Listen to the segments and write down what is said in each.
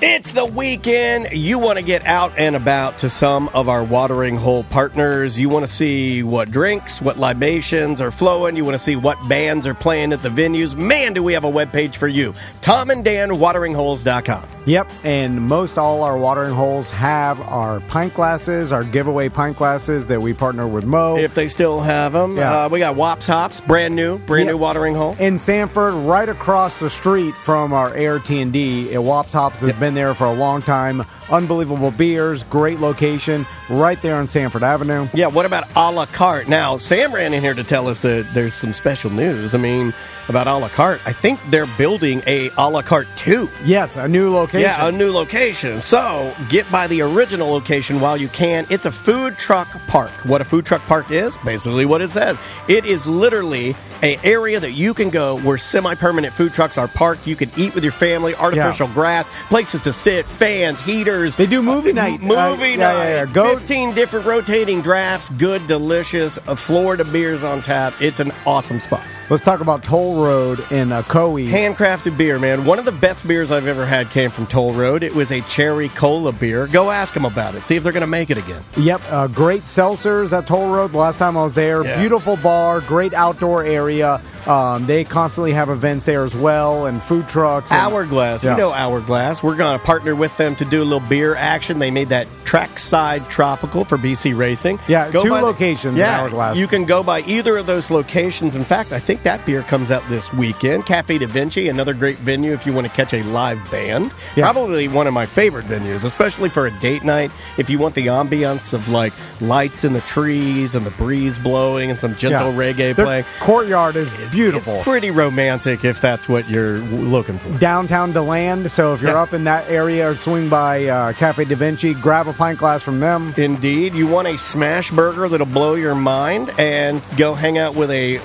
It's the weekend. You want to get out and about to some of our watering hole partners. You want to see what drinks, what libations are flowing. You want to see what bands are playing at the venues. Man, do we have a webpage for you. TomandDanWateringHoles.com. Yep, and most all our watering holes have our pint glasses, our giveaway pint glasses that we partner with Mo. If they still have them. Yeah. We got Wops Hops, brand new watering hole. In Sanford, right across the street from our AR&T at Wops Hops has been there for a long time. Unbelievable beers, great location, right there on Sanford Avenue. Yeah, what about a la carte? Now, Sam ran in here to tell us that there's some special news. I mean, about a la carte. I think they're building a la carte 2. Yes, a new location. Yeah, a new location. So, get by the original location while you can. It's a food truck park. What a food truck park is, basically what it says. It is literally an area that you can go where semi-permanent food trucks are parked. You can eat with your family, artificial grass, places to sit, fans, heaters. They do movie night. Movie night. Yeah. Go 15 different rotating drafts, good, delicious, Florida beers on tap. It's an awesome spot. Let's talk about Toll Road in Coe. Handcrafted beer, man. One of the best beers I've ever had came from Toll Road. It was a cherry cola beer. Go ask them about it. See if they're going to make it again. Yep, great seltzers at Toll Road. The last time I was there, beautiful bar, great outdoor area. They constantly have events there as well, and food trucks. Hourglass. You know Hourglass. We're going to partner with them to do a little beer action. They made that Trackside Tropical for BC Racing. Yeah, two locations in Hourglass. You can go by either of those locations. In fact, I think that beer comes out this weekend. Cafe Da Vinci, another great venue if you want to catch a live band. Yeah. Probably one of my favorite venues, especially for a date night. If you want the ambiance of like lights in the trees and the breeze blowing and some gentle reggae playing. Courtyard is beautiful. It's pretty romantic if that's what you're looking for. Downtown DeLand, so if you're up in that area, swing by Cafe Da Vinci, grab a pint glass from them. Indeed. You want a smash burger that'll blow your mind, and go hang out with a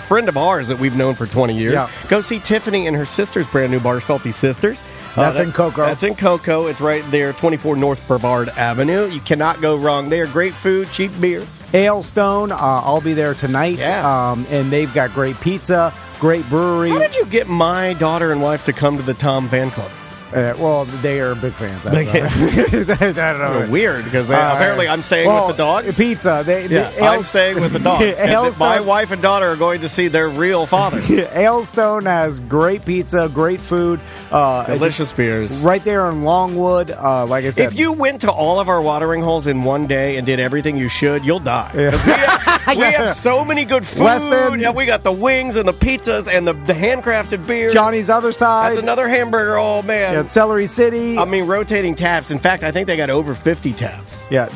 friend of ours that we've known for 20 years. Yeah. Go see Tiffany and her sister's brand new bar, Salty Sisters. That's in Cocoa. That's in Cocoa. It's right there, 24 North Brevard Avenue. You cannot go wrong there. Great food, cheap beer. Ailstone, I'll be there tonight. Yeah. And they've got great pizza, great brewery. How did you get my daughter and wife to come to the Tom Fan Club? Well, they are big fans. I don't know. Weird, because apparently I'm staying with the dogs. Pizza. I'm staying with the dogs. My wife and daughter are going to see their real father. Ailstone has great pizza, great food. Delicious beers. Right there in Longwood, like I said. If you went to all of our watering holes in one day and did everything you should, you'll die. Yeah. We have so many good food. Weston. Yeah, we got the wings and the pizzas and the handcrafted beer. Johnny's Other Side. That's another hamburger. Oh, man. Yeah, Celery City. I mean, rotating taps. In fact, I think they got over 50 taps. Yeah,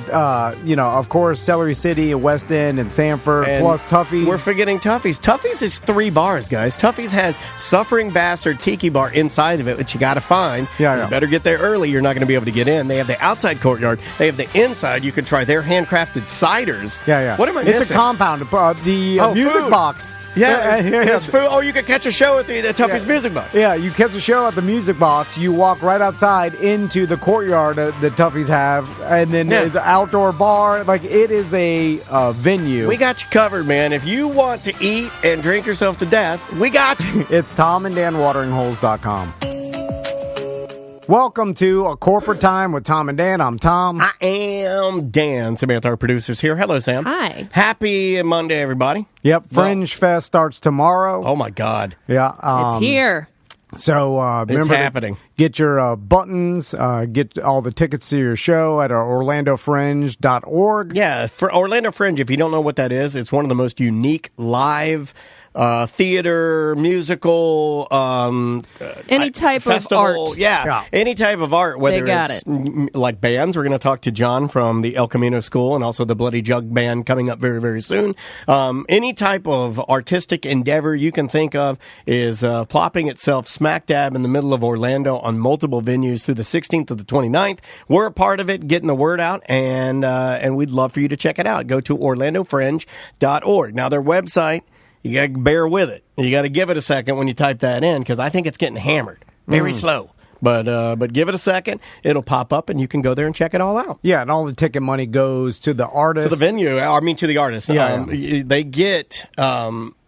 of course, Celery City, West End, and Sanford, plus Tuffy's. We're forgetting Tuffy's. Tuffy's is 3 bars, guys. Tuffy's has Suffering Bastard Tiki Bar inside of it, which you got to find. Yeah. You better get there early. You're not going to be able to get in. They have the outside courtyard. They have the inside. You can try their handcrafted ciders. Yeah. What am I missing? It's a compound. The music food. box. Yeah, it's food. Oh, you can catch a show at the Tuffy's Music Box. Yeah, you catch a show at the Music Box. You walk right outside into the courtyard that Tuffy's have, and then the outdoor bar. Like, it is a venue. We got you covered, man. If you want to eat and drink yourself to death, we got you. It's TomandDanWateringHoles.com. Welcome to A Corporate Time with Tom and Dan. I'm Tom. I am Dan. Samantha, our producer's here. Hello, Sam. Hi. Happy Monday, everybody. Yep. Fringe Fest starts tomorrow. Oh, my God. Yeah. It's here. So remember, happening. Get your buttons, get all the tickets to your show at OrlandoFringe.org. Yeah, for Orlando Fringe, if you don't know what that is, it's one of the most unique live theater, musical, any type festival, of art. Yeah, any type of art, whether it's like bands. We're going to talk to John from the El Camino School and also the Bloody Jug Band coming up very, very soon. Any type of artistic endeavor you can think of is plopping itself smack dab in the middle of Orlando on multiple venues through the 16th to the 29th. We're a part of it, getting the word out, and we'd love for you to check it out. Go to OrlandoFringe.org. Now, their website, you got to bear with it. You got to give it a second when you type that in, because I think it's getting hammered. Very slow. But give it a second. It'll pop up, and you can go there and check it all out. Yeah, and all the ticket money goes to the artist. To the venue. I mean, to the artist. Yeah. They get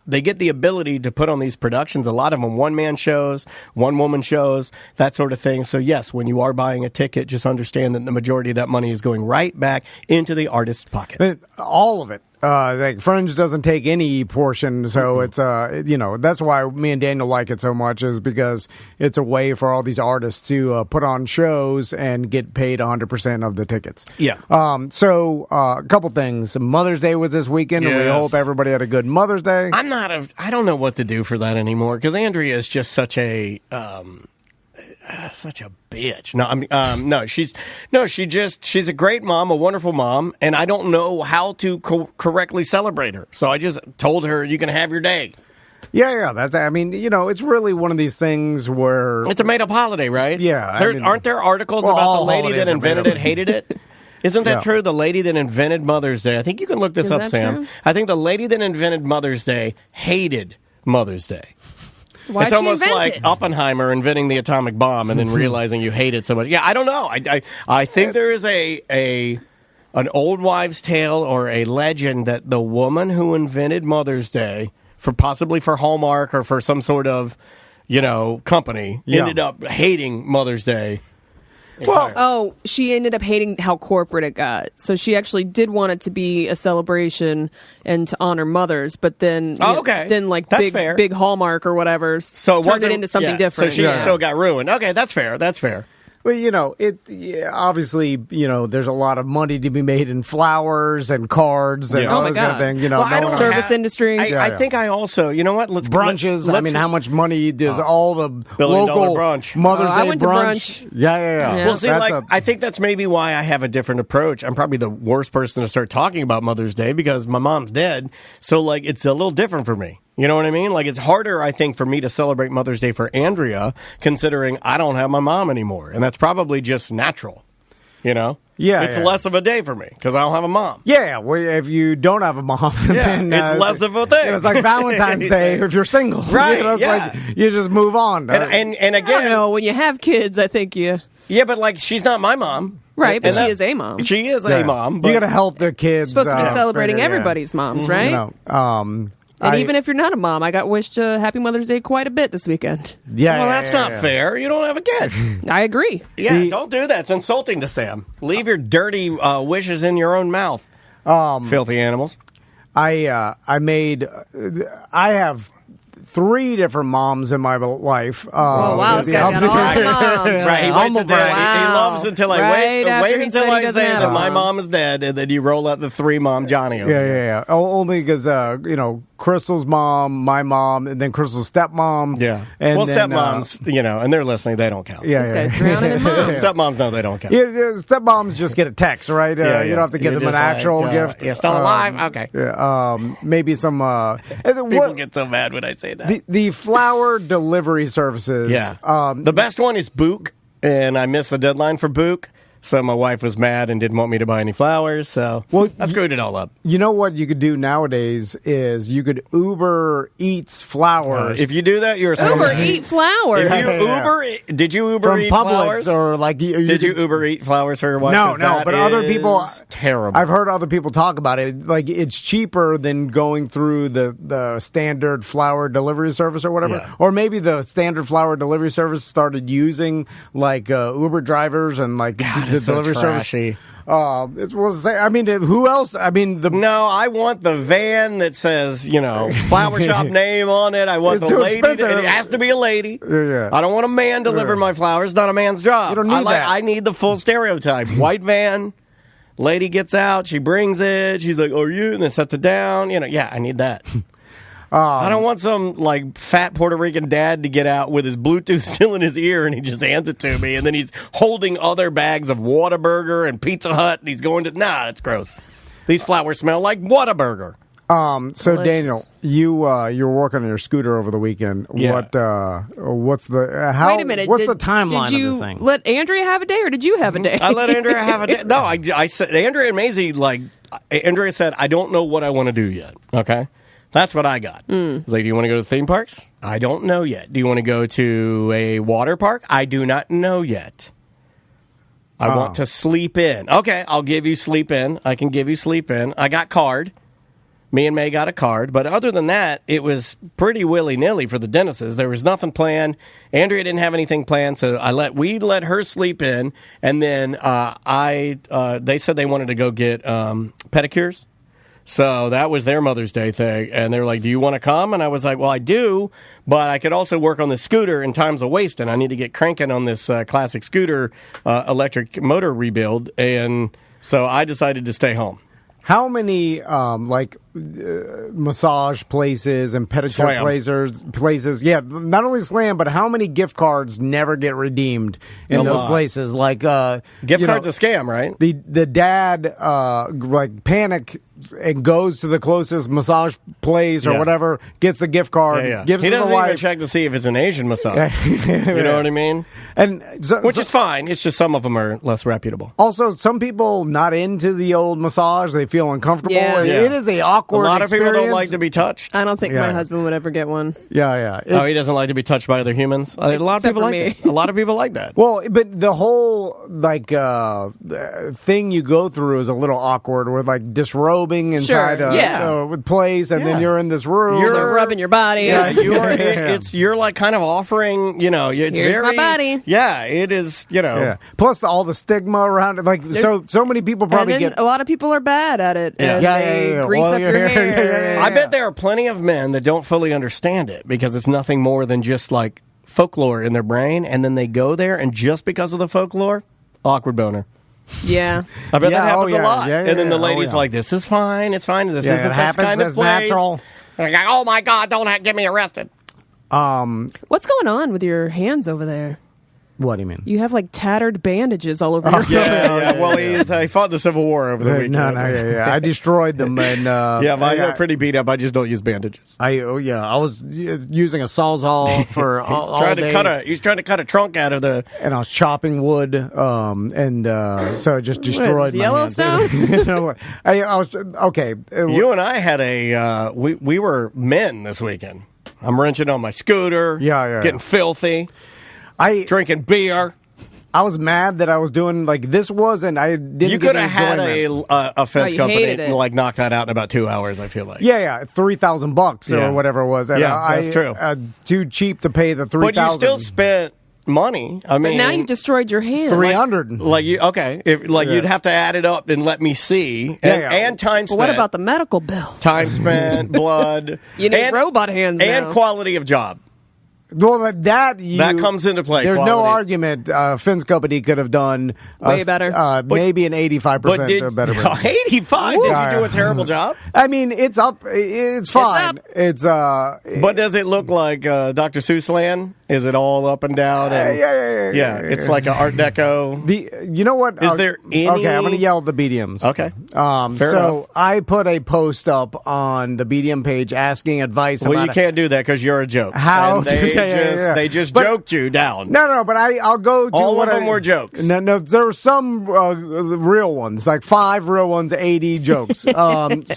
they get the ability to put on these productions. A lot of them one-man shows, one-woman shows, that sort of thing. So yes, when you are buying a ticket, just understand that the majority of that money is going right back into the artist's pocket. All of it. Like Fringe doesn't take any portion, so it's that's why me and Daniel like it so much, is because it's a way for all these artists to put on shows and get paid 100% of the tickets. Yeah. So a couple things. Mother's Day was this weekend, and we Yes. hope everybody had a good Mother's Day. I don't know what to do for that anymore because Andrea is just such a bitch. She's a great mom, a wonderful mom, and I don't know how to correctly celebrate her. So I just told her, you can have your day. Yeah. It's really one of these things where It's a made-up holiday, right? Yeah, Aren't there articles well, about the all lady that holidays are invented made it, up. hated it? Isn't that Yeah. true? The lady that invented Mother's Day. I think you can look this Is up, that Sam. true? I think the lady that invented Mother's Day hated Mother's Day. Why'd It's she almost invent like it? Oppenheimer inventing the atomic bomb and then realizing you hate it so much. Yeah, I don't know. I think there is an old wives' tale or a legend that the woman who invented Mother's Day, possibly for Hallmark or for some sort of company, Yeah. ended up hating Mother's Day. Well, Oh, she ended up hating how corporate it got. So she actually did want it to be a celebration and to honor mothers, but then Okay. then like That's fair. big Hallmark or whatever So turned wasn't it into something yeah, different. So it got ruined. Okay, that's fair. That's fair. well, obviously, there's a lot of money to be made in flowers and cards and Yeah. all Oh my this kind of God. thing. Well, I no don't one- Service industry. I think I also, you know what? Let's brunches. Let's, How much money does all the Billion-dollar local brunch. Mother's Oh, Day I went to brunch? brunch. Yeah. Yeah. Well, see, That's I think that's maybe why I have a different approach. I'm probably the worst person to start talking about Mother's Day because my mom's dead. So, it's a little different for me. You know what I mean? It's harder, I think, for me to celebrate Mother's Day for Andrea, considering I don't have my mom anymore. And that's probably just natural. Yeah, It's yeah. less of a day for me because I don't have a mom. Yeah, well, if you don't have a mom, then it's less of a thing. It's like Valentine's Day if you're single, Right, It's yeah. like you just move on. And I don't again, know. When you have kids, I think you yeah, but she's not my mom. right, but And she that- is a mom. She is Yeah. a mom. But You got to help the kids. supposed to be celebrating figure- yeah. everybody's moms, right? And And even if you're not a mom, I got wished Happy Mother's Day quite a bit this weekend. well, that's not fair. You don't have a kid. I agree. Yeah, don't do that. It's insulting to Sam. Leave your dirty wishes in your own mouth. Filthy animals. I have 3 different moms in my life. Oh, wow, this guy's got all the moms. Right, he waits Humble until brag. he Wow. loves until I Right after wait he until said he I doesn't say have that a my mom. mom is dead, and then you roll out the 3 mom Johnny. Over here. Yeah. Only because Crystal's mom, my mom, and then Crystal's stepmom. Yeah. And well, then, stepmoms, and they're listening. They don't count. Yeah, This guy's drowning in moms. Stepmoms, no, they don't count. Yeah, stepmoms just get a text, right? You don't have to give You're them an just like, actual gift. You're still alive? Okay. Yeah, maybe some. People get so mad when I say that. the flower delivery services. Yeah. The best one is Book, and I missed the deadline for Book. So my wife was mad and didn't want me to buy any flowers. So I screwed it all up. You know what you could do nowadays is you could Uber Eats flowers. If you do that, you're a Uber scum. eat flowers. If you Yeah. did you Uber from eat Publix flowers? or Did you Uber eat flowers for your wife? No, 'Cause no, that but other is people terrible. I've heard other people talk about it. Like it's cheaper than going through the standard flower delivery service or whatever. Yeah. Or maybe the standard flower delivery service started using Uber drivers and the it's so delivery service. trashy. Who else? No, I want the van that says, flower shop name on it. I want It's the too lady. expensive. It has to be a lady. Yeah. I don't want a man delivering my flowers. It's not a man's job. You don't need that. I need the full stereotype. White van. Lady gets out. She brings it. She's like, "Are you?" And then sets it down. Yeah, I need that. I don't want some fat Puerto Rican dad to get out with his Bluetooth still in his ear and he just hands it to me and then he's holding other bags of Whataburger and Pizza Hut and he's going to that's gross. These flowers smell like Whataburger. So Delicious. Daniel, you were working on your scooter over the weekend. Yeah. What's the how? Wait a minute. What's the timeline Did you of this thing? let Andrea have a day, or did you have a day? I let Andrea have a day. No, I said Andrea and Maisie Andrea said I don't know what I want to do yet. Okay. That's what I got. It's like, do you want to go to theme parks? I don't know yet. Do you want to go to a water park? I do not know yet. I want to sleep in. Okay, I'll give you sleep in. I can give you sleep in. I got card. Me and May got a card, but other than that, it was pretty willy-nilly for the Dennises. There was nothing planned. Andrea didn't have anything planned, so we let her sleep in, and then they said they wanted to go get pedicures. So that was their Mother's Day thing, and they were like, "Do you want to come?" And I was like, "Well, I do, but I could also work on the scooter, and time's a wasting. I need to get cranking on this classic scooter electric motor rebuild." And so I decided to stay home. How many massage places and pedicure places? Yeah, not only Slam, but how many gift cards never get redeemed in those places? Like gift cards a scam, right? The dad panic and goes to the closest massage place or whatever, gets the gift card, gives it to the wife. He doesn't even check to see if it's an Asian massage. You know what I mean? And which is fine. It's just some of them are less reputable. Also, some people not into the old massage. They feel uncomfortable. Yeah. It is a awkward. A lot of experience. people don't like to be touched. I don't think my husband would ever get one. Yeah. He doesn't like to be touched by other humans. A lot of people like that. A lot of people like that. Well, but the whole thing you go through is a little awkward. With disrobing inside a place, and then you're in this room. You're rubbing your body. Yeah, you're like kind of offering. It's Here's very my body. Yeah, it is. Yeah. Plus all the stigma around it. So many people probably get. A lot of people are bad at it. Yeah. And they grease up your hair. I bet there are plenty of men that don't fully understand it because it's nothing more than just like folklore in their brain, and then they go there, and just because of the folklore, awkward boner. Yeah. I bet that happens a lot. Yeah, and then the lady's like, "This is fine. It's fine. This isn't this kind of place." Natural. Like, oh my God! Don't get me arrested. What's going on with your hands over there? What do you mean? You have tattered bandages all over your Yeah. Well, he fought the Civil War over the weekend. No, I destroyed them, and mine are pretty beat up. I just don't use bandages. I was using a Sawzall for all day. He's trying to cut a trunk out of the. And I was chopping wood, so it just destroyed my Yellowstone? hands. I was okay. You and I had we were men this weekend. I'm wrenching on my scooter. Getting filthy. Drinking beer. I was mad that I was doing this wasn't. I didn't. You could have had a fence company knock that out in about 2 hours. I feel like. Yeah, $3,000 or whatever it was. And that's true. Too cheap to pay the $3,000. But you still spent money. I mean, but now you've destroyed your hand. $300. You'd have to add it up and let me see. And time spent. But what about the medical bills? Time spent, blood. You need robot hands and quality of job. Well, that comes into play. There's no argument. Fence company could have done way better. Maybe an 85% better. 85? Did you do a terrible job? I mean, it's up. It's fine. But does it look like Dr. Seuss land? Is it all up and down? Yeah. It's like an Art Deco. You know what? Is there any? Okay, I'm going to yell at the BDMs. Okay. Fair enough. I put a post up on the BDM page asking advice. Well, you can't do that because you're a joke. How? They just joked you down. No, but I'll go to all of them were jokes. No, there were some real ones, like 5 real ones, 80 jokes. But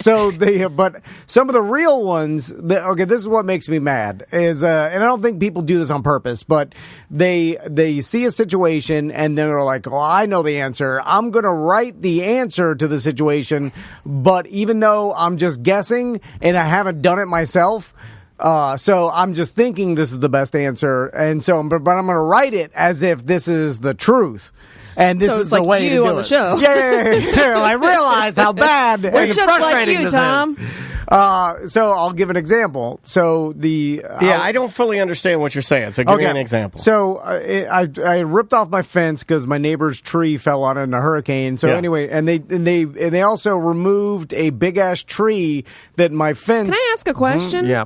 some of the real ones. This is what makes me mad is, and I don't think people do this on purpose, but they see a situation and then they're like, "Oh, I know the answer. I'm going to write the answer to the situation," but even though I'm just guessing and I haven't done it myself. So I'm just thinking this is the best answer, and so but I'm going to write it as if this is the truth, and this is the way to do on the it. show. Yeah. I realize how bad We're and just frustrating like you, this Tom. is. So I'll give an example. So I don't fully understand what you're saying. So give me an example. So I ripped off my fence because my neighbor's tree fell on it in a hurricane. So anyway, and they also removed a big ass tree that my fence. Can I ask a question? Yeah.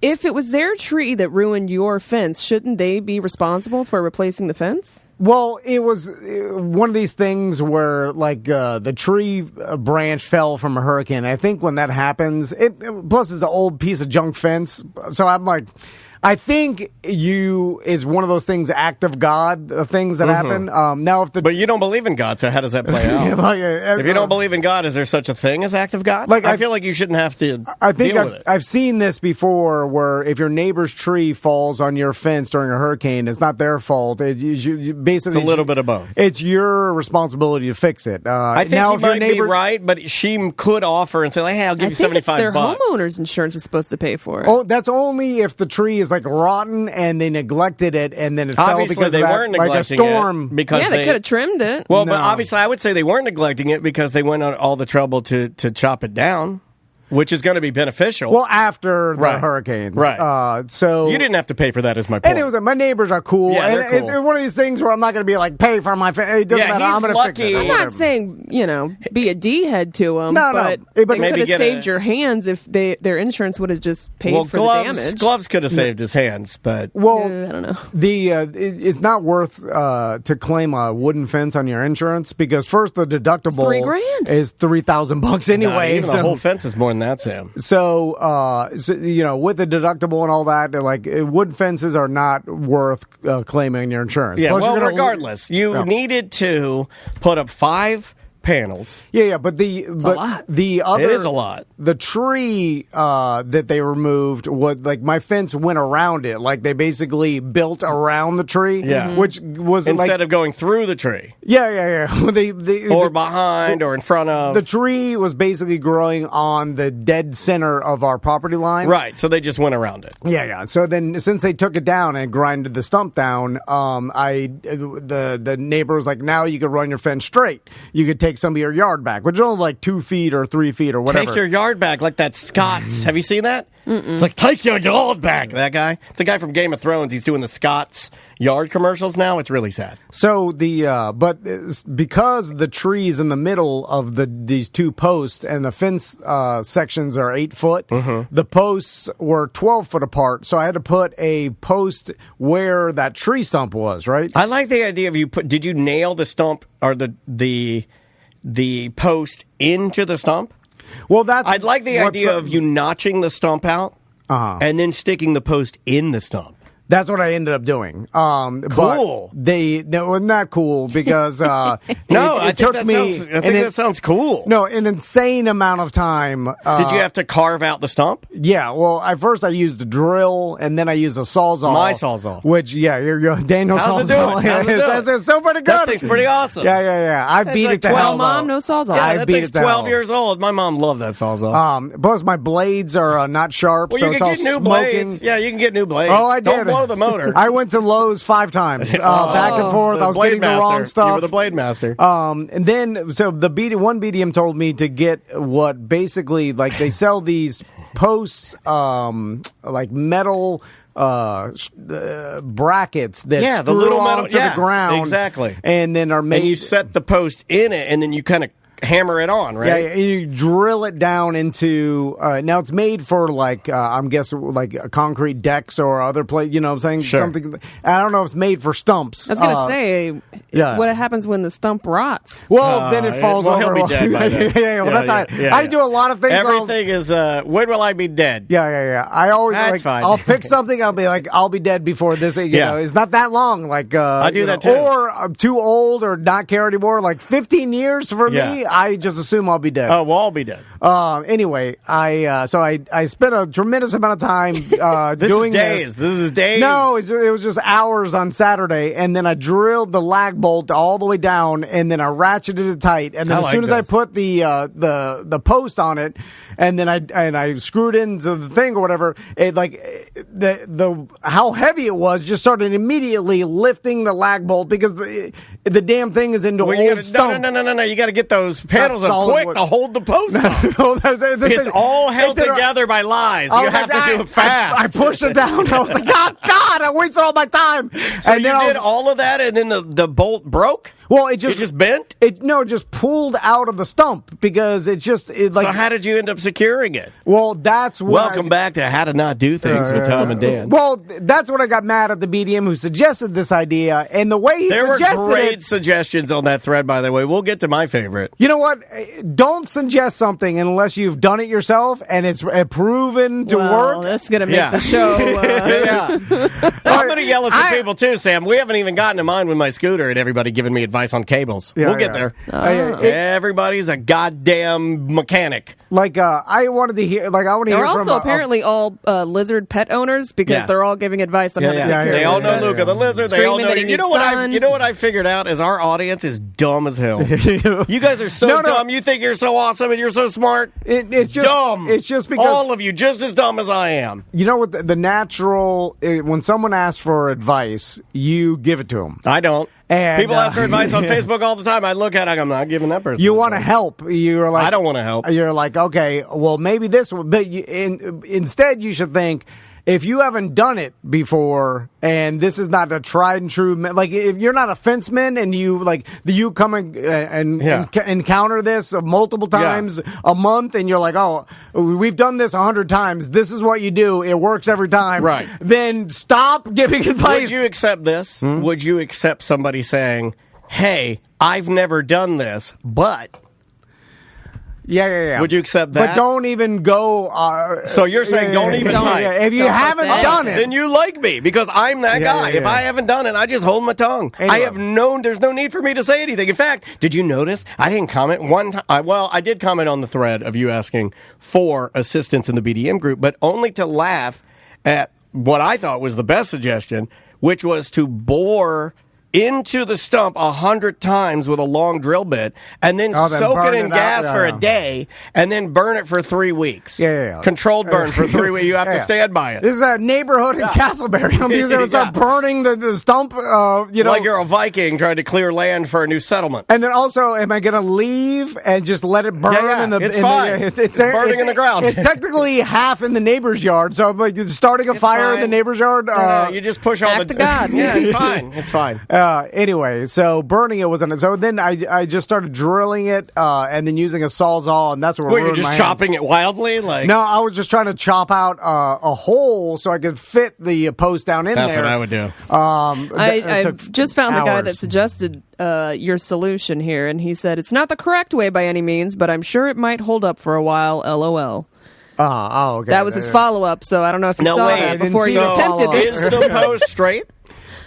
If it was their tree that ruined your fence, shouldn't they be responsible for replacing the fence? Well, it was one of these things where, the tree branch fell from a hurricane. I think when that happens, plus it's an old piece of junk fence. So I'm like, I think is one of those things, act of God things that happen. Now, if But you don't believe in God, so how does that play out? If you don't believe in God, is there such a thing as act of God? Like, I feel like you shouldn't have to I think deal with it. I've seen this before, where if your neighbor's tree falls on your fence during a hurricane, it's not their fault. Basically, It's a little bit of both. It's your responsibility to fix it. I think now, you if your might be right, but she could offer and say, like, "Hey, I'll give I you think it's $75." their homeowner's insurance is supposed to pay for it. Oh, that's only if the tree is like rotten and they neglected it, and then it Obviously, fell because they of that, weren't like a neglecting storm. it because yeah, they could have trimmed it. Well, but No. obviously, I would say they weren't neglecting it because they went on all the trouble to chop it down, which is going to be beneficial. Well, after the Right. hurricanes, Right. So you didn't have to pay for that, is my point. And it was my neighbors are cool, Yeah, and they're it's cool. one of these things where I'm not going to be like pay for my. It doesn't Yeah, matter. he's I'm going to fix lucky. it. I'm not saying, be a D head to them, No, no. but But they maybe could have get saved a- your hands if their insurance would have just paid well, for gloves, the damage. gloves could have saved his hands, but Well, I don't know. it's not worth to claim a wooden fence on your insurance, because first the deductible $3,000. is $3,000 nah, anyway. even the whole fence is more than that, Sam. So, with the deductible and all that, like wooden fences are not worth claiming your insurance. Yeah, Plus, well, you're gonna- regardless, you Yeah. needed to put up 5 panels. Yeah, but the lot. other It is a lot. The tree that they removed was like my fence went around it. Like they basically built around the tree. Yeah. Mhm. which was Instead of going through the tree. yeah. Or behind or in front of. The tree was basically growing on the dead center of our property line. Right, so they just went around it. Yeah. So then, since they took it down and grinded the stump down, the neighbor was like, "Now you could run your fence straight. You could take some of your yard back, which is only like 2 feet or 3 feet or whatever." Take your yard back like that Scots. Have you seen that? It's like, take your yard back. That guy. It's a guy from Game of Thrones. He's doing the Scots yard commercials now. It's really sad. So because the trees in the middle of these 2 posts and the fence sections are 8 foot, the posts were 12 foot apart. So I had to put a post where that tree stump was. Right. I like the idea of did you nail the stump or the post into the stump? Well, I'd like the idea of you notching the stump out and then sticking the post in the stump. That's what I ended up doing. Cool. But not cool because No, I think that sounds cool. No, an insane amount of time. Did you have to carve out the stump? Yeah. Well, at first I used a drill, and then I used a sawzall. My Sawzall. Which, your Daniel How's it Sawzall. doing? How's it doing? It's still pretty good. That thing's pretty awesome. Yeah. I beat like it to 12 hell. Mom, though. no sawzall. Yeah, I that beat thing's it to 12 hell. years old. My mom loved that Sawzall. Plus, my blades are not sharp, well, so you it's can all get new smoking. blades. Yeah, you can get new blades. Oh, I did. Don't blow the motor. I went to Lowe's 5 times, back and forth. I was Blade getting the master. wrong stuff. You were the blade master. And then, so one BDM told me to get what basically, like, they sell these posts, like metal brackets that Yeah, the screw little metal- onto yeah, the ground, exactly. and then are made. And you set the post in it, and then you kind of hammer it on, right? Yeah, you drill it down into. Now it's made for like I'm guessing like concrete decks or other place. You know what I'm saying? Sure. Something. I don't know if it's made for stumps. I was going to say, yeah. what happens when the stump rots? Well, then it falls well, over. he'll be dead by then. Well, that's all right. yeah. I do a lot of things. Everything is, when will I be dead? Yeah. I always That's fine. I'll fix something. I'll be like, I'll be dead before this. You know, it's not that long. Like I do that too. Or I'm too old or not care anymore. Like 15 years for Yeah. me. I just assume I'll be dead. Oh, we'll all be dead. Anyway, I spent a tremendous amount of time This doing is days. This is days. No, it was just hours on Saturday, and then I drilled the lag bolt all the way down, and then I ratcheted it tight, and then as soon as I put the post on it, and then I screwed into the thing or whatever, it like the how heavy it was just started immediately lifting the lag bolt because the damn thing is into old stump. No. You got to get those panels up solid quick wood. to hold the post on. It's It's all held together by lies. You have to do it fast. I pushed it down. I was like, God, I wasted all my time. So you did all of that, and then the bolt broke? Well, It just bent? It just pulled out of the stump because So how did you end up securing it? Well, that's what Welcome back to How to Not Do Things with Tom and Dan. Well, that's what I got mad at the BDM who suggested this idea, and the way he There were suggested great suggestions on that thread, by the way. We'll get to my favorite. You know what? Don't suggest something unless you've done it yourself and it's proven to Well, work. that's going to make Yeah. the show. I'm going to yell at some people, too, Sam. We haven't even gotten to mine with my scooter and everybody giving me advice on cables. We'll get there. Everybody's a goddamn mechanic. I wanted to hear. I want to They're hear from. also apparently all lizard pet owners because Yeah. they're all giving advice on how to take care They of all their know pet. Luca the lizard. They all Screaming know that he you know needs what sun. You know what I figured out is our audience is dumb as hell. You guys are so No. dumb. You think you're so awesome and you're so smart. It's just Dumb. It's just because all of you just as dumb as I am. you know what the natural when someone asks for advice, you give it to them. I don't. And, People ask for advice on Facebook all the time. I look at it, I'm not giving that person. You want to advice. help. You're like I don't want to help. You're like, okay, well, maybe this will. But instead, you should think if you haven't done it before, and this is not a tried and true. Like if you're not a fenceman and you come and encounter this multiple times a month, and you're like, oh, we've done this 100 times. This is what you do. It works every time. Right. Then stop giving advice. Would you accept this? Would you accept somebody saying, hey, I've never done this, but... Yeah. Would you accept that? But don't even go. So you're saying don't even type. If you Don't haven't say done it, Then you like me because I'm that guy. yeah. If I haven't done it, I just hold my tongue. Anyway. There's no need for me to say anything. In fact, did you notice I didn't comment one time? I did comment on the thread of you asking for assistance in the BDM group, but only to laugh at what I thought was the best suggestion, which was to bore into the stump 100 times with a long drill bit and then then soak burn it in it out. gas for a day and then burn it for 3 weeks. Yeah. Controlled burn for 3 weeks. You have to stand by it. This is a neighborhood in Castleberry. I'm using it to burning the stump. Like you're a Viking trying to clear land for a new settlement. And then also, am I going to leave and just let it burn? Yeah. In the, It's in fine. It's burning in the ground. It's technically half in the neighbor's yard. So I'm like starting a fire in the fine. neighbor's yard. You just push all Act the... to God. Yeah, it's fine. It's fine. Anyway, so burning it wasn't. So then I just started drilling it and then using a Sawzall, and that's what Wait, you're ruined just my hands. chopping it wildly? Like No, I was just trying to chop out a hole so I could fit the post down in That's there. what I would do. I just found the guy that hours. suggested your solution here, and he said it's not the correct way by any means, but I'm sure it might hold up for a while. LOL. Okay. That was his follow up, so I don't know if you saw that before you attempted Is it. the post straight?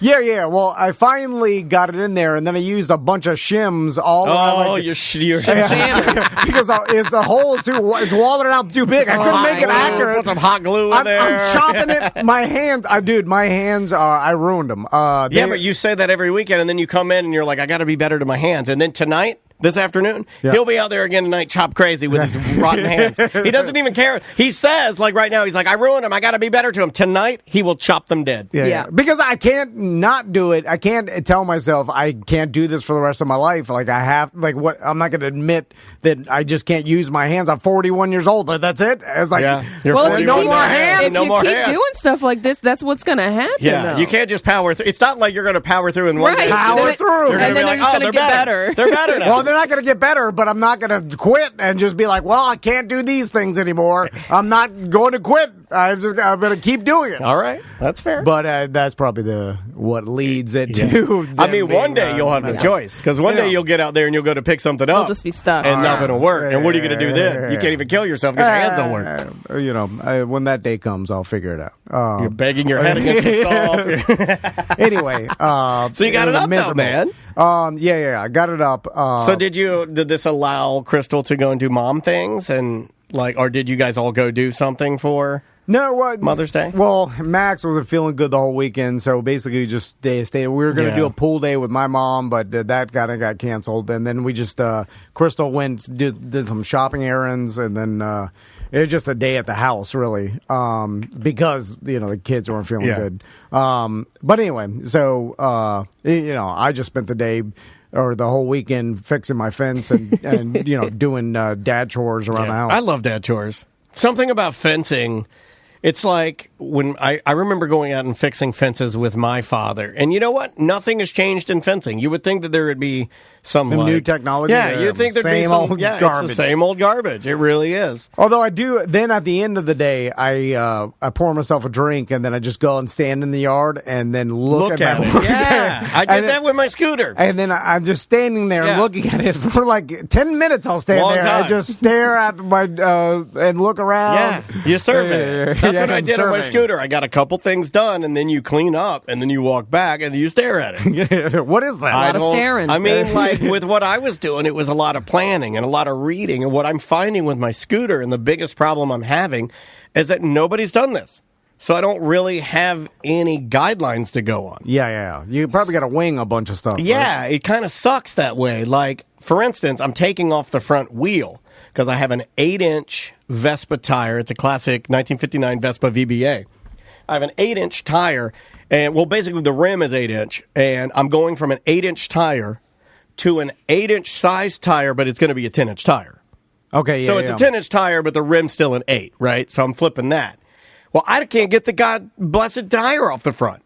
Yeah. Well, I finally got it in there, and then I used a bunch of shims all around. Oh, like, you're because it's the hole it's walled out too big. I couldn't make it accurate. Put some hot glue in I'm there. chopping it. My hands, my hands are. I ruined them. Yeah, but you say that every weekend, and then you come in and you're like, I got to be better to my hands. And then tonight, this afternoon, he'll be out there again tonight, chop crazy with his rotten hands. He doesn't even care. He says, like right now, he's like, I ruined him. I got to be better to him. Tonight, he will chop them dead. Yeah. Because I can't not do it. I can't tell myself I can't do this for the rest of my life. Like I have, what? I'm not going to admit that I just can't use my hands. I'm 41 years old. That's it. It's like, You're Well, if 41 you no keep, more now. hands. if No you more keep hands. doing stuff like this, that's what's going to happen. Yeah, though. you can't just power through. It's not like you're going to power through in one Right. day. Power through. You're And gonna then be they're just like, gonna get better. They're better now. Well, they're not going to get better, but I'm not going to quit and just be like, well, I can't do these things anymore. I'm not going to quit. I'm going to keep doing it. All right, that's fair. But that's probably what leads it to. I them mean, one being, day you'll have no choice because one day you'll get out there and you'll go to pick something up. You'll just be stuck. and nothing will work. And what are you going to do then? You can't even kill yourself because your hands don't work. When that day comes, I'll figure it out. You're banging your head against the stall. Anyway, So you got it up though, man. Yeah, I got it up. So did this allow Crystal to go and do mom things and or did you guys all go do something for? No, what Mother's Day? Well, Max wasn't feeling good the whole weekend, so basically just stayed. We were going to do a pool day with my mom, but that kind of got canceled. And then we just Crystal went did some shopping errands, and then it was just a day at the house, really, because the kids weren't feeling good. But anyway, so I just spent the day. Or the whole weekend fixing my fence and doing dad chores around the house. I love dad chores. Something about fencing It's like when I remember going out and fixing fences with my father. And you know what? Nothing has changed in fencing. You would think that there would be some new technology. Yeah, you'd think there'd be some old garbage. It's the same old garbage. It really is. Although I do, then at the end of the day, I pour myself a drink and then I just go and stand in the yard and then look at it. Yeah, I did that with my scooter. And then I'm just standing there looking at it for like 10 minutes. I'll stand Long there time. and just stare at my and look around. Yeah, you survey. That's what I did on my surveying. scooter. I got a couple things done, and then you clean up, and then you walk back, and then you stare at it. What is that? A lot of staring. I mean, like with what I was doing, it was a lot of planning and a lot of reading. And what I'm finding with my scooter, and the biggest problem I'm having, is that nobody's done this. So I don't really have any guidelines to go on. Yeah. You probably got to wing a bunch of stuff. Yeah, right? it kind of sucks that way. Like, for instance, I'm taking off the front wheel because I have an 8-inch Vespa tire. It's a classic 1959 Vespa VBA. I have an 8-inch tire, and well, basically the rim is 8-inch, and I'm going from an 8-inch tire to an 8-inch size tire, but it's going to be a 10-inch tire. Okay, yeah. So it's a 10-inch tire, but the rim's still an 8, right? So I'm flipping that. Well, I can't get the god blessed tire off the front.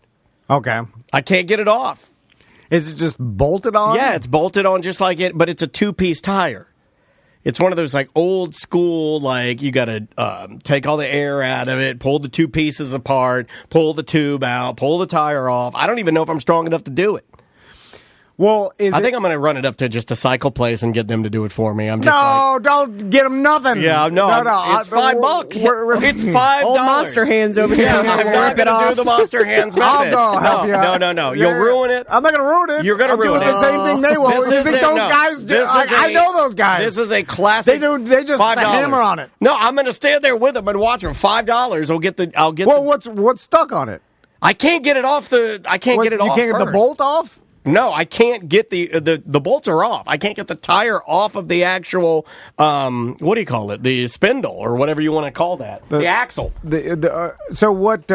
Okay. I can't get it off. Is it just bolted on? Yeah, it's bolted on just like it, but it's a 2-piece tire. It's one of those like old school, like you got to take all the air out of it, pull the 2 pieces apart, pull the tube out, pull the tire off. I don't even know if I'm strong enough to do it. Well, I think I'm going to run it up to just a cycle place and get them to do it for me. I'm just no, don't get them nothing. Yeah, no. It's $5. It's $5. Old monster hands over here. I'm not Rip it going to do off. the monster hands I'll method. go help you out. No. You'll ruin it. I'm not going to ruin it. You're going to ruin I'm doing it. the same thing they will. This You is think it. those No. guys do? This is I know those guys. This is a classic. They just $5. hammer on it. No, I'm going to stand there with them and watch them. $5. I'll get. Well, what's stuck on it? I can't get it off the. I can't get it off. You can't get the first. bolt off? No, I can't get the bolts are off. I can't get the tire off of the actual what do you call it? The spindle or whatever you want to call that. The axle. So what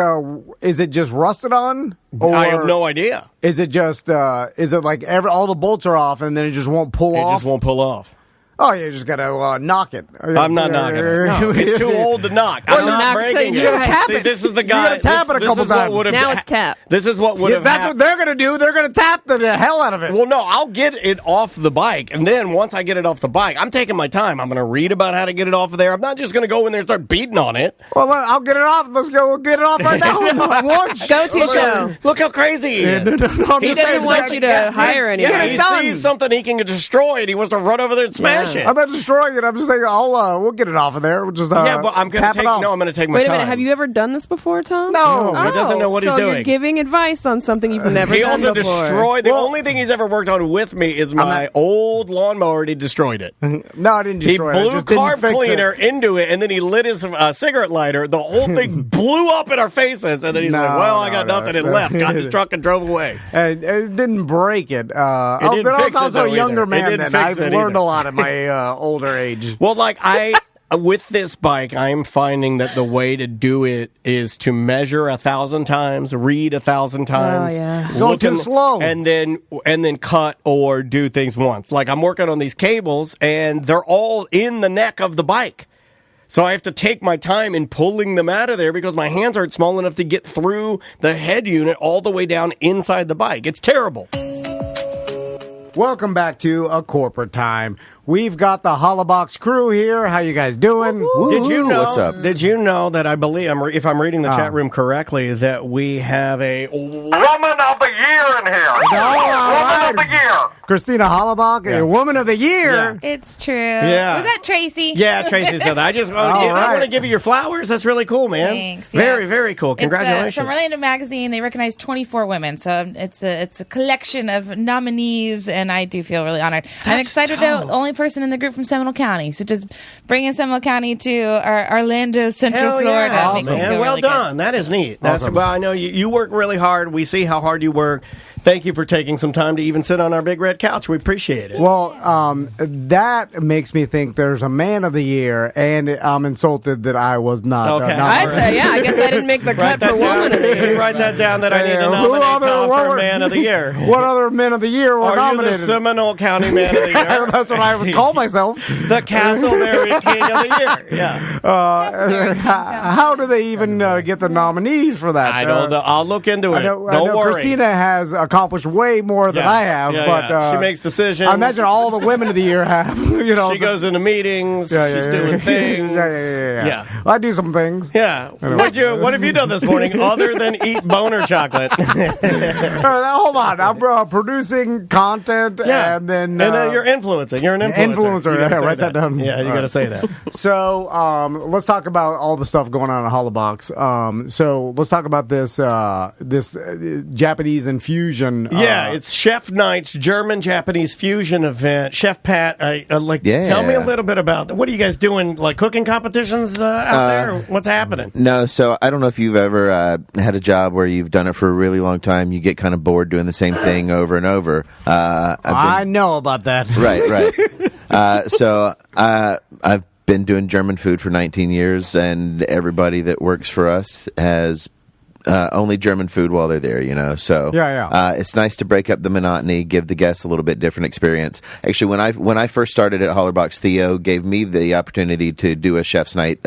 is it? Just rusted on? Or I have no idea. Is it just is it like all the bolts are off and then it just won't pull off? It just won't pull off. Oh, you just got to knock it. I'm not knocking it. No, it's too old to knock. Well, I'm not knock it breaking till it. you gotta tap See, it. this is the You guy. gotta tap it a couple times. Now it's tap. This is what would have That's what they're going to do. They're going to tap the hell out of it. Well, no, I'll get it off the bike, and then once I get it off the bike, I'm taking my time. I'm going to read about how to get it off of there. I'm not just going to go in there and start beating on it. Well, I'll get it off. Let's go get it off right now. Watch. Go-to show. Look how crazy he is. No, I'm He just doesn't saying, want you to hire anyone. Yeah, Get it he done. sees something he can destroy it. He wants to run over there and smash Yeah. it. I'm not destroying it. I'm just saying we'll get it off of there. We'll just Yeah, but I'm going tap to it take. off. No, I'm going to take my Wait a time. minute. Have you ever done this before, Tom? No. He doesn't know what he's so doing. You're giving advice on something you've never He done also before. destroyed. The only thing he's ever worked on with me is my old lawnmower. And he destroyed it. No, I didn't He destroy it. I blew just didn't carb fix cleaner it. into it, and then he lit his cigarette lighter. The whole thing blew up in our faces, and then he's No, like, "Well, I no, got no. nothing," and left. Got his truck and drove away. And it didn't break it. didn't But I was fix it, also though, a younger either. It man didn't then. fix I've it learned either. a lot at my older age. Well, like with this bike, I'm finding that the way to do it is to measure 1,000 times, read 1,000 times, yeah. look Go too slow. and then cut or do things once. Like I'm working on these cables, and they're all in the neck of the bike. So I have to take my time in pulling them out of there because my hands aren't small enough to get through the head unit all the way down inside the bike. It's terrible. Welcome back to A Corporate Time. We've got the Hollabox crew here. How you guys doing? Did you know? What's up? Did you know that I believe, if I'm reading the chat room correctly, that we have a Woman of the Year in here? right. Woman of the Year. Christina Hollabach, a Woman of the Year. It's true. Yeah. Was that Tracy? Yeah, Tracy said that. I right. want to give you your flowers. That's really cool, man. Thanks. Yeah. Very, very cool. It's, Congratulations. from Orlando Magazine, they recognized 24 women, so it's a collection of nominees, and I do feel really honored. I'm excited though. The only person in the group from Seminole County, so just bringing Seminole County to our Orlando, Central Hell Florida, yeah. makes me Man, feel well really done. That is neat. That's Awesome. well. I know you work really hard. We see how hard you work. thank you for taking some time to even sit on our big red couch. We appreciate it. Well, that makes me think there's a man of the year, and I'm insulted that I was not. Okay. I say, yeah, I guess I didn't make the cut for woman of the year. Write that down that I need to Who nominate Tom what for were- Man of the Year. What other men of the year were Are you the nominated? Seminole County Man of the Year? That's what I would call myself. The Castleberry King of the Year. Yeah. How do they even get the nominees for that? I don't know. I'll look into it. I know Don't worry. Christina has accomplished way more than Yeah. I have, Yeah, but yeah. She makes decisions. I imagine all the women of the year have. You know, She goes into meetings. She's doing things. Yeah. I do some things. Yeah. What have you done this morning other than eat boner chocolate? Hold on, I'm producing content, and then you're influencing. You're an influencer. Influencer, You gotta yeah, say write that down. Yeah, you got to say that. So let's talk about all the stuff going on at Holobox. So let's talk about this Japanese infusion. Yeah, it's Chef Night's German-Japanese fusion event. Chef Pat, tell me a little bit about that. What are you guys doing, like cooking competitions out there? Or what's happening? No, so I don't know if you've ever had a job where you've done it for a really long time. You get kind of bored doing the same thing over and over. I know about that. Right. So I've been doing German food for 19 years, and everybody that works for us has only German food while they're there, you know. So it's nice to break up the monotony, give the guests a little bit different experience. Actually, when I first started at Hollerbox, Theo gave me the opportunity to do a chef's night,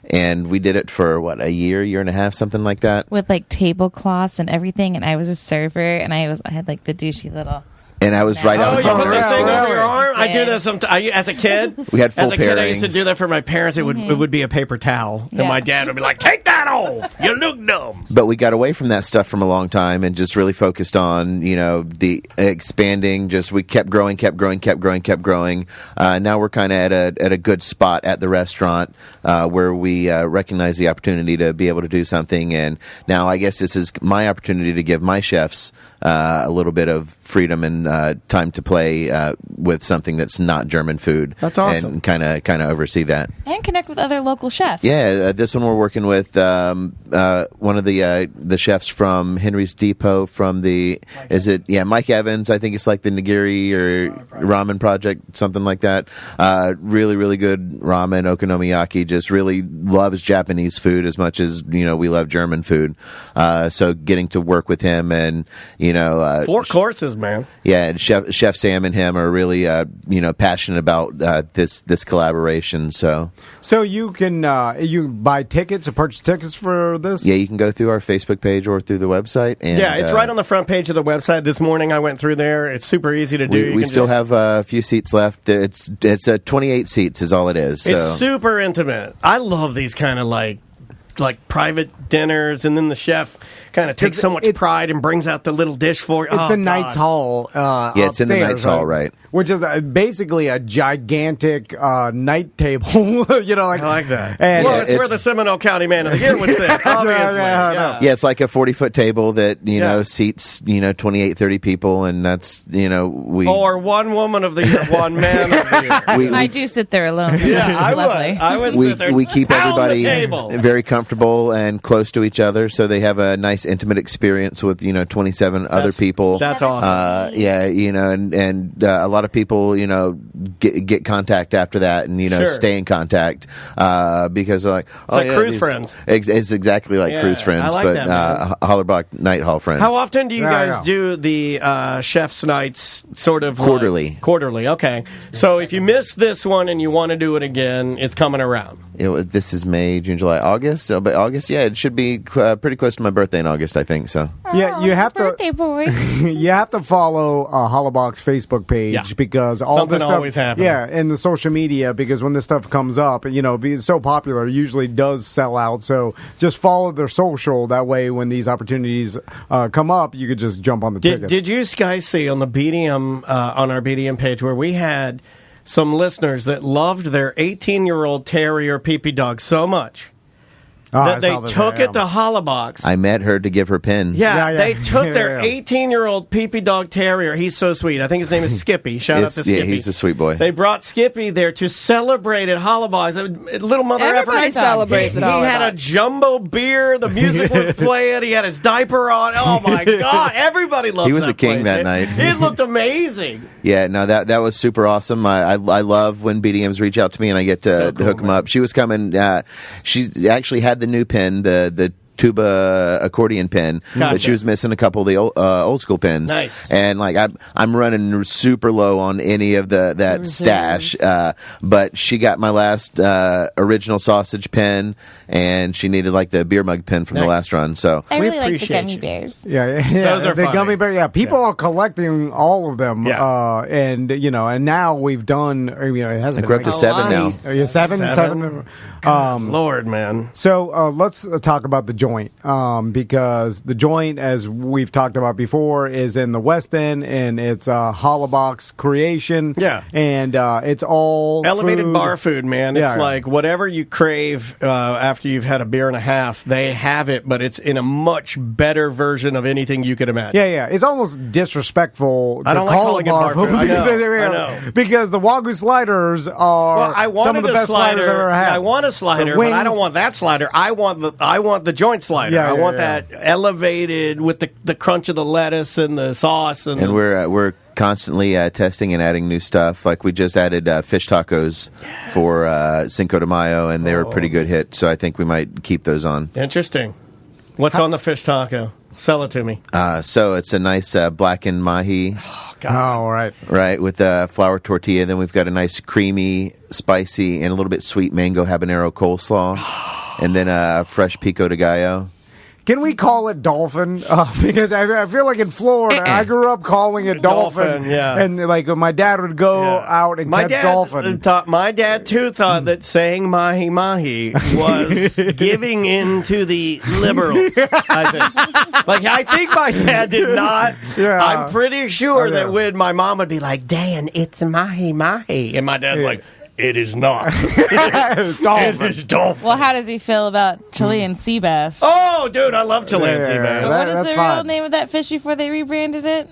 and we did it for a year and a half, something like that, with like tablecloths and everything. And I was a server, and I had like the douchey little. And I was right out Oh, of you put the the thing over your arm? I Yeah. do that sometimes. As a kid, We had full as a kid, I used to pairings. do that for my parents. It would be a paper towel, and Yeah. my dad would be like, "Take that off! You look dumb." But we got away from that stuff from a long time and just really focused on, the expanding. Just we kept growing. Now we're kind of at a good spot at the restaurant where we recognize the opportunity to be able to do something. And now I guess this is my opportunity to give my chefs a little bit of freedom and time to play with something that's not German food. That's awesome. And kind of oversee that. And connect with other local chefs. Yeah, this one we're working with one of the chefs from Henry's Depot from Mike Evans. I think it's like the Nigiri or Ramen Project, something like that. Really, really good ramen, okonomiyaki. Just really loves Japanese food as much as we love German food. So getting to work with him and 4 courses, man. Yeah, and Chef Sam and him are really passionate about this collaboration. So you can you buy tickets or purchase tickets for this? yeah, you can go through our Facebook page or through the website. And, Yeah, it's right on the front page of the website. This morning I went through there. It's super easy to do. We still have a few seats left. It's 28 seats is all it is. So. It's super intimate. I love these kind of like private dinners, and then the chef kind of takes so much pride and brings out the little dish for you. It's the Knights Hall. Yeah, it's in the upstairs, Knights Hall, right? Which is basically a gigantic night table. I like that. And Well, it's where the Seminole County Man of the Year would sit, obviously. Yeah. Yeah, it's like a 40-foot table that, seats, 28, 30 people, and that's, we... Or one woman of the year, one man of the year. I do sit there alone. Yeah, which is I lovely. would. I would we, sit there. we keep pound the everybody table. very comfortable and close to each other, so they have a nice intimate experience with 27 other people. That's awesome. And a lot of people get contact after that, and Sure. stay in contact because they're like It's like Cruise Friends. It's exactly like Yeah, Cruise Friends, I like but that, man. Hollerbach Night Hall Friends. How often do you guys yeah. do the chef's nights? Sort of Quarterly. Quarterly. Okay. So if you missed this one and you want to do it again, it's coming around. This is May, June, July, August. So, but August, yeah, it should be pretty close to my birthday in August, I think. So. Yeah, you have to. Birthday boy. You have to follow Hollobox Facebook page Yeah. because all Something this stuff always happens. Yeah, and the social media, because when this stuff comes up, because it's so popular, it usually does sell out. So just follow their social. That way, when these opportunities come up, you could just jump on the tickets. Did you guys see on the BDM on our BDM page where we had some listeners that loved their 18-year-old terrier Pee Pee dog so much that they took it to Hollabox. I met her to give her pins. Yeah, they took their 18-year-old Peepee Dog Terrier. He's so sweet. I think his name is Skippy. Shout out to Skippy. Yeah, he's a sweet boy. They brought Skippy there to celebrate at Hollabox. Little mother Everybody celebrates He at Hollabox. had a jumbo beer. The music was playing. He had his diaper on. Oh my God! Everybody loved. He was that a king place. that night. It looked amazing. Yeah, no, that was super awesome. I love when BDMs reach out to me and I get to hook them up. She was coming. She actually had the new pin, the tuba accordion pin, but she was missing a couple of the old school pins. Nice. And like I'm running super low on any of that stash, but she got my last original sausage pin, and she needed like the beer mug pin from the last run. So I really like the appreciate gummy you. bears. Yeah, Those are the funny. gummy bear. Yeah, people are collecting all of them. Yeah. And and now we've done. It hasn't. we're up to 7 now. Are you seven? Lord, man. So let's talk about the joint, because the joint, as we've talked about before, is in the West End, and it's a Hollabox creation. Yeah. And it's all Elevated food. bar food, man. It's Yeah, yeah. like whatever you crave after you've had a beer and a half, they have it, but it's in a much better version of anything you could imagine. Yeah. It's almost disrespectful to I don't like call calling it it bar bar food. food. I because, know. because the Wagyu sliders are Well, I wanted some of the a best sliders I've slider. ever had. I want a slider, The but I wings- don't want that slider. I want the joint slider. Yeah, I yeah, want yeah. that elevated with the crunch of the lettuce and the sauce and we're constantly testing and adding new stuff. Like we just added fish tacos for Cinco de Mayo, and they were a pretty good hit. So I think we might keep those on. Interesting. What's on the fish taco? Sell it to me. So it's a nice blackened mahi, Oh, all right. right, with a flour tortilla. Then we've got a nice creamy, spicy, and a little bit sweet mango habanero coleslaw, and then a fresh pico de gallo. Can we call it dolphin? Because I feel like in Florida, I grew up calling it dolphin. Yeah. And like my dad would go out and catch dolphin. My dad too thought that saying mahi mahi was giving in to the liberals. I think my dad did not. Yeah. I'm pretty sure Yeah. that when my mom would be like, "Dan, it's mahi mahi," and my dad's like, "It is not. Dolphin. It is dolphin." Well, how does he feel about Chilean sea bass? Oh, dude, I love Chilean sea Yeah. bass. What is that's the real fine. name of that fish before they rebranded it?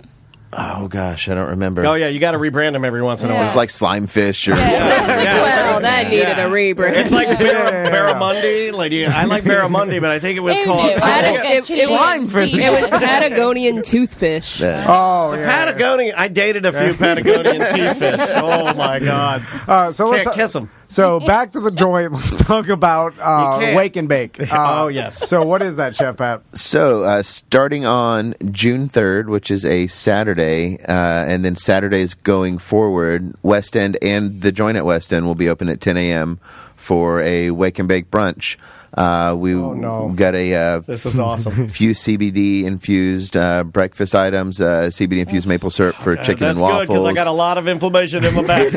Oh gosh, I don't remember. Oh yeah, you got to rebrand them every once in a Yeah. while. It's like slime fish or Well, that needed a rebrand. It's like barramundi. Like I like barramundi, but I think it was Wait a called minute, why don't get It Chilean was- sea It was bass? Patagonian toothfish. Oh, yeah. Patagonia. I dated a few Patagonian teeth fish. Oh my god! So let's Can't kiss them. So back to the joint. Let's talk about can't. Wake and Bake. Oh, yes. So what is that, Chef Pat? So, starting on June 3rd, which is a Saturday, and then Saturdays going forward, West End and the joint at West End will be open at 10 a.m. for a Wake and Bake brunch. We no. got a This is awesome. few CBD infused breakfast items, CBD infused maple syrup for chicken That's and good because waffles. I got a lot of inflammation in my back.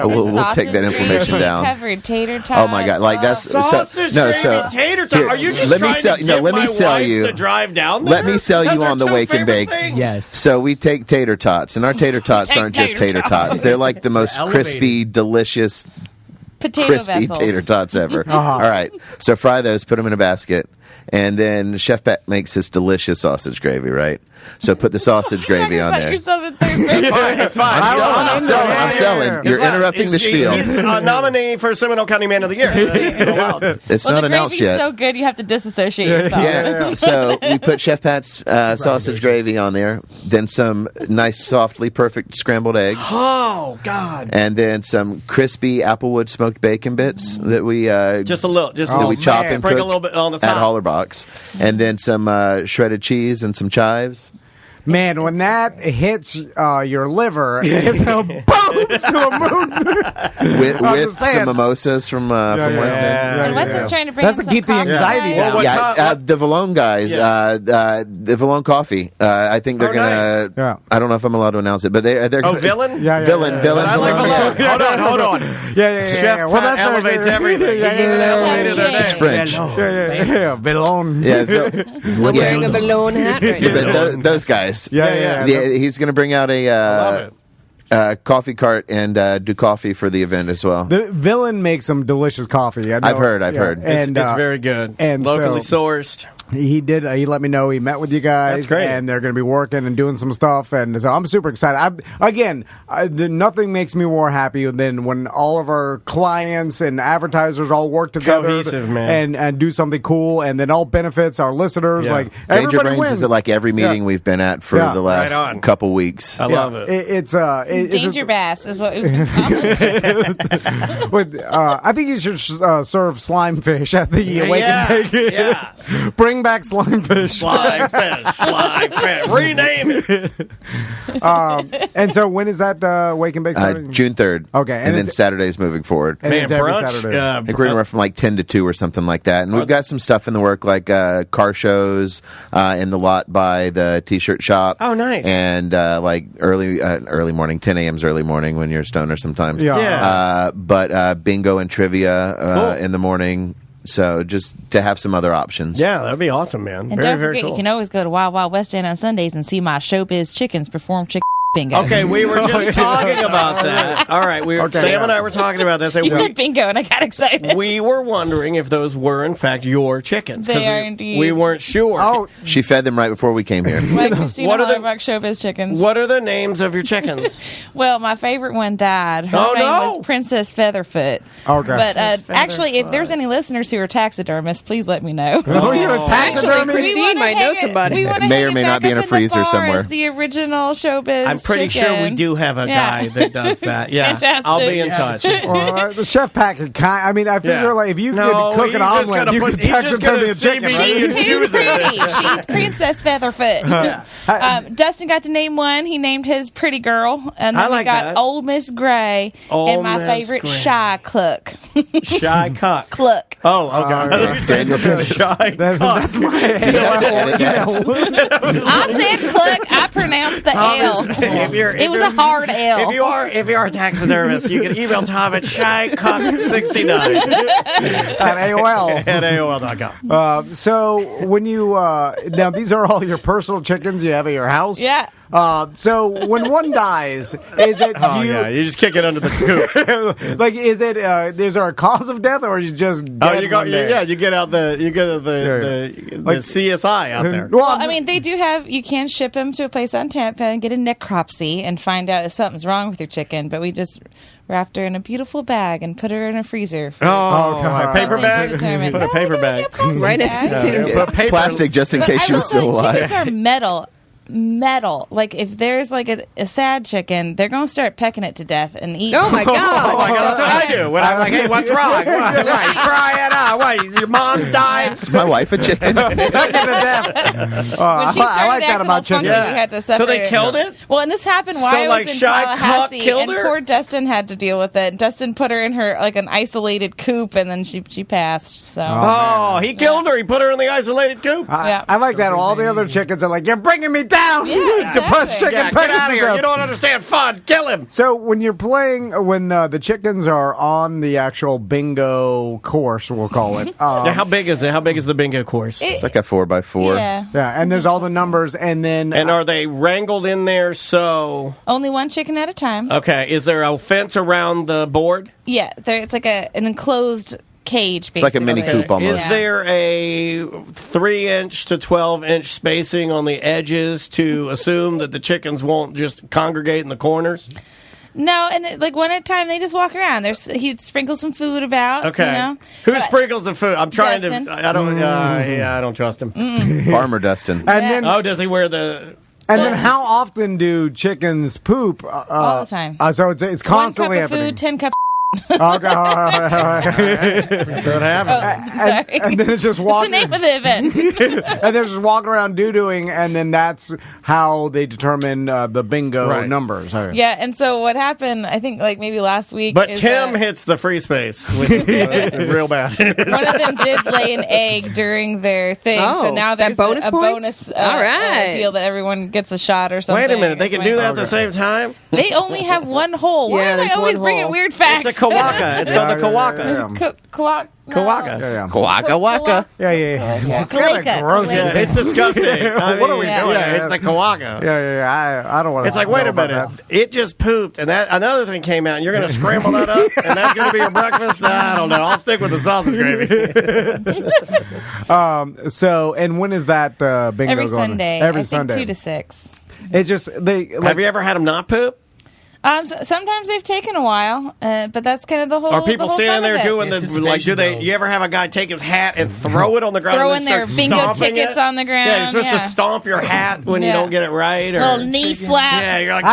We'll take that Sausage information gravy, down. Covered tater tots. Oh my god! Like that's Sausage, gravy, tater tot. here, Are you just let me trying sell, to no, get let me my sell wife you. to drive down there? Let me sell you Those are on the two Wake and favorite Bake. things. Yes. So we take tater tots, and our tater tots aren't just tater tots. They're like the most crispy, delicious, potato crispy vessels. tater tots ever. All right. So fry those, put them in a basket, and then Chef Pat makes this delicious sausage gravy, right? So put the sausage gravy on About there. yourself in third person. It's fine. I'm selling. You're It's interrupting the spiel. He's a nominee for Seminole County Man of the Year. Allowed. It's Well, not the announced gravy's yet. so good you have to disassociate yourself. Yeah. So we put Chef Pat's sausage gravy on there, then some nice, softly perfect scrambled eggs, Oh God! and then some crispy applewood smoked bacon bits that we Just a little. Just that Oh, we chop man. and sprinkle cook a little bit on the at top. Hollerbox, and then some shredded cheese and some chives. Man, when that hits your liver, it's a boom to the moon. with just saying. some mimosas from West End. And Weston's trying to bring That's in to some keep the coffee, anxiety right? down. What Yeah, time- the Valone guys, the Valone Coffee. I think they're Oh, gonna. nice. Yeah. I don't know if I'm allowed to announce it, but they're. Oh, gonna, villain. Villain. But I like Valone, Valone. yeah. Hold on. Yeah. Chef Pat elevates everything. Yeah, He even elevated their It's name. French. yeah. Valone. Yeah, I'm wearing a balloon hat right now. but those guys. Yeah. He's going to bring out Love a it. coffee cart and do coffee for the event as well. The Villain makes some delicious coffee. I know, I've heard. And It's very good. and locally so- sourced. He did. He let me know he met with you guys. That's great. And they're going to be working and doing some stuff. And so I'm super excited. Nothing makes me more happy than when all of our clients and advertisers all work together Cohesive, man. and do something cool, and then all benefits our listeners. Yeah. Like Danger everybody Brains wins. is at like every meeting we've been at for Yeah. the last Right on. couple weeks. I love it. It's Danger just, Bass is what we've been calling. I think you should serve slime fish at the Wake Yeah, and Bake. yeah. Bring back slime fish. Slime fish. Rename it. And so when is that Wake and Bake starting? June 3rd. Okay, And, and then it's- Saturday's moving forward. And Man, it's every brunch. Saturday. I think we're anywhere from like 10 to 2 or something like that. And we've got some stuff in the work, like car shows in the lot by the T-shirt shop. Oh, nice. And like early morning, 10 a.m. is early morning when you're a stoner sometimes. Yeah. Yeah. But bingo and trivia Cool. in the morning. So just to have some other options. Yeah, that'd be awesome, man. And very, don't very forget, cool. you can always go to Wild Wild West End on Sundays and see my Showbiz Chickens perform chicken bingo. Okay, we were just talking about that. All right, Sam and I were talking about this. You said bingo, and I got excited. We were wondering if those were, in fact, your chickens. 'cause They are indeed. We weren't sure. Oh, She fed them right before we came here. Like Christina What are the- Hollerbach Showbiz Chickens. What are the names of your chickens? Well, my favorite one died. Her Oh, name no. was Princess Featherfoot. Okay. But Princess actually, if Featherfoot. there's any listeners who are taxidermists, please let me know. oh, you're a Actually, taxidermy? Christine We wanna might know hang it- somebody. we wanna May hang or it may back not be in up a freezer the bar somewhere. as the original Showbiz I'm pretty sure we chicken. do have a Yeah. guy that does that. Yeah, Fantastic. I'll be in touch. Well, the chef pack could I mean, I figure Yeah. like if you No, could cook he's an just omelet, gonna you put- could he's text just it to gonna me a chicken. CBD. right? She's too Use it. pretty. She's Princess Featherfoot. Dustin got to name one. He named his Pretty Girl, and I then like we got that. Old Miss Gray, Old and my Miss favorite Gray. Shy Cluck. Shy cock. Cluck. Oh, okay. Daniel Dennis. Shy cock. That's my I said Cluck. I pronounced the L. It was a hard L. If you are a taxidermist, you can email Tom at shycock69 at AOL. at AOL.com. So when you now these are all your personal chickens you have at your house. Yeah. So when one dies, is it? Oh, do you, yeah, you just kick it under the coop. like is it? Is there a cause of death, or is it just? Oh, Dead you go, one day? yeah, you get out the Like- CSI out there. Well, Well, I mean, they do have. You can ship them to a place on Tampa and get a necropsy and find out if something's wrong with your chicken. But we just wrapped her in a beautiful bag and put her in a freezer. For Oh, God. a paper something to bag? determine. Put a No, paper we bag. didn't get plastic Right next bags. to the dinner table. Put paper- Plastic just in But case I she will was still say, chickens alive. are metal. Like if there's like a sad chicken, they're gonna start pecking it to death and eat. Oh my Oh my God! God, that's what I do. When I'm like, hey, what's wrong? Why you crying out? Why, your mom died? Is my wife a chicken? When she started I like that acting about all chickens. funky, Yeah. we had to So separate they her. killed it? Well, and this happened while So, I like, was in Shy Cock Tallahassee, killed and her? poor Dustin had to deal with it. Dustin put her in her like an isolated coop, and then she passed. So Oh, he killed her. He put her in the isolated coop. yeah. I like that. All the other chickens are like, "You're bringing me down." Yeah, Depressed exactly. chicken. Yeah, put get out of it here. to You don't understand fun. Kill him. So when you're playing, when the chickens are on the actual bingo course, we'll call it. Yeah, how big is it? How big is the bingo course? It's like a 4x4. Yeah. Yeah, and there's all the numbers, and then And are they wrangled in there so... Only one chicken at a time. Okay, is there a fence around the board? Yeah, it's like an enclosed cage. It's like a mini basically. coop almost. Is there a 3-inch to 12-inch spacing on the edges to assume that the chickens won't just congregate in the corners? No, and like one at a time, they just walk around. He sprinkles some food about. Okay. You know? Who But- sprinkles the food? I'm trying Dustin. to... I don't... I don't trust him. Farmer Dustin. and then Oh, does he wear the... and then how often do chickens poop? All the time. So it's 1 constantly cup of happening. food, 10 cups. Okay, all right. That's what happens. Sorry. And then it's just What's the walking, name of the event? and they're just walking around doo-dooing, and then that's how they determine the bingo Right. numbers. Yeah, and so what happened, I think like maybe last week. But is Tim that hits the free space. It's real bad. one of them did lay an egg during their thing. Oh, so now is that there's bonus a points? bonus All right. deal that everyone gets a shot or something. Wait a minute. They can do that at the Okay. same time? They only have one hole. Why Yeah, am I there's always one bringing hole. weird facts? It's a kawaka. It's called the kawaka. Yeah. Kawaka. Yeah. Waka waka. Yeah. It's kind Kaleka. of gross. Kaleka. Yeah, it's disgusting. What are we Yeah. doing? Yeah, it's the kawaka. Yeah. I don't want to. It's like, wait a minute, it just pooped, and that another thing came out, and you're going to scramble that up, and that's going to be your breakfast? I don't know. I'll stick with the sausage gravy. So, and when is that bingo Every going? Sunday. Every I think Sunday. 2 to 6. It's just they. Like, Have you ever had them not poop? Sometimes they've taken a while, but that's kind of the whole. Are people the whole standing fun there of it. doing the like? Do they? You ever have a guy take his hat and throw it on the ground? Throwing and then their start bingo stomping tickets it? on the ground, Yeah, you're supposed yeah. to stomp your hat when you Yeah. don't get it right, or Little knee slap. yeah, you're like,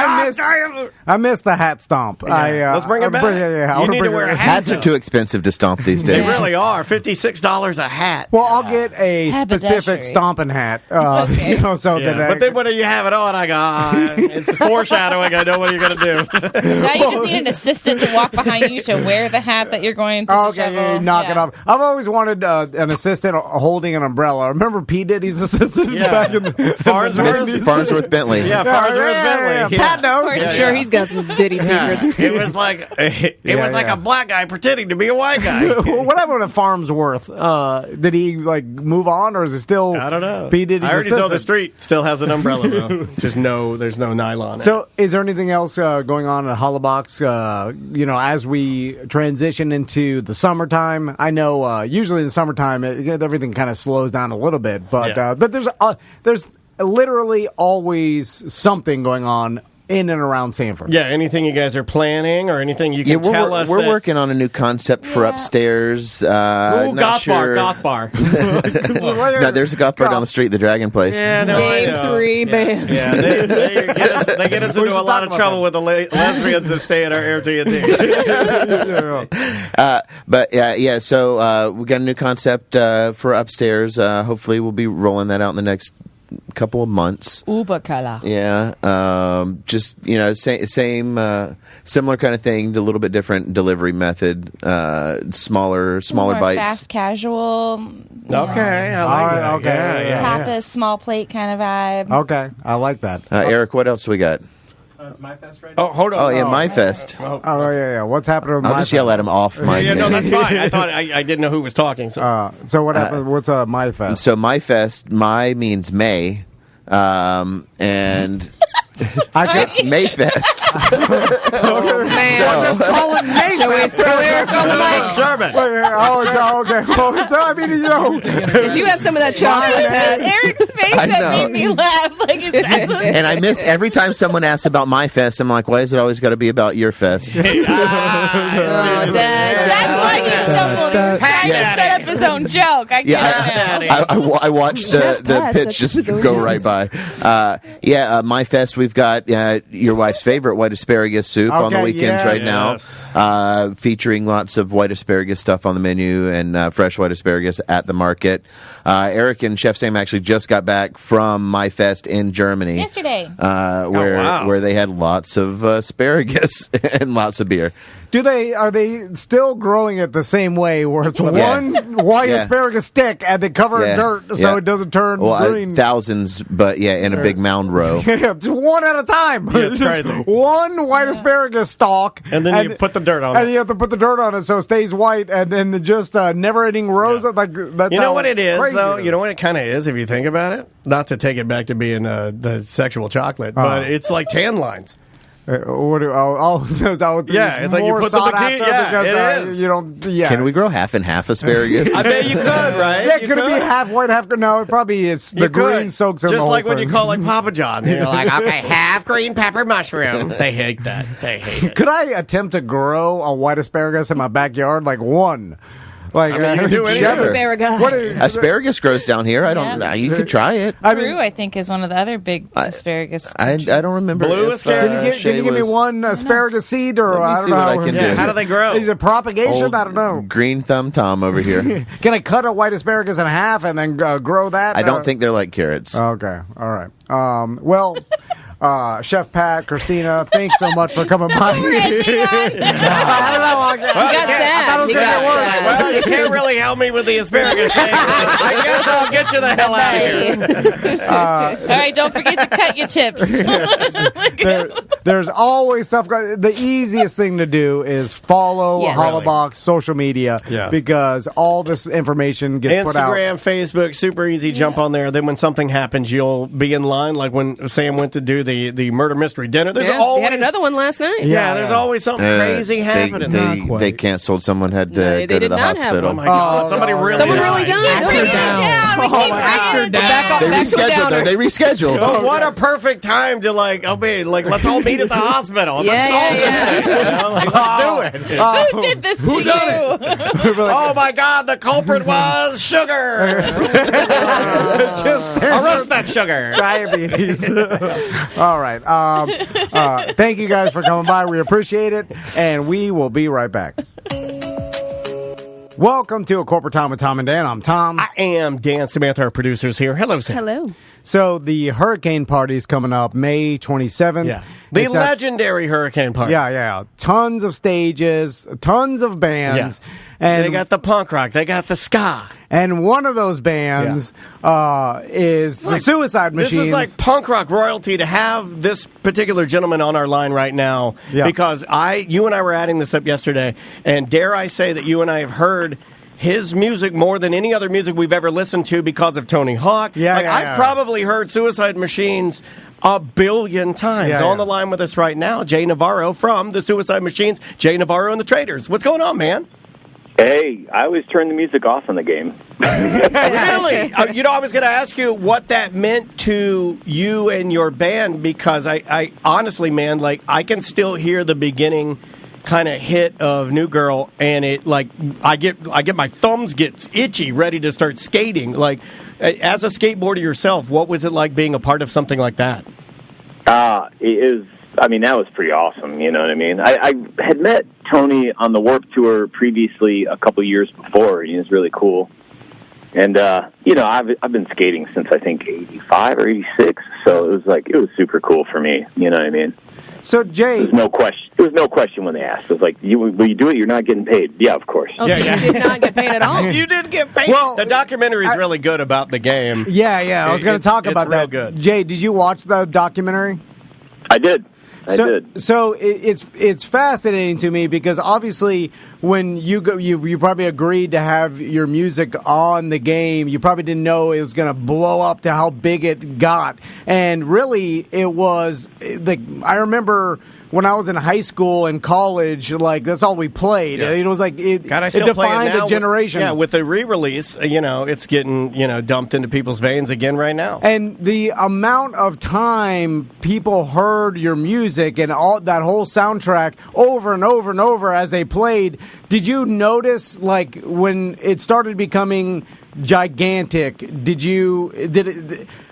I miss the hat stomp. Let's bring it back. I You wanna need to bring wear it- a hat. Hats are too expensive to stomp these They days. really are. $56 a hat. Well, I'll get a specific Haberdashery. stomping hat. Okay. You know, so Yeah. that. But then when you have it on, I go, it's foreshadowing. I know what you're going to do. Now you just need an assistant to walk behind you to wear the hat that you're going to. Okay, shovel. yeah, knock it off. I've always wanted an assistant holding an umbrella. Remember P. Diddy's assistant Yeah. back in the Farnsworth? Farnsworth Bentley. Yeah, Farnsworth Bentley. Pat knows. course. I'm sure he's got some ditty secrets. It was like Yeah. a black guy pretending to be a white guy. What happened to Farnsworth? Did he like move on, or is it still? I don't know. P. Diddy's I already know the assistant? street still has an umbrella though. Just there's no nylon. in it. So, is there anything else going on at Hollabox? As we transition into the summertime, I know usually in the summertime everything kind of slows down a little bit, but Yeah. but there's literally always something going on in and around Sanford. yeah, anything you guys are planning or anything you Yeah, can tell us? we're that, working on a new concept for Yeah. upstairs. Ooh, not goth sure. bar. No, there's a goth bar down the street, the Dragon Place. Yeah, no, I Name know. 3 bands. Yeah, they get us We into should a lot talk of about trouble that. with the lesbians that stay at our Airbnb. But yeah. So we got a new concept for upstairs. Hopefully, we'll be rolling that out in the next couple of months. Uber color. Yeah, just same similar kind of thing, a little bit different delivery method, smaller More bites. fast casual. Okay, I like All right, that. okay, yeah. Tapas, small plate kind of vibe. Okay, I like that. Eric, what else we got? Oh, hold on. Oh yeah, My Fest. Oh yeah. What's happening with I'll my just yell at him off mic. Yeah, no, that's fine. I thought I didn't know who was talking. So. So what happened? What's my fest? So My Fest, My means May, and that's Mayfest. Man, Call it May shall we Fest. throw Eric on the mic? It's German. Okay. Well, I mean, Did you have some of that chocolate? Pat? Eric's face I that know. made me laugh. Like that's a, And I miss every time someone asks about My Fest, I'm like, why is it always got to be about your fest? Oh, Dad. that's why he stumbled. He was trying to set up his own joke. I get it now. I watched Chef the Pat pitch sets just his own go jokes. right by. My Fest, we've got your wife's favorite white asparagus soup on the Okay, weekends yes. right now, featuring lots of white asparagus stuff on the menu and fresh white asparagus at the market. Eric and Chef Sam actually just got back from My Fest in Germany. Yesterday. Where they had lots of asparagus and lots of beer. Are they still growing it the same way, where it's Yeah. one white Yeah. asparagus stick and they cover it in dirt so Yeah. it doesn't turn green? Thousands, but in a big mound row. Yeah, just one at a time. Yeah, it's Just crazy. one white asparagus stalk, And then you put the dirt on and it. you have to put the dirt on it so it stays white, and then just never-ending rows. Like that's You know how what it is, crazy though? it is. You know what it kind of is, if you think about it? Not to take it back to being the sexual chocolate, but it's like tan lines. So Yeah, it's like you more put the sought bikini- after yeah, because it is. you don't. Yeah, Can we grow half and half asparagus? I bet you could, right? Yeah, You could it be half white, half green? No, it probably is. You The could. green soaks in the Just whole like when thing. you call like Papa John's, and you're like, okay, half green pepper mushroom. They hate that. They hate it. Could I attempt to grow a white asparagus in my backyard, like one? Like I mean, you can do anything. Chef- Asparagus. What is, Asparagus grows down here. I don't know. You could try it. I Peru, mean, I think, is one of the other big asparagus. I don't remember. Blue if, asparagus? can you give me Shay was one asparagus seed, or Let me I don't see know? what I can Yeah, do. how do they grow? Is it propagation? old I don't know. Green thumb Tom over here. Can I cut a white asparagus in half and then grow that? I don't think they're like carrots. Okay, all right. Well. Chef Pat, Christina, thanks so much for coming by. I don't know. You got sad. I thought it was going to get worse. Well, you can't really help me with the asparagus thing. I guess I'll get you the hell out of here. All right, don't forget to cut your chips. There's always stuff. The easiest thing to do is follow Yes. Holobox social media because all this information gets put out. Instagram, Facebook, super easy. Jump on there. Then when something happens, you'll be in line. Like when Sam went to do the murder mystery dinner. There's always they had another one last night. Yeah, there's always something crazy happening. They canceled. Someone had to go to the hospital. Oh my God! Somebody really died. They rescheduled. They rescheduled. Oh, what a perfect time to let's all meet at the hospital. Let's solve this thing. Let's do it. Who did this to you? Oh my God! The culprit was sugar. Just arrest that sugar. Diabetes. All right. Thank you guys for coming by. We appreciate it, and we will be right back. Welcome to A Corporate Time with Tom and Dan. I'm Tom. I am Dan. Samantha, our producers here. Hello, Sam. Hello. So the hurricane party is coming up May 27th. Yeah. The legendary hurricane party. Yeah. Tons of stages, tons of bands. Yeah. And they got the punk rock. They got the ska. And one of those bands is the Suicide Machines. This is like punk rock royalty to have this particular gentleman on our line right now because you and I were adding this up yesterday, and dare I say that you and I have heard his music more than any other music we've ever listened to because of Tony Hawk. I've probably heard Suicide Machines a billion times. On the line with us right now, Jay Navarro from the Suicide Machines. Jay Navarro and the Traders. What's going on, man? Hey, I always turn the music off in the game. Really? I was going to ask you what that meant to you and your band because I honestly, man, I can still hear the beginning kind of hit of New Girl, and it I get my thumbs get itchy, ready to start skating. As a skateboarder yourself, what was it like being a part of something like that? It is. I mean, that was pretty awesome. You know what I mean? I had met Tony on the Warped Tour previously a couple years before. He was really cool. And, I've been skating since, I think, 85 or 86. So it was super cool for me. You know what I mean? So, Jay... There was no question when they asked. It was like, will you do it? You're not getting paid. Yeah, of course. Oh, so you did not get paid at all? You did get paid. Well, the documentary is really good about the game. Yeah. I was going to talk about that. Good. Jay, did you watch the documentary? I did. I did. So it's fascinating to me because obviously when you go, you probably agreed to have your music on the game. You probably didn't know it was going to blow up to how big it got. And really, it was I remember when I was in high school and college, that's all we played. Yeah. It was it defined a generation. With the re-release, it's getting dumped into people's veins again right now. And the amount of time people heard your music and all that whole soundtrack over and over and over as they played, did you notice when it started becoming gigantic?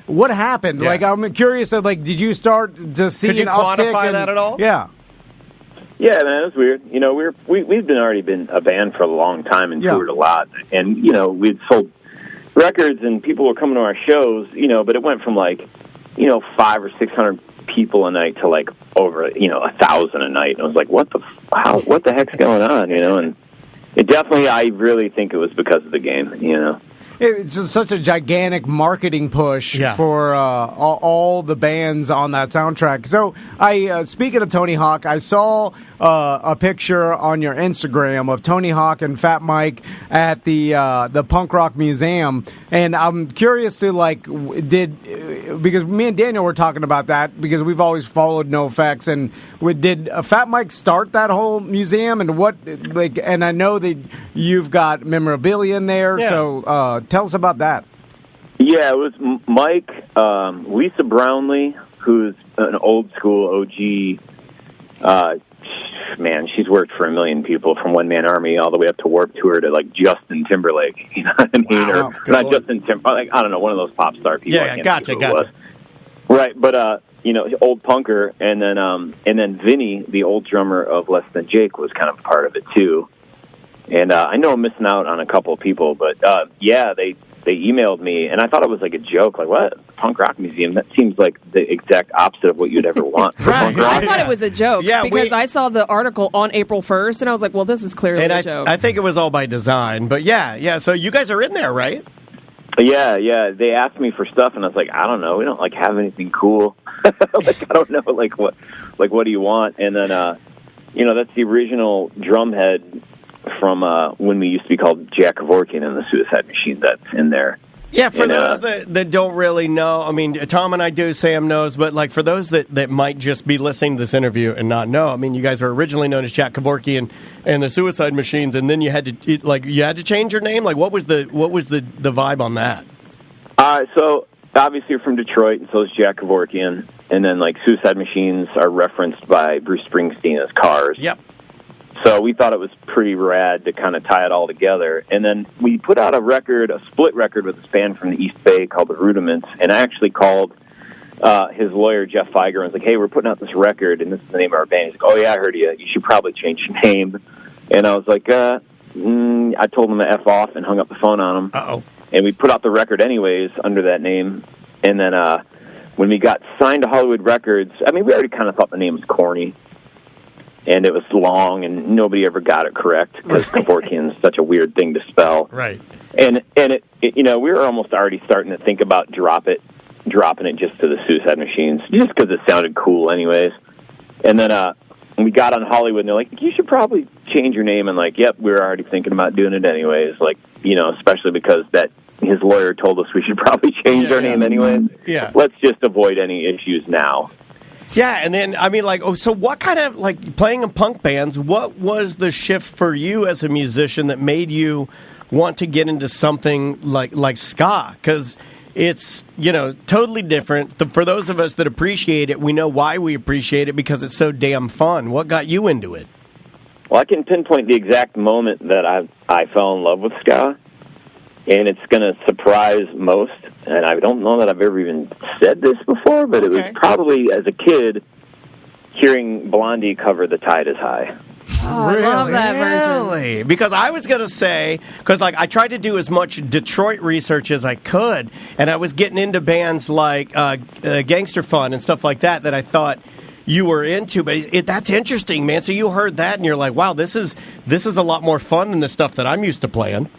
What happened? Yeah. I'm curious. Did you start to see an uptick? Could you quantify that at all? Yeah. Yeah, man, it was weird. We've already been a band for a long time and toured a lot, and we'd sold records and people were coming to our shows. But it went from 500 or 600 people a night to over 1,000 a night. And I was like, what the heck's going on? And it definitely, I really think it was because of the game. It's just such a gigantic marketing push for all the bands on that soundtrack. So, speaking of Tony Hawk, I saw a picture on your Instagram of Tony Hawk and Fat Mike at the Punk Rock Museum, and I'm curious to because me and Daniel were talking about that because we've always followed NoFX, and did Fat Mike start that whole museum, and and I know that you've got memorabilia in there, so. Tell us about that. Yeah, it was Mike, Lisa Brownlee, who's an old school OG. Man, she's worked for a million people, from One Man Army all the way up to Warped Tour to Justin Timberlake. You know what I mean? Wow, or not Justin Timberlake. I don't know, one of those pop star people. Yeah, gotcha. Right, but old punker, and then Vinny, the old drummer of Less Than Jake, was kind of part of it too. And I know I'm missing out on a couple of people, but yeah, they emailed me, and I thought it was like a joke. Like, what? Punk rock museum? That seems like the exact opposite of what you'd ever want. Right. I thought it was a joke because I saw the article on April 1st, and I was like, well, this is clearly a joke. I think it was all by design. But yeah. So you guys are in there, right? Yeah. They asked me for stuff, and I was like, I don't know. We don't like have anything cool. Like, I don't know. Like what do you want? And then, that's the original drumhead from when we used to be called Jack Kevorkian and the Suicide Machine. That's in there. Yeah, for those that don't really know, I mean, Tom and I do, Sam knows, but like for those that might just be listening to this interview and not know, I mean, you guys were originally known as Jack Kevorkian and the Suicide Machines, and then you had to change your name. Like, what was the vibe on that? So obviously you're from Detroit, and so is Jack Kevorkian, and then like Suicide Machines are referenced by Bruce Springsteen as Cars. Yep. So we thought it was pretty rad to kind of tie it all together. And then we put out a split record with this band from the East Bay called The Rudiments. And I actually called his lawyer, Jeff Feiger, and was like, hey, we're putting out this record, and this is the name of our band. He's like, oh, yeah, I heard you. You should probably change your name. And I was like, I told him to F off and hung up the phone on him. Uh-oh. And we put out the record anyways under that name. And then when we got signed to Hollywood Records, I mean, we already kind of thought the name was corny. And it was long, and nobody ever got it correct because Kevorkian is such a weird thing to spell. Right. And it we were almost already starting to think about dropping it just to the Suicide Machines, just because it sounded cool, anyways. And then we got on Hollywood, and they're like, "You should probably change your name." And like, "Yep, we were already thinking about doing it anyways." Like, especially because his lawyer told us we should probably change our name anyways. Yeah. Let's just avoid any issues now. Yeah, and then, I mean, so what kind of, playing in punk bands, what was the shift for you as a musician that made you want to get into something like ska? Because it's, totally different. For those of us that appreciate it, we know why we appreciate it, because it's so damn fun. What got you into it? Well, I can pinpoint the exact moment that I fell in love with ska, and it's going to surprise most. And I don't know that I've ever even said this before, but it was probably as a kid hearing Blondie cover "The Tide Is High." Oh, really? I love that version. Really? Because I was going to say, because I tried to do as much Detroit research as I could, and I was getting into bands like Gangster Fun and stuff like that I thought you were into. But that's interesting, man. So you heard that, and you're like, wow, this is a lot more fun than the stuff that I'm used to playing.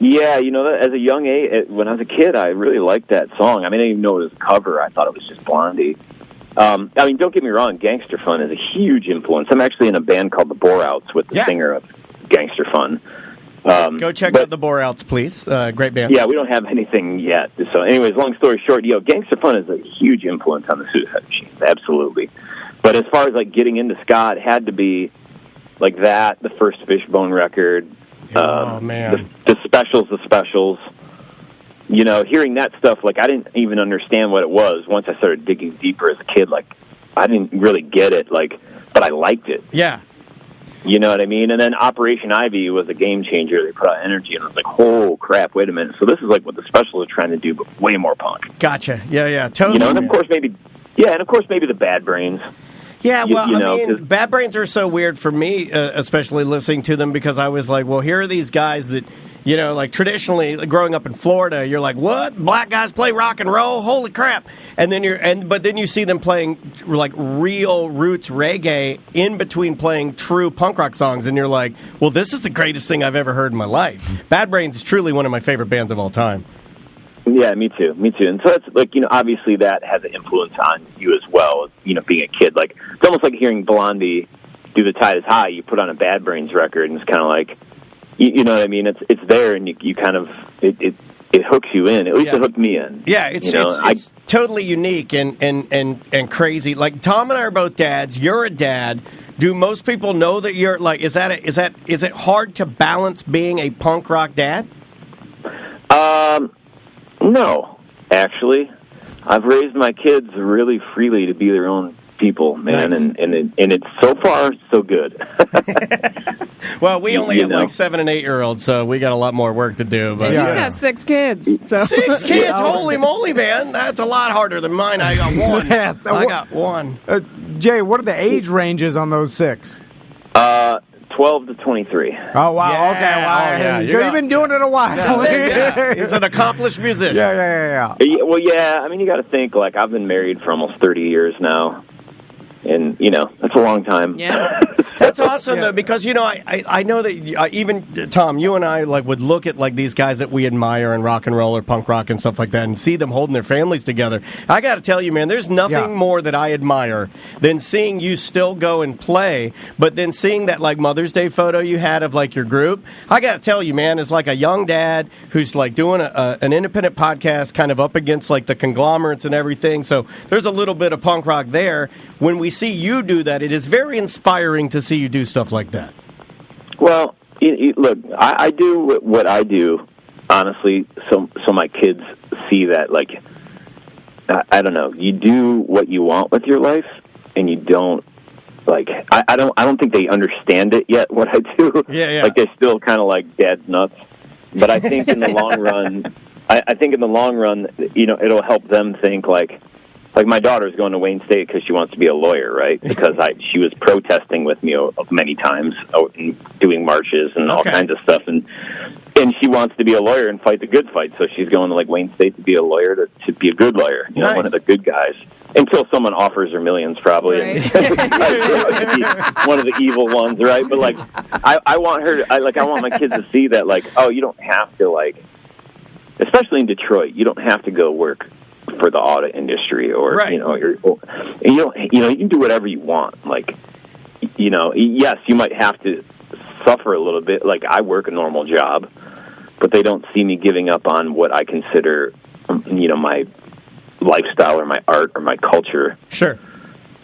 Yeah, as a young age, when I was a kid, I really liked that song. I mean, I didn't even know it was a cover. I thought it was just Blondie. I mean, don't get me wrong, Gangster Fun is a huge influence. I'm actually in a band called the Borouts with the singer of Gangster Fun. Go check out the Borouts, please. Great band. Yeah, we don't have anything yet. So anyways, long story short, Gangster Fun is a huge influence on the Suicide Machines, absolutely. But as far as getting into ska, it had to be like that, the first Fishbone record. Oh, man. The Specials. Hearing that stuff, I didn't even understand what it was once I started digging deeper as a kid. I didn't really get it, but I liked it. Yeah. You know what I mean? And then Operation Ivy was a game changer. They put out Energy, and I was like, oh, crap, wait a minute. So this is what the Specials are trying to do, but way more punk. Gotcha. Yeah, totally. And of course maybe the Bad Brains. Yeah, well, Bad Brains are so weird for me, especially listening to them, because I was like, well, here are these guys that, traditionally growing up in Florida, you're like, what? Black guys play rock and roll? Holy crap. And then but then you see them playing real roots reggae in between playing true punk rock songs, and you're like, well, this is the greatest thing I've ever heard in my life. Bad Brains is truly one of my favorite bands of all time. Yeah, me too. And so that's obviously that has an influence on you as well, being a kid. It's almost like hearing Blondie do "The Tide Is High." You put on a Bad Brains record, and it's kind of like, you know what I mean? It's there, and you kind of it hooks you in. At least it hooked me in. Yeah, it's totally unique and crazy. Tom and I are both dads. You're a dad. Do most people know that you're is it hard to balance being a punk rock dad? No, actually, I've raised my kids really freely to be their own people, man, nice. and it's so far so good. Well, we only have 7 and 8 year olds, so we got a lot more work to do. But he's got 6 kids. So. 6 kids, holy moly, man! That's a lot harder than mine. I got 1. I got 1. Jay, what are the age ranges on those 6? 12 12 to 23. Oh, wow. Yeah. Okay. Wow. Oh, yeah. So you've been doing it a while. Yeah. He's an accomplished musician. Yeah. Well, yeah, I mean, you got to think, like, I've been married for almost 30 years now. And, that's a long time. Yeah. That's awesome, though, because, I know that even, Tom, you and I, like, would look at, like, these guys that we admire in rock and roll or punk rock and stuff like that and see them holding their families together. I got to tell you, man, there's nothing more that I admire than seeing you still go and play, but then seeing that, like, Mother's Day photo you had of, like, your group. I got to tell you, man, as, like, a young dad who's, like, doing an independent podcast kind of up against, like, the conglomerates and everything, so there's a little bit of punk rock there. When we see you do that, it is very inspiring to see you do stuff like that. Well, look, I do what I do, honestly, so my kids see that, like, I don't know, you do what you want with your life, and you don't, like, I don't think they understand it yet, what I do. Yeah. Like, they're still kind of like dad's nuts. But I think in the long run, it'll help them think, like my daughter's going to Wayne State because she wants to be a lawyer, right? Because she was protesting with me many times, doing marches and all kinds of stuff, and she wants to be a lawyer and fight the good fight. So she's going to, like, Wayne State to be a lawyer, to be a good lawyer, Nice. One of the good guys. Until someone offers her millions, probably, Right. and one of the evil ones, right? But, like, I want her. I want my kids to see that, like, oh, you don't have to, like, especially in Detroit, you don't have to go work for the auto industry, or right. you can do whatever you want. Like, yes, you might have to suffer a little bit. Like, I work a normal job, but they don't see me giving up on what I consider, my lifestyle or my art or my culture. Sure.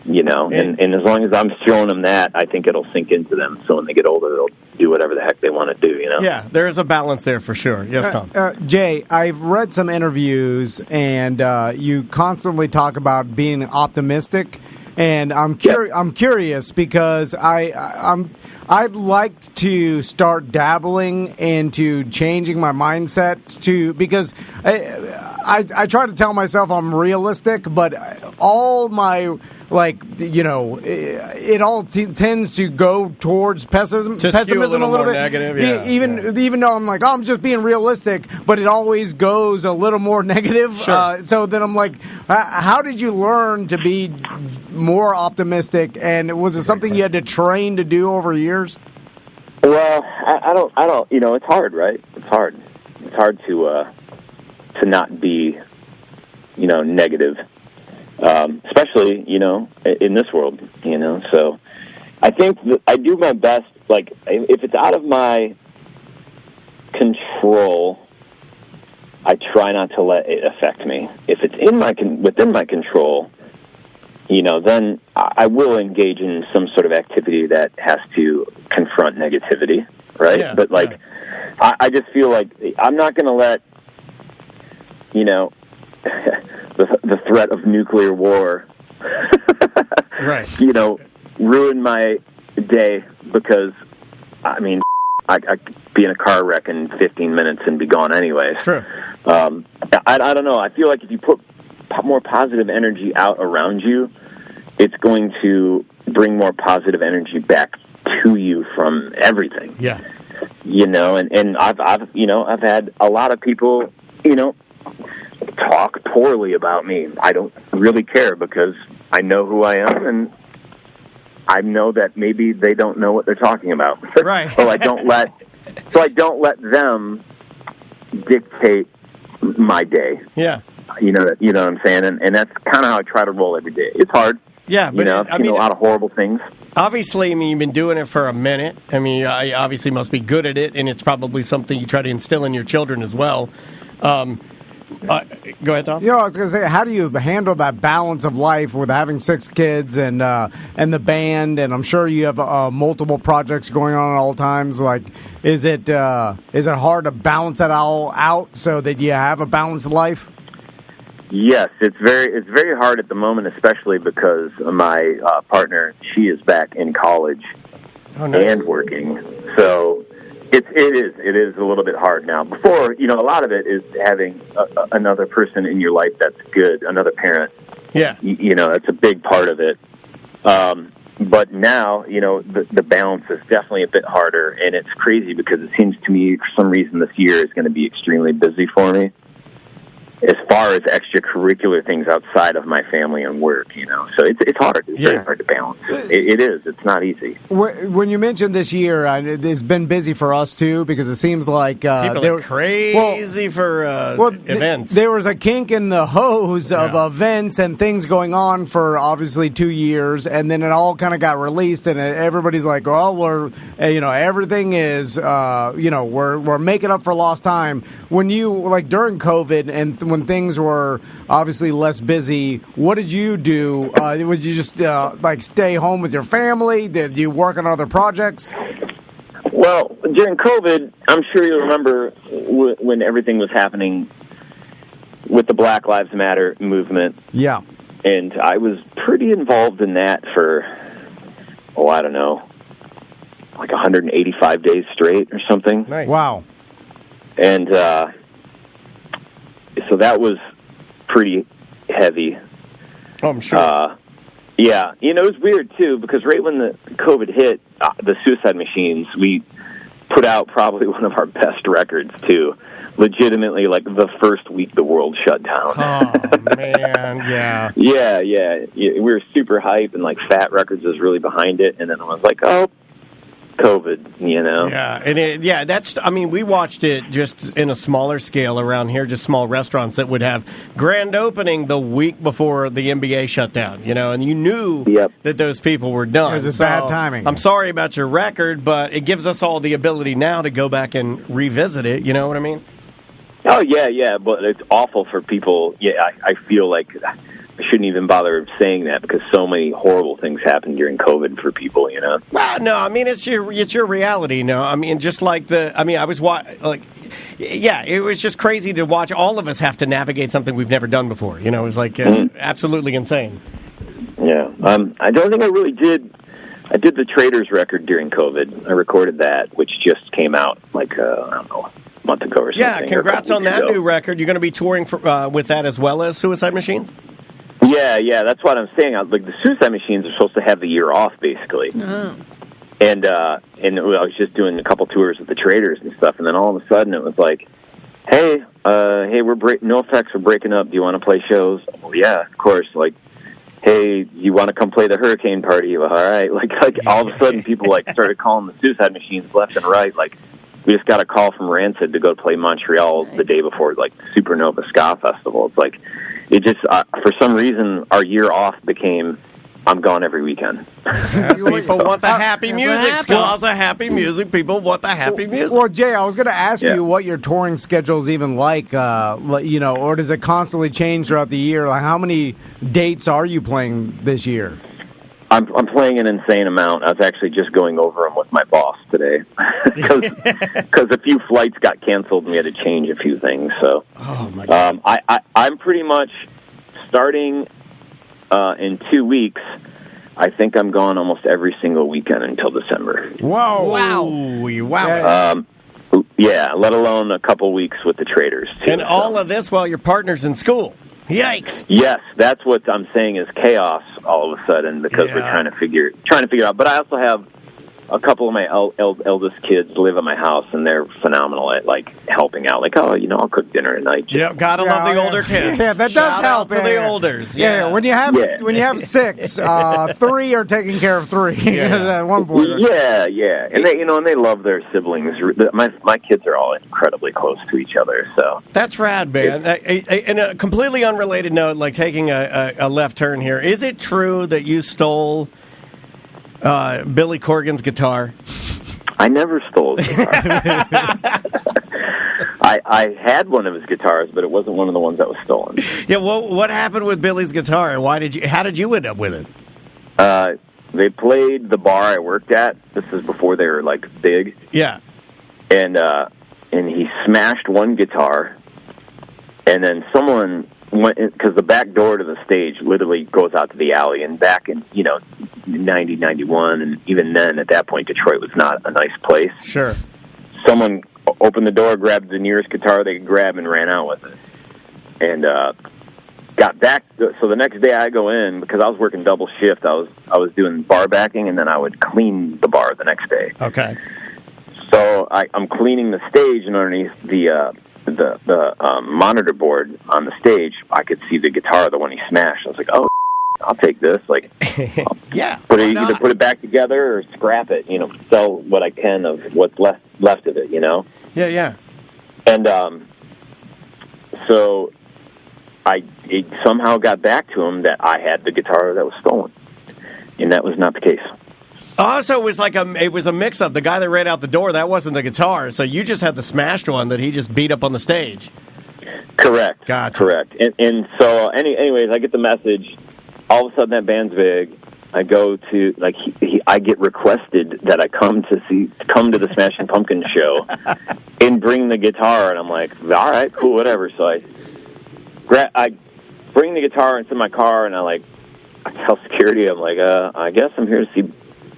And as long as I'm showing them that, I think it'll sink into them. So when they get older, they'll do whatever the heck they want to do, Yeah, there is a balance there for sure. Yes, Tom. Jay, I've read some interviews, and you constantly talk about being optimistic. And I'm curious because I'd like to start dabbling into changing my mindset because I try to tell myself I'm realistic, but all my, it all tends to go towards pessimism a little bit. Negative, even though I'm like, I'm just being realistic, but it always goes a little more negative. Sure. So then I'm like, how did you learn to be more optimistic? And was it something you had to train to do over years? Well, I don't. It's hard, right? It's hard. It's hard to not be, negative. Especially, in this world, So I think that I do my best, like, if it's out of my control, I try not to let it affect me. If it's within my control, then I will engage in some sort of activity that has to confront negativity, right? Yeah, but, like, yeah. I just feel like I'm not going to let, the threat of nuclear war, right? Ruin my day because, I mean, I could be in a car wreck in 15 minutes and be gone anyways. True. I don't know. I feel like if you put more positive energy out around you, it's going to bring more positive energy back to you from everything. Yeah. And I've had a lot of people, talk poorly about me. I don't really care because I know who I am, and I know that maybe they don't know what they're talking about. Right. So I don't let them dictate my day. Yeah. You know what I'm saying? And that's kind of how I try to roll every day. It's hard. Yeah, but I've seen a lot of horrible things. Obviously, you've been doing it for a minute. I obviously must be good at it, and it's probably something you try to instill in your children as well. Go ahead, Tom. I was going to say, how do you handle that balance of life with having 6 kids and the band? And I'm sure you have multiple projects going on at all times. Like, is it hard to balance that all out so that you have a balanced life? Yes, it's very hard at the moment, especially because my partner, she is back in college and working. So it is a little bit hard now. Before, a lot of it is having another person in your life that's good, another parent. Yeah. That's a big part of it. But now, the balance is definitely a bit harder, and it's crazy because it seems to me, for some reason, this year is going to be extremely busy for me as far as extracurricular things outside of my family and work, So it's hard. It's very hard to balance. It is. It's not easy. When you mentioned this year, it's been busy for us, too, because it seems like... people are crazy for events. There was a kink in the hose of events and things going on for, obviously, 2 years, and then it all kind of got released, and everybody's like, well, we're, everything is, we're making up for lost time. When you, like, during COVID and when things were obviously less busy, what did you do? Would you just stay home with your family? Did you work on other projects? Well, during COVID, I'm sure you remember when everything was happening with the Black Lives Matter movement. Yeah. And I was pretty involved in that for, I don't know, like 185 days straight or something. Nice. Wow. And so that was pretty heavy. Oh, I'm sure. Yeah. It was weird, too, because right when the COVID hit, the Suicide Machines, we put out probably one of our best records, too. Legitimately, like, the first week the world shut down. Oh, man, yeah. Yeah. We were super hype, and, like, Fat Records was really behind it, and then I was like, COVID, Yeah, and we watched it just in a smaller scale around here, just small restaurants that would have grand opening the week before the NBA shut down, and you knew that those people were done. It was bad timing. I'm sorry about your record, but it gives us all the ability now to go back and revisit it, you know what I mean? Oh, yeah, but it's awful for people. Yeah, I feel like I shouldn't even bother saying that because so many horrible things happened during COVID for people, Well, no, I mean, it's your reality, no. I mean, just like I was it was just crazy to watch all of us have to navigate something we've never done before. It was like absolutely insane. Yeah. I don't think I really did. I did the Traders record during COVID. I recorded that, which just came out like, I don't know, a month ago or something. Yeah, congrats on that new record. You're going to be touring with that as well as Suicide Machines? Yeah, that's what I'm saying. Like, the Suicide Machines are supposed to have the year off, basically. Oh. And I was just doing a couple tours with the Traders and stuff, and then all of a sudden it was like, hey, we're NoFX, we're breaking up. Do you want to play shows? Well, yeah, of course. Like, hey, you want to come play the Hurricane Party? Well, all right. Like all of a sudden people started calling the Suicide Machines left and right. Like, we just got a call from Rancid to go play Montreal the day before, like, Supernova Ska Festival. It's like, it just, for some reason, our year off became, I'm gone every weekend. People want the happy music. Ska's a happy music. People want the happy music. Well, Jay, I was going to ask you what your touring schedule is even like, or does it constantly change throughout the year? Like, how many dates are you playing this year? I'm playing an insane amount. I was actually just going over them with my boss today because a few flights got canceled and we had to change a few things. So, oh my God. I'm pretty much starting in 2 weeks. I think I'm gone almost every single weekend until December. Whoa! Wow! Yeah, let alone a couple weeks with the Traders too. And all of this while your partner's in school. Yikes! Yes, that's what I'm saying is chaos all of a sudden because we're trying to figure out. But I also have a couple of my eldest kids live at my house, and they're phenomenal at, like, helping out. Like, I'll cook dinner at night. Yeah, gotta love the older kids. Yeah, that does help. To the olders. Yeah, when you have 6, 3 are taking care of 3 at one point. Yeah, and they love their siblings. My kids are all incredibly close to each other. So that's rad, man. In a completely unrelated note, like taking a left turn here, is it true that you stole Billy Corgan's guitar? I never stole his guitar. I had one of his guitars, but it wasn't one of the ones that was stolen. Yeah, what happened with Billy's guitar, and how did you end up with it? They played the bar I worked at. This is before they were, like, big. Yeah. And he smashed one guitar, and then someone went, because the back door to the stage literally goes out to the alley, and back in 90, 91, and even then at that point Detroit was not a nice place. Sure. Someone opened the door, grabbed the nearest guitar they could grab, and ran out with it. And got back. So the next day I go in, because I was working double shift. I was doing bar backing, and then I would clean the bar the next day. Okay. So I'm cleaning the stage, and underneath the monitor board on the stage, I could see the guitar, the one he smashed. I was like, oh, I'll take this. Like, yeah. Either put it back together or scrap it. Sell what I can of what's left of it. Yeah. And so it somehow got back to him that I had the guitar that was stolen, and that was not the case. Oh, so it was a mix-up. The guy that ran out the door, that wasn't the guitar. So you just had the smashed one that he just beat up on the stage. Correct. Gotcha. Correct. And so, anyways, I get the message. All of a sudden, that band's big. I go to I get requested that I come to the Smashing Pumpkins show and bring the guitar, and I'm like, all right, cool, whatever. So I bring the guitar into my car, and I tell security, I'm like, I guess I'm here to see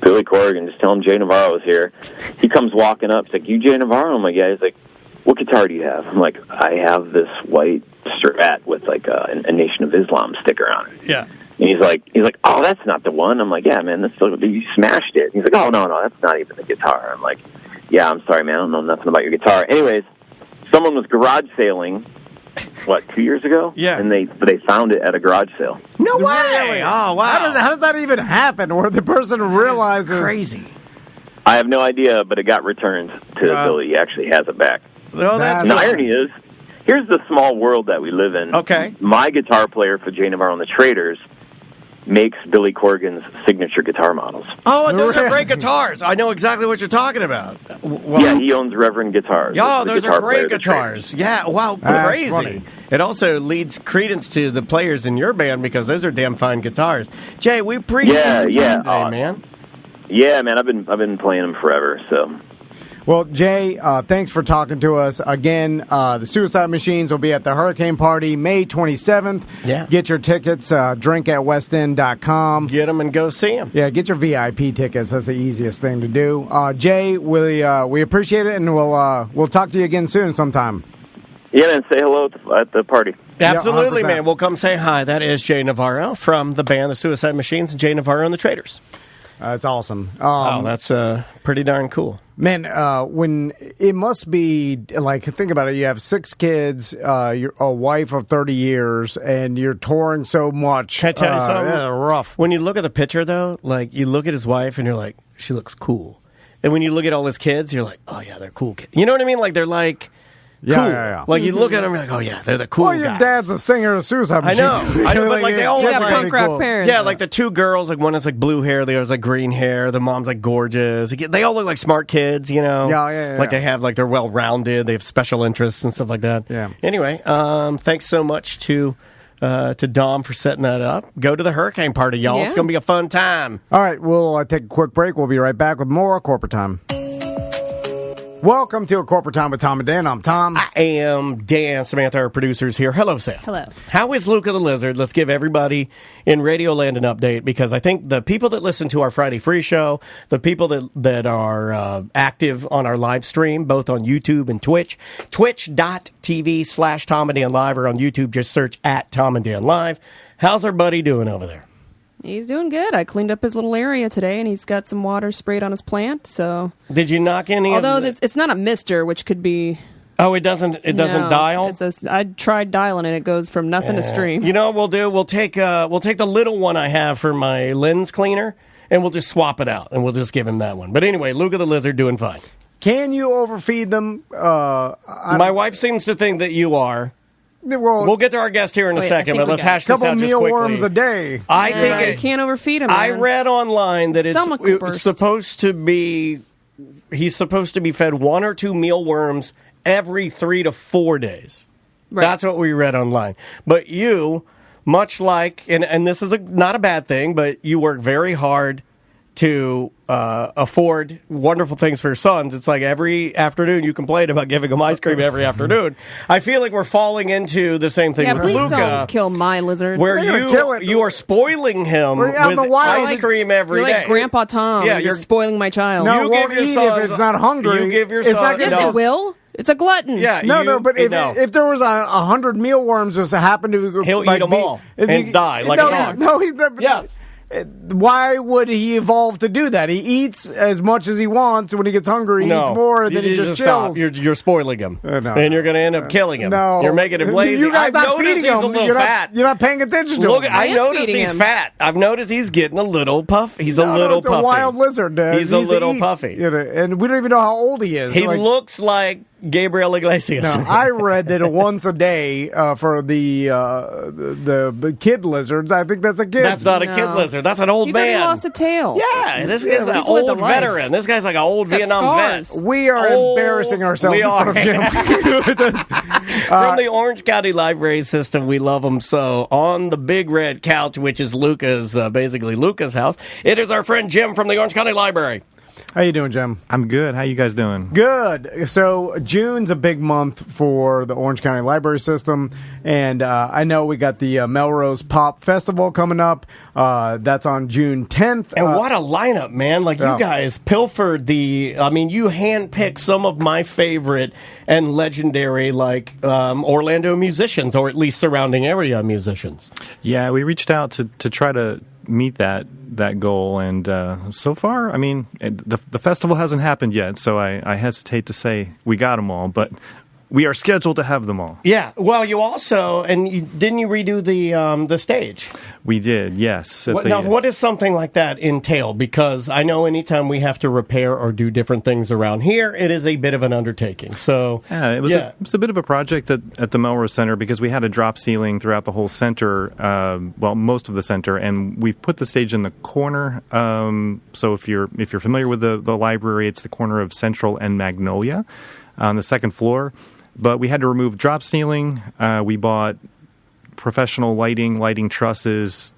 Billy Corgan. Just tell him Jay Navarro is here. He comes walking up. He's like, you Jay Navarro? I'm like, yeah. He's like, what guitar do you have? I'm like, I have this white Strat with a Nation of Islam sticker on it. Yeah. And he's like, oh, that's not the one. I'm like, yeah, man, you smashed it. He's like, oh, no, that's not even the guitar. I'm like, yeah, I'm sorry, man, I don't know nothing about your guitar. Anyways, someone was garage sailing, 2 years ago? Yeah. And they found it at a garage sale. No way! Really? Oh, wow. How does that even happen, where the person realizes... Crazy. I have no idea, but it got returned to Billy. He actually has it back. Oh, that's And the irony is, here's the small world that we live in. Okay. My guitar player for Jay Navarro and the Traders makes Billy Corgan's signature guitar models. Oh, those are great guitars. I know exactly what you're talking about. Well, yeah, he owns Reverend Guitars. Oh, those are great guitars. Yeah, wow, crazy. Funny. It also leads credence to the players in your band because those are damn fine guitars. Jay, we appreciate your time today, man. Yeah, man, I've been playing them forever, so... Well, Jay, thanks for talking to us. Again, the Suicide Machines will be at the Hurricane Party May 27th. Yeah. Get your tickets, drinkatwestend.com. Get them and go see them. Yeah, get your VIP tickets. That's the easiest thing to do. Jay, we appreciate it, and we'll talk to you again soon sometime. Yeah, man, say hello at the party. Absolutely, Yeah, 100%. man. We'll come say hi. That is Jay Navarro from the band The Suicide Machines and Jay Navarro and the Traders. That's awesome. That's pretty darn cool. Man, when it must be think about it. You have 6 kids, you're a wife of 30 years, and you're touring so much. Can I tell you something? Yeah, rough. When you look at the picture, though, you look at his wife and you're like, she looks cool. And when you look at all his kids, you're like, oh yeah, they're cool kids. You know what I mean? They're like. Cool. Yeah. You look at them, you're like, oh yeah, they're the cool guys. Well, your dad's the singer of Suicide I Machine. know, but they all You look got like punk rock parents. Yeah, the 2 girls, one has blue hair, the other's green hair. The mom's gorgeous. They all look like smart kids, you know. Yeah. They have they're well rounded. They have special interests and stuff like that. Yeah. Anyway, thanks so much to Dom for setting that up. Go to the Hurricane Party, y'all. Yeah. It's gonna be a fun time. All right, we'll take a quick break. We'll be right back with more Corporate Time. Welcome to A Corporate Time with Tom and Dan. I'm Tom. I am Dan. Samantha, our producers here. Hello, Sam. Hello. How is Luca the Lizard? Let's give everybody in Radioland an update, because I think the people that listen to our Friday Free Show, the people that are active on our live stream, both on YouTube and Twitch, twitch.tv/Tom and Dan Live, or on YouTube, just search at Tom and Dan Live. How's our buddy doing over there? He's doing good. I cleaned up his little area today, and he's got some water sprayed on his plant. So, did you knock any? although it's not a mister, which could be. Oh, it doesn't. It doesn't No, dial. I tried dialing, and it goes from nothing to stream. You know what we'll do? We'll take the little one I have for my lens cleaner, and we'll just swap it out, and we'll just give him that one. But anyway, Luca the Lizard doing fine. Can you overfeed them? My wife seems to think that you are. Well, We'll get to our guest here in a Wait, second, I think but we let's got hash this out couple just quickly. mealworms a day. I You think can't overfeed him. I man. read online that Stomach will burst. he's supposed to be fed 1 or 2 mealworms every 3 to 4 days. Right. That's what we read online. But you, much like, and this is not a bad thing, but you work very hard to afford wonderful things for your sons. It's like every afternoon you complain about giving them ice cream every afternoon. I feel like we're falling into the same thing Yeah, with please Luca, don't kill my lizard. where They're gonna kill it. you are spoiling him We're out in with the wild. ice cream every You're day. like Grandpa Tom. Yeah, you're you're spoiling my child. No, You it won't give your eat sons- if it's not hungry. you give your It's not sons- gonna yes, no. it will. It's a glutton. Yeah, No, but if there was 100 mealworms just happened to... he'll eat them all and die like a dog. No, yes. Why would he evolve to do that? He eats as much as he wants. When he gets hungry, he eats more, and then he just chills. Stop. You're spoiling him, no, and you're going to end up killing him. No, you're making him lazy. You guys not feeding him. You're not paying attention to him. I noticed he's fat. I've noticed he's getting a little puff. He's a little puffy. A wild lizard. He's a little puffy, and we don't even know how old he is. He looks like Gabriel Iglesias. No, I read that once a day for the kid lizards. I think that's a kid. That's not a kid lizard. That's an old He's man. He's lost a tail. Yeah, this guy's an old veteran. This guy's like an old Vietnam vet. We are embarrassing ourselves in front of Jim. From the Orange County Library System, we love them so. On the big red couch, which is basically Luca's house, it is our friend Jim from the Orange County Library. How you doing, Jim? I'm good. How you guys doing? Good. So June's a big month for the Orange County Library System, and I know we got the Melrose Pop Festival coming up. That's on June 10th. And what a lineup, man. You guys pilfered you handpicked some of my favorite and legendary, Orlando musicians, or at least surrounding area musicians. Yeah, we reached out to try to meet that goal, and so far, the festival hasn't happened yet, so I hesitate to say we got them all, but we are scheduled to have them all. Yeah, well, you also, didn't you redo the stage? We did, yes. Now, what does something like that entail? Because I know anytime we have to repair or do different things around here, it is a bit of an undertaking. So yeah, it was a bit of a project at the Melrose Center, because we had a drop ceiling throughout the whole center, most of the center, and we've put the stage in the corner. So if you're familiar with the library, it's the corner of Central and Magnolia on the second floor. But we had to remove drop ceiling. We bought professional lighting trusses,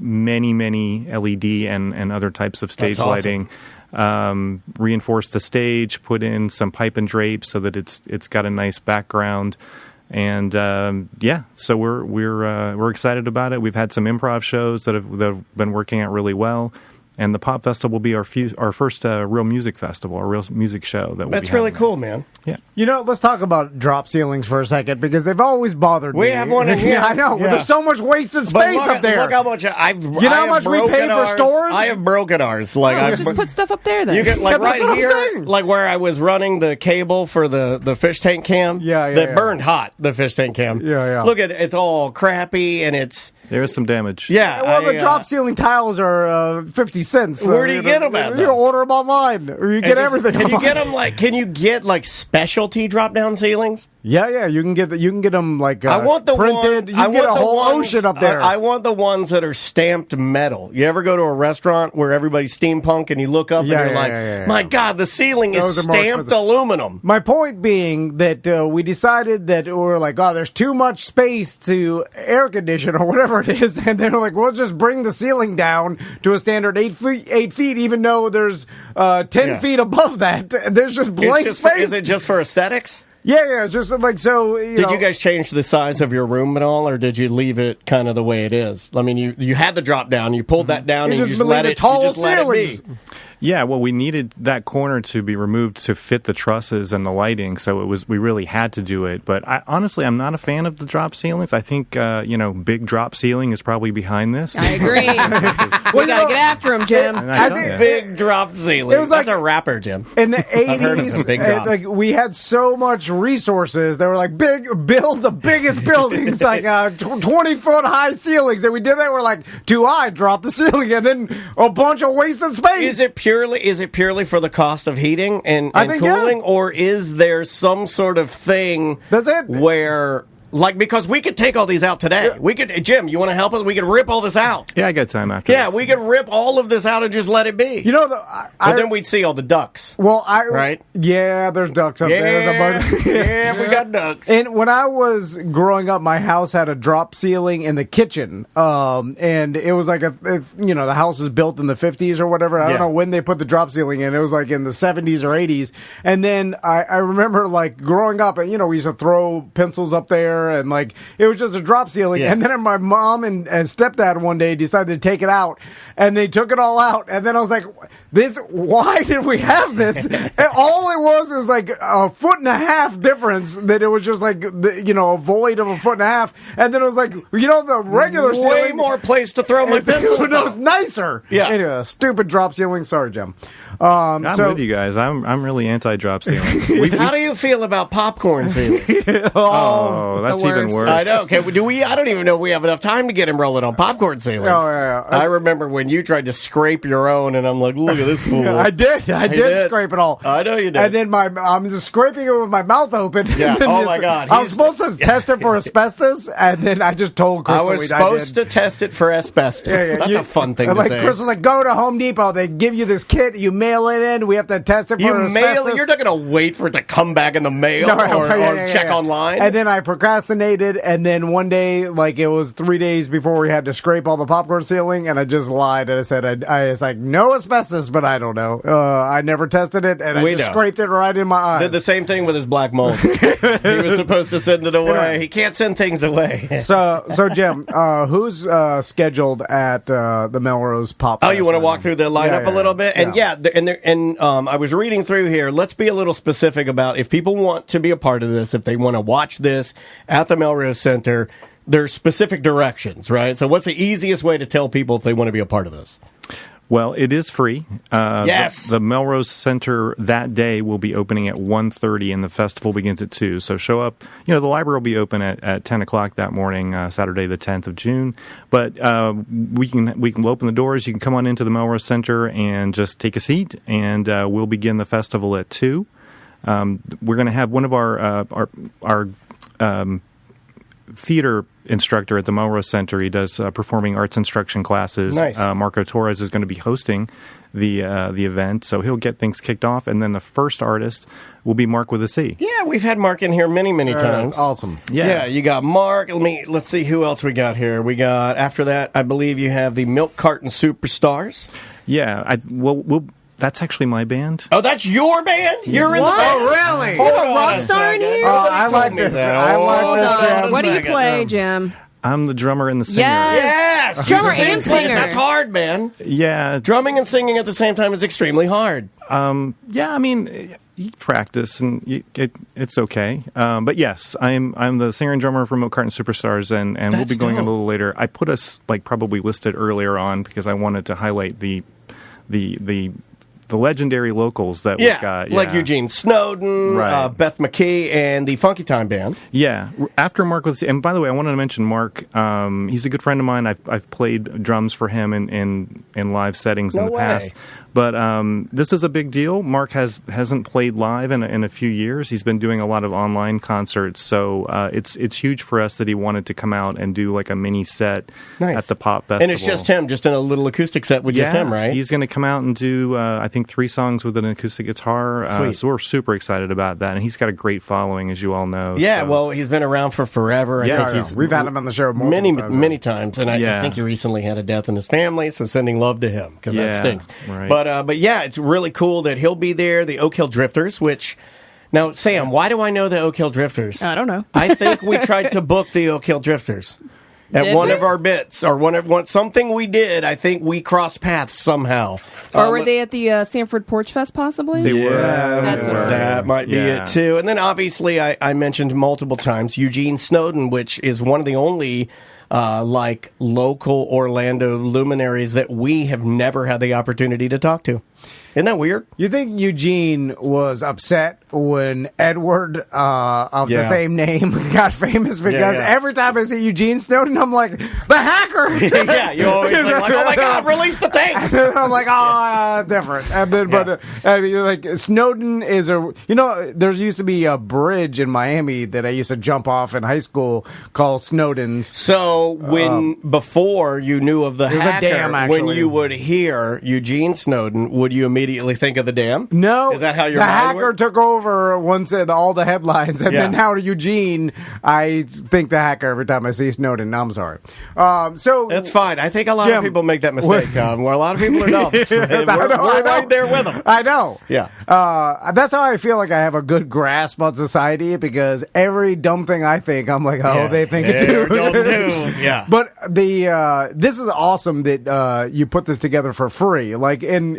many LED and other types of stage lighting. Reinforced the stage, put in some pipe and drape so that it's got a nice background. And so we're excited about it. We've had some improv shows that have been working out really well. And the Pop Festival will be our first real music festival, a real music show. That's really cool, man. Yeah. Let's talk about drop ceilings for a second, because they've always bothered me. We have one in here. Yeah, I know. Yeah. There's so much wasted space up there. Look how much how much we pay for storage? I have broken ours. Just put stuff up there then. You get right here, where I was running the cable for the fish tank cam. That burned hot. The fish tank cam. Yeah. Look at it. It's all crappy and it's. There is some damage. Yeah. Well, the drop ceiling tiles are 50 cents. Where do you get them at? You order them online, or you get everything. Can you get them Can you get specialty drop down ceilings? Yeah. You can get them I want the printed. I get want a whole ocean up there. I want the ones that are stamped metal. You ever go to a restaurant where everybody's steampunk and you look up and you're my God, the ceiling is stamped aluminum. My point being that we decided that we're there's too much space to air condition or whatever it is, and they're like, we'll just bring the ceiling down to a standard 8 feet, even though there's 10 feet above that. There's just blank space. Is it just for aesthetics? Yeah, it's just so. Did you guys change the size of your room at all, or did you leave it kind of the way it is? You had the drop down, you pulled that down, and you just let it. Tall ceilings. Yeah, well, we needed that corner to be removed to fit the trusses and the lighting, so we really had to do it. But honestly, I'm not a fan of the drop ceilings. I think big drop ceiling is probably behind this. I agree. We gotta get after him, Jim. Big drop ceiling. It was that's a rapper, Jim. In the 80s, we had so much resources. They were build the biggest buildings, 20-foot high ceilings. And we did that. We're too high, drop the ceiling, and then a bunch of wasted space. Is it purely for the cost of heating and cooling, or is there some sort of thing where because we could take all these out today. We could, Jim, you want to help us? We could rip all this out. Yeah, I got time after this. We could rip all of this out and just let it be. But then we'd see all the ducks. Well, right? Yeah, there's ducks up there. Yeah, we got ducks. And when I was growing up, my house had a drop ceiling in the kitchen. And it was the house was built in the 50s or whatever. I don't know when they put the drop ceiling in. It was in the 70s or 80s. And then I remember growing up, and we used to throw pencils up there there, and like it was just a drop ceiling. Yeah. And then my mom and stepdad one day decided to take it out, and they took it all out. And then I was like, why did we have this? And all it was like a 1.5 foot difference, that it was just like, a void of a 1.5 foot. And then it was like, the regular way ceiling. more place to throw my pencils. It was nicer. Yeah. Anyway, stupid drop ceiling. Sorry, Jim. I'm with you guys. I'm really anti-drop ceiling. How do you feel about popcorn ceiling? Oh, that's even worse. I know. Okay, I don't even know if we have enough time to get him rolling on popcorn ceilings. Oh, yeah. I remember when you tried to scrape your own, and I'm like, look at this fool. I did. I did scrape it all. I know you did. And then I'm just scraping it with my mouth open. Yeah. Oh my God. I was supposed to test it for asbestos, and then I just told Crystal I was supposed to test it for asbestos. Yeah, That's a fun thing to like say. Crystal's like, go to Home Depot. They give you this kit. You mail it in. We have to test it for asbestos. You're not going to wait for it to come back in the mail or check online. And then I procrastinated, and then one day, like it was 3 days before we had to scrape all the popcorn ceiling, and I just lied and I said I was like, no asbestos, but I don't know. I never tested it, and I just scraped it right in my eyes. Did the same thing with his black mold. He was supposed to send it away. He can't send things away. So Jim, who's scheduled at the Melrose Pop Fest? Oh, you want to walk through the lineup a little bit? And I was reading through here. Let's be a little specific about if people want to be a part of this, if they want to watch this at the Melrose Center, there's specific directions, right? So what's the easiest way to tell people if they want to be a part of this? Well, it is free. Yes. The Melrose Center that day will be opening at 1:30, and the festival begins at 2. So show up. The library will be open at 10 o'clock that morning, Saturday the 10th of June. But we can open the doors. You can come on into the Melrose Center and just take a seat, and we'll begin the festival at 2. We're going to have one of our theater instructor at the Melrose Center. He does performing arts instruction classes. Nice. Marco Torres is going to be hosting the event, so he'll get things kicked off. And then the first artist will be Mark with a C. Yeah, we've had Mark in here many times. Awesome. Yeah, you got Mark. Let's see who else we got here. We got, after that, I believe you have the Milk Carton Superstars. Yeah, that's actually my band. Oh, that's your band? You're in the band? Oh, really? You have a rock star in here? I like this. I like this, Jim. What do you play, Jim? I'm the drummer and the singer. Yes! Drummer and singer. That's hard, man. Yeah. Drumming and singing at the same time is extremely hard. Yeah, I mean, you practice and it's okay. But yes, I'm the singer and drummer for Milk Carton Superstars, and we'll be going a little later. I put us probably listed earlier on because I wanted to highlight the legendary locals that we've got. Like Eugene Snowden, right. Beth McKee, and the Funky Time Band. Yeah. After Mark was, and by the way, I wanted to mention Mark. He's a good friend of mine. I've played drums for him in live settings in the past. But this is a big deal. Mark hasn't played live in a few years. He's been doing a lot of online concerts, so it's huge for us that he wanted to come out and do like a mini set at the Pop Festival. And it's just him, just in a little acoustic set with just him, right? He's going to come out and do I think 3 songs with an acoustic guitar. So we're super excited about that, and he's got a great following, as you all know. Yeah, well, he's been around for forever. I think we've had him on the show many times, and I think he recently had a death in his family. So sending love to him because that stinks. Right. But yeah, it's really cool that he'll be there. The Oak Hill Drifters, which now Sam, why do I know the Oak Hill Drifters? I don't know. I think we tried to book the Oak Hill Drifters at one of our bits or something we did. I think we crossed paths somehow. Or were they at the Sanford Porch Fest possibly? They were. That's what it was. That might be it too. And then obviously I mentioned multiple times Eugene Snowden, which is one of the only local Orlando luminaries that we have never had the opportunity to talk to. Isn't that weird? You think Eugene was upset when Edward of the same name got famous? Because every time I see Eugene Snowden, I'm like, the hacker! Yeah, you always like, oh my God, release the tape! I'm like, different. And then, but I mean, like, Snowden is there used to be a bridge in Miami that I used to jump off in high school called Snowden's. So So before you knew of the hacker, a dam, actually. when you would hear Eugene Snowden, would you immediately think of the dam? No. Is that how your the mind hacker worked? took over once all the headlines, and then now to Eugene, I think the hacker every time I see Snowden. I'm sorry. So That's fine. I think a lot of Jim, people make that mistake, Tom. Where a lot of people are dumb. And I we're know. right there with them. I know. Yeah. That's how I feel like I have a good grasp on society, because every dumb thing I think, I'm like, they think it too. They're dumb too. Yeah. But this is awesome that you put this together for free. Like, and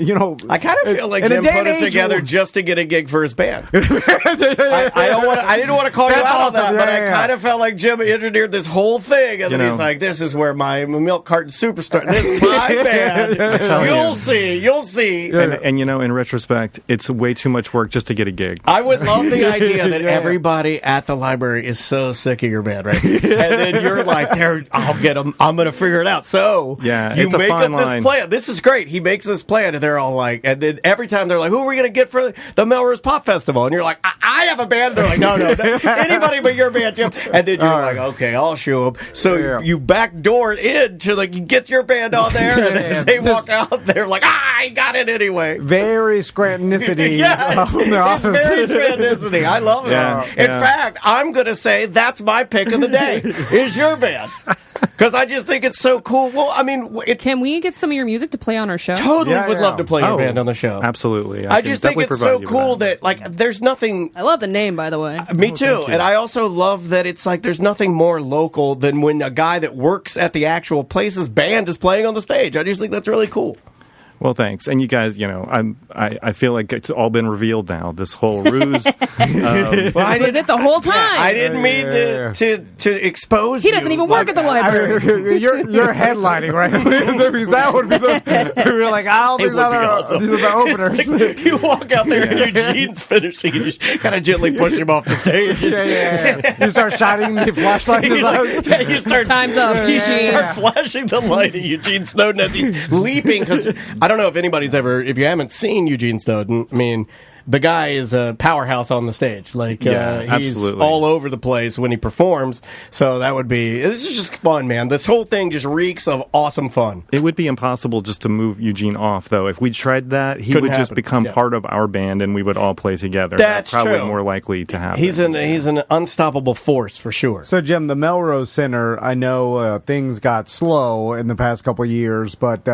I kind of feel like in a Jim day put and it age together where- just to get a gig for his band. I didn't want to call you That's out on awesome. that, but Yeah. I kind of felt like Jim engineered this whole thing, and You then know. he's like, "This is where my milk carton superstar. This is my band. telling You'll you. see. You'll see." And in retrospect, it's way too much work just to get a gig. I would love the idea that everybody at the library is so sick of your band, right? And then you're like, I'll get them. I'm going to figure it out. So Yeah, you it's a make fine up this line. plan. This is great. He makes this plan, and they're all like, and then every time they're like, who are we going to get for the Melrose Pop Festival? And you're like, I have a band. They're like, no, anybody but your band, Jim. And then you're like, okay, I'll show up. So you backdoor it in to like you get your band on there, and then they walk out. They're like, I got it anyway. very Scrantonicity. Yeah, from the it's office. very Scrantonicity. I love it. Yeah, In yeah. fact, I'm going to say that's my pick of the day is your band. Because I just think it's so cool. Well, I mean, it Can we get some of your music to play on our show? totally Yeah, would yeah. love to play your Oh, band on the show. Absolutely. I can just think definitely it's provide so you with cool that, like, there's nothing. I love the name, by the way. Me too. And I also love that it's like there's nothing more local than when a guy that works at the actual place's band is playing on the stage. I just think that's really cool. Well, thanks. And you guys, I feel like it's all been revealed now. This whole ruse. Well, I Was it the whole time? I didn't mean to expose He doesn't you. even work at the library. You're headlining, right? Because that would be we're like, all It these would be other awesome. these are the openers. It's like, you walk out there and Eugene's finishing, and you just kind of gently push him off the stage. Yeah. You start shining the flashlight in his eyes. Yeah, you start Time's up. You Yeah. start flashing the light at Eugene Snowden as he's leaping. Because I don't know if anybody's ever, if you haven't seen Eugene Snowden, I mean, the guy is a powerhouse on the stage. Like, Yeah, he's absolutely. all over the place when he performs. So that would be, this is just fun, man. This whole thing just reeks of awesome fun. It would be impossible just to move Eugene off, though. If we tried that, he Couldn't would just happen. become Yeah. part of our band, and we would all play together. That's probably true. more likely to happen. He's an unstoppable force for sure. So, Jim, the Melrose Center, I know things got slow in the past couple of years, but,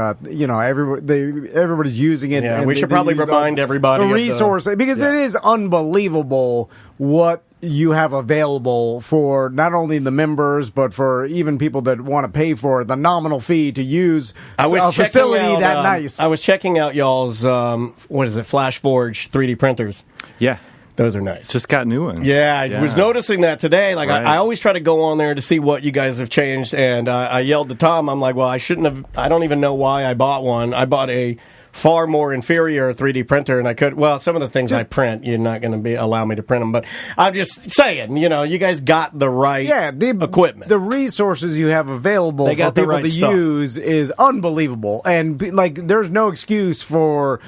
everybody's using it. Yeah, and we should probably remind everybody the of the- resource, because it is unbelievable what you have available for not only the members, but for even people that want to pay for the nominal fee to use a checking facility out, that nice. I was checking out y'all's, Flash Forge 3D printers. Yeah. Those are nice. Just got new ones. Yeah, I was noticing that today. Like, Right. I always try to go on there to see what you guys have changed, and I yelled to Tom, I'm like, well, I shouldn't have, I don't even know why I bought one. I bought a far more inferior 3D printer, and I could, well, some of the things I print, you're not going to allow me to print them, but I'm just saying, you guys got the right equipment. The resources you have available They for got the people right to stuff. use is unbelievable, and there's no excuse for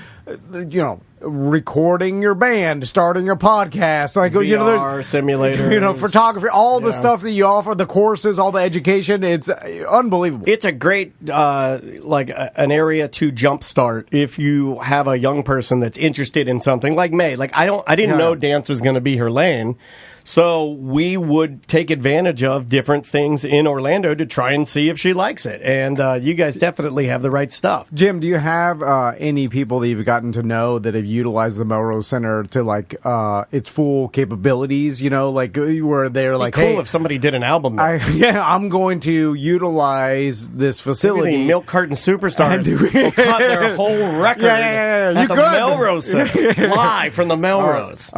recording your band, starting a podcast, like VR simulators. photography, all the stuff that you offer, the courses, all the education. It's unbelievable. It's a great an area to jumpstart if you have a young person that's interested in something like May. Like I didn't know dance was going to be her lane. So we would take advantage of different things in Orlando to try and see if she likes it. And you guys definitely have the right stuff. Jim, do you have any people that you've gotten to know that have utilized the Melrose Center to its full capabilities? Where they're like, Cool hey, if somebody did an album there. I'm going to utilize this facility. Milk Carton Superstars will cut their whole record Yeah. at You the could. Melrose Center, live from the Melrose.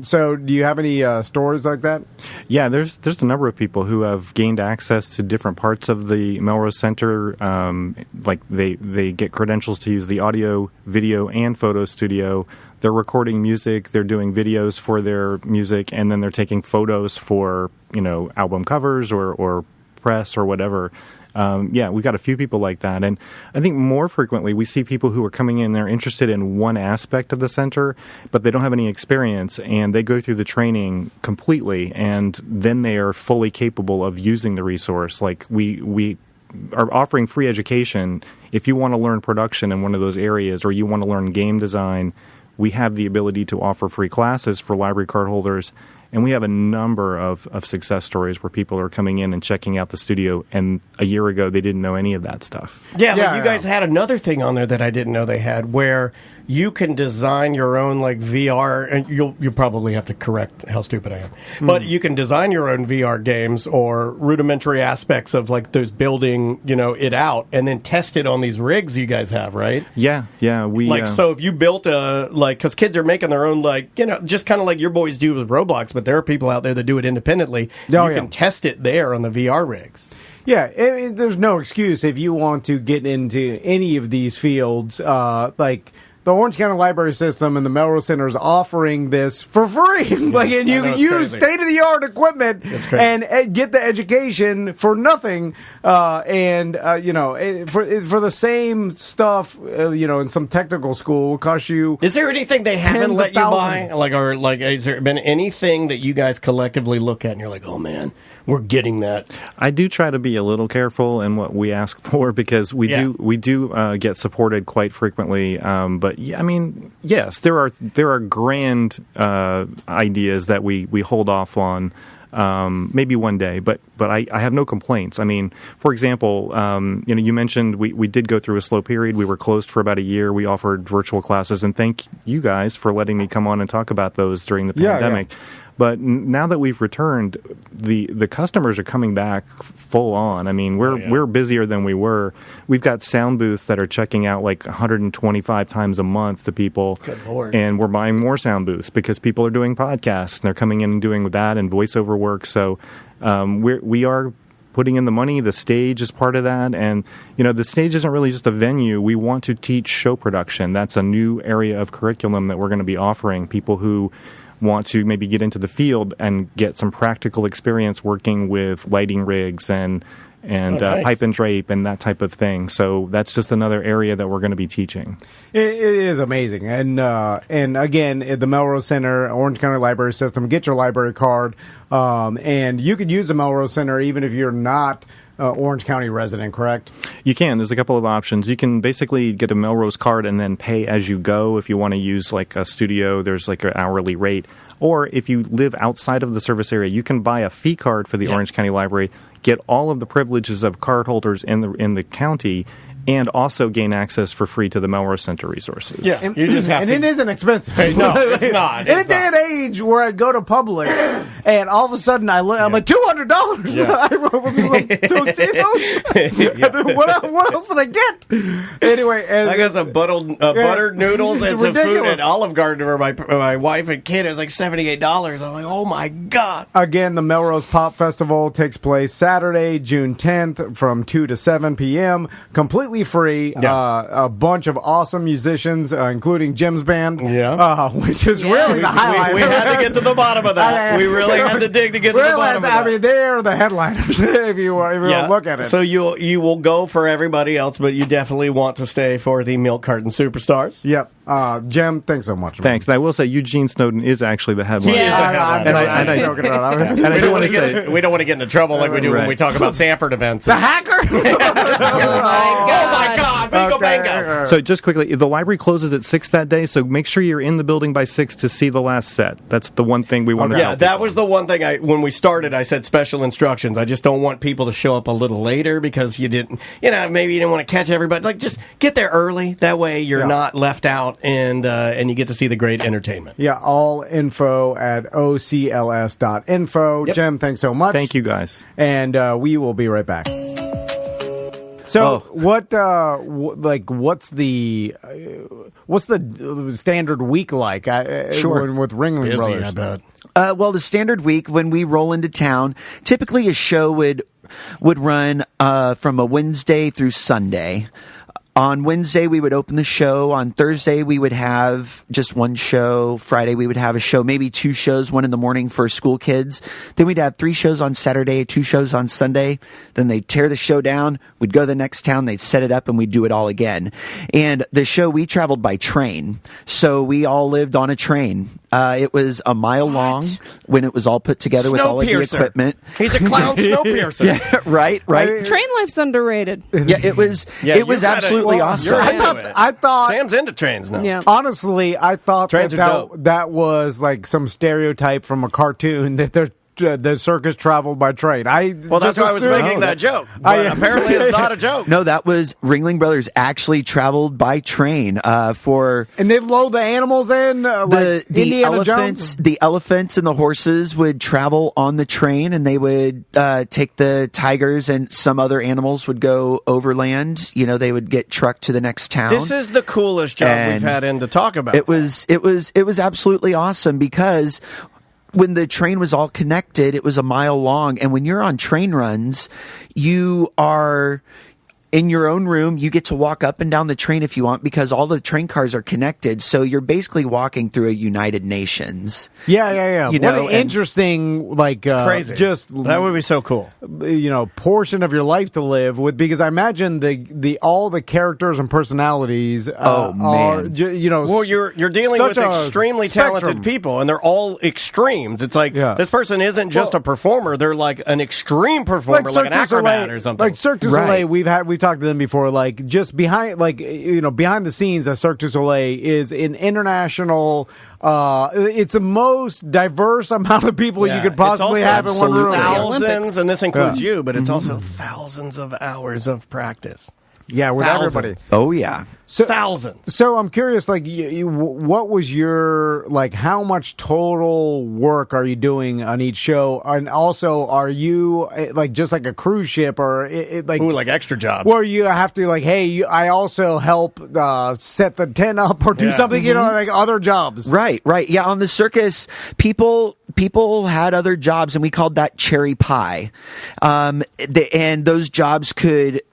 So do you have any stories like that? Yeah, there's a number of people who have gained access to different parts of the Melrose Center. Like they get credentials to use the audio, video, and photo studio. They're recording music. They're doing videos for their music, and then they're taking photos for album covers or press or whatever. we've got a few people like that. And I think more frequently we see people who are coming in, they're interested in one aspect of the center, but they don't have any experience, and they go through the training completely, and then they are fully capable of using the resource. Like we are offering free education. If you want to learn production in one of those areas, or you want to learn game design, we have the ability to offer free classes for library card holders. And we have a number of success stories where people are coming in and checking out the studio, and a year ago they didn't know any of that stuff. Yeah, you guys had another thing on there that I didn't know they had, where you can design your own like VR, and you'll probably have to correct how stupid I am, but you can design your own VR games or rudimentary aspects of like those building, it out, and then test it on these rigs you guys have, right? Yeah, we so if you built because kids are making their own just kind of like your boys do with Roblox, but there are people out there that do it independently. You can test it there on the VR rigs. Yeah, there's no excuse if you want to get into any of these fields, like the Orange County Library System and the Melrose Center is offering this for free. And you can use state-of-the-art equipment and get the education for nothing. For the same stuff, in some technical school will cost you. Is there anything they haven't let you buy? Has there been anything that you guys collectively look at and you're like, oh man, we're getting that? I do try to be a little careful in what we ask for, because we do get supported quite frequently. But yeah, I mean, yes, there are grand ideas that we hold off on. Maybe one day, but I have no complaints. I mean, for example, you mentioned we did go through a slow period. We were closed for about a year. We offered virtual classes, and thank you guys for letting me come on and talk about those during the pandemic. Yeah. But now that we've returned, the customers are coming back full on. I mean, we're busier than we were. We've got sound booths that are checking out like 125 times a month to people. Good Lord. And we're buying more sound booths because people are doing podcasts, and they're coming in and doing that and voiceover work. So we are putting in the money. The stage is part of that. And, the stage isn't really just a venue. We want to teach show production. That's a new area of curriculum that we're going to be offering people who want to maybe get into the field and get some practical experience working with lighting rigs and nice. Pipe and drape and that type of thing. So that's just another area that we're going to be teaching. It is amazing. And again, at the Melrose Center, Orange County Library System, get your library card. And you could use the Melrose Center even if you're not Orange County resident, correct? You can. There's a couple of options. You can basically get a Melrose card and then pay as you go. If you want to use like a studio, there's like an hourly rate. Or if you live outside of the service area, you can buy a fee card for the Orange County Library, get all of the privileges of card holders in the county, and also gain access for free to the Melrose Center resources. Yeah, you just have and it isn't expensive. Hey, no, it's not. In a day and age where I go to Publix and all of a sudden I'm like $200. Yeah. What else did I get? Anyway, I got some buttered noodles and some food at Olive Garden for my wife and kid. It was like $78. I'm like, oh my god! Again, the Melrose Pop Festival takes place Saturday, June 10th, from 2 to 7 p.m. Completely free. A bunch of awesome musicians, including Jim's band. Which is really the highlight. We had to get to the bottom of that. We really had to dig to get to the bottom of that. I mean, they're the headliners if you look at it. So you will go for everybody else, but you definitely want to stay for the Milk Carton Superstars. Yep. Jim, thanks so much. Thanks. And I will say Eugene Snowden is actually the headliner. I'm joking about it. And I do want to say, we don't want to get into trouble like we do when we talk about Sanford events. The hacker? Oh my God! Bingo bango! So just quickly, the library closes at 6 that day, so make sure you're in the building by 6 to see the last set. That's the one thing we want to tell people. That was the one thing when we started, I said special instructions. I just don't want people to show up a little later because you didn't, maybe you didn't want to catch everybody. Like, just get there early. That way you're not left out and you get to see the great entertainment. Yeah, all info at ocls.info. Yep. Jim, thanks so much. Thank you, guys. And we will be right back. So what's the standard week like? With Ringling Brothers. I bet. Well, the standard week when we roll into town, typically a show would run from a Wednesday through Sunday. On Wednesday, we would open the show. On Thursday, we would have just one show. Friday, we would have a show, maybe 2 shows, one in the morning for school kids. Then we'd have 3 shows on Saturday, 2 shows on Sunday. Then they'd tear the show down. We'd go to the next town. They'd set it up and we'd do it all again. And the show, we traveled by train. So we all lived on a train. It was a mile long when it was all put together with all of the equipment. He's a clown snowpiercer. Yeah, right. Train life's underrated. Yeah, it was absolutely awesome. I thought Sam's into trains now. Yeah. Honestly, I thought Trains are dope. that was like some stereotype from a cartoon that the circus traveled by train. Well, that's why I was making that joke. But apparently, it's not a joke. No, that was Ringling Brothers actually traveled by train for. And they load the animals in like Indiana Jones. The elephants and the horses would travel on the train, and they would take the tigers and some other animals would go overland. You know, they would get trucked to the next town. This is the coolest job we've had in to talk about. It was absolutely awesome because when the train was all connected, it was a mile long. And when you're on train runs, you are in your own room. You get to walk up and down the train if you want because all the train cars are connected. So you're basically walking through a United Nations. Yeah. You what know, an interesting, crazy. Just that would be so cool. Portion of your life to live with, because I imagine the all the characters and personalities are, man. Well, you're dealing with extremely talented people, and they're all extremes. It's like this person isn't just a performer; they're like an extreme performer, like an acrobat or something. Like Cirque du Soleil, we've talked to them before. Like just behind the scenes of Cirque du Soleil is an international. It's the most diverse amount of people you could possibly have in one room. Thousands, and this includes you, but it's also thousands of hours of practice. Yeah, with everybody. Oh, yeah. Thousands. So I'm curious, like, what was your, like, how much total work are you doing on each show? And also, are you, like, just like a cruise ship or, like extra jobs? Where you have to, like, hey, I also help set the tent up or do something, like other jobs. Right. Yeah, on the circus, people had other jobs, and we called that cherry pie. And those jobs could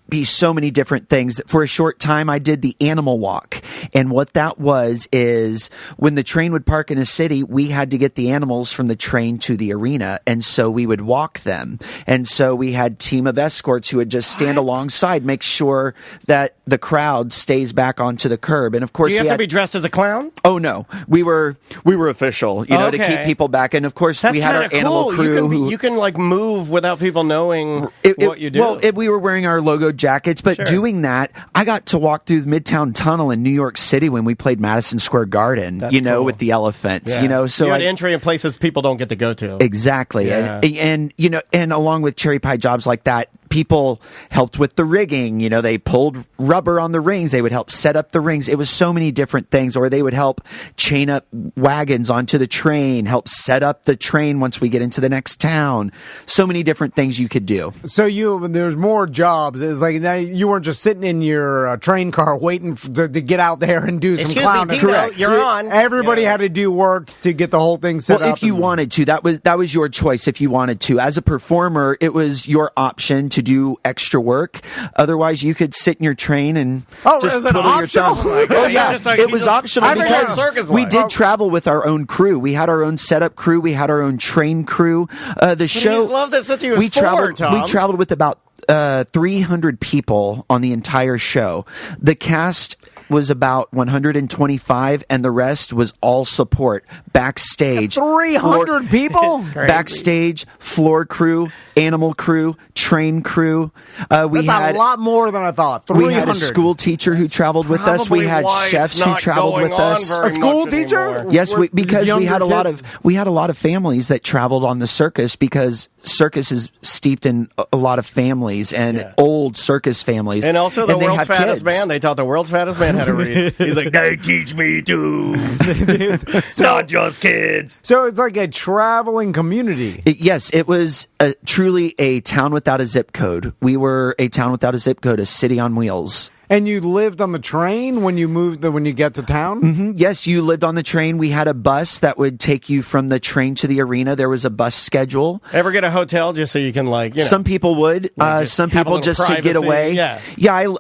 be so many different things. For a short time, I did the animal walk. And what that was is when the train would park in a city, we had to get the animals from the train to the arena. And so we would walk them. And so we had team of escorts who would just stand alongside, make sure that the crowd stays back onto the curb. And of course, do you have to be dressed as a clown? Oh no, we were official, to keep people back. And of course, we had our animal crew. You can like move without people knowing what you do. Well, we were wearing our logo jackets, but doing that, I got to walk through the Midtown Tunnel in New York City when we played Madison Square Garden. Cool. With the elephants. Yeah. So you had entry in places people don't get to go to. Exactly, and along with cherry pie jobs like that, people helped with the rigging. They pulled rubber on the rings. They would help set up the rings. It was so many different things. Or they would help chain up wagons onto the train, help set up the train once we get into the next town. So many different things you could do. So there's more jobs. It's like now you weren't just sitting in your train car waiting to get out there and do some clowning. Correct. You're on. Everybody had to do work to get the whole thing set up. Well, if you wanted to, that was your choice. If you wanted to, as a performer, it was your option to do extra work. Otherwise, you could sit in your train and just twiddle your thumbs. It was optional because we did travel with our own crew. We had our own setup crew. We had our own train crew. The show. He's loved this since he was we traveled with about 300 people on the entire show. The cast was about 125, and the rest was all support. Backstage. 300 people? Backstage, floor crew, animal crew, train crew. That's a lot more than I thought. 300. We had a school teacher who traveled with us. We had chefs who traveled with us. A school teacher? Yes, because we had a lot of families that traveled on the circus, because circus is steeped in a lot of families and old circus families. And also the world's fattest man. They taught the world's fattest man how to read. He's like, they teach me too. Not just kids. So it's like a traveling community. Yes, it was truly a town without a zip code. We were a town without a zip code, a city on wheels. And you lived on the train when you get to town? Mm-hmm. Yes, you lived on the train. We had a bus that would take you from the train to the arena. There was a bus schedule. Ever get a hotel just so you can Some people would. Some people just to get away. Yeah.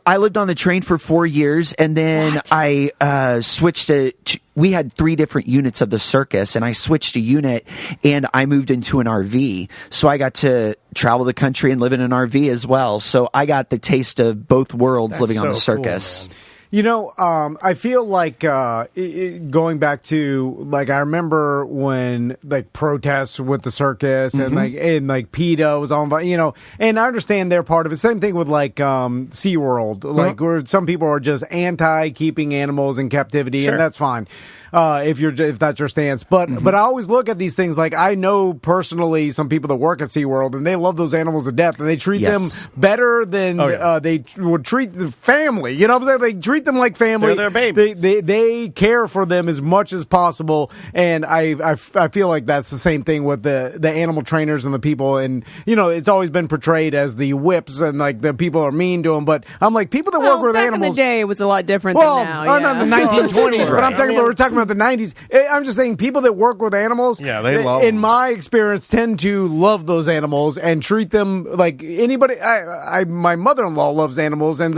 I lived on the train for 4 years, and then I switched to. We had 3 different units of the circus, and I switched a unit, and I moved into an RV. So I got to travel the country and live in an RV as well. So I got the taste of both worlds living on the circus. Cool, you know, I feel like going back to I remember when protests with the circus and PETA was on, and I understand they're part of it. Same thing with SeaWorld, where some people are just anti keeping animals in captivity, and that's fine. If that's your stance, but I always look at these things I know personally some people that work at SeaWorld and they love those animals to death and they treat them better than they would treat the family. You know what I'm saying? They treat them like family. They're their babies. They care for them as much as possible, and I feel like that's the same thing with the animal trainers and the people. And it's always been portrayed as the whips and the people are mean to them. But I'm like, people that work with back animals. In the day, it was a lot different than now. Not in the 1920s, but I'm talking about we're talking about the 90s. I'm just saying people that work with animals, they love in them. my experience, tend to love those animals and treat them like anybody. My mother-in-law loves animals, and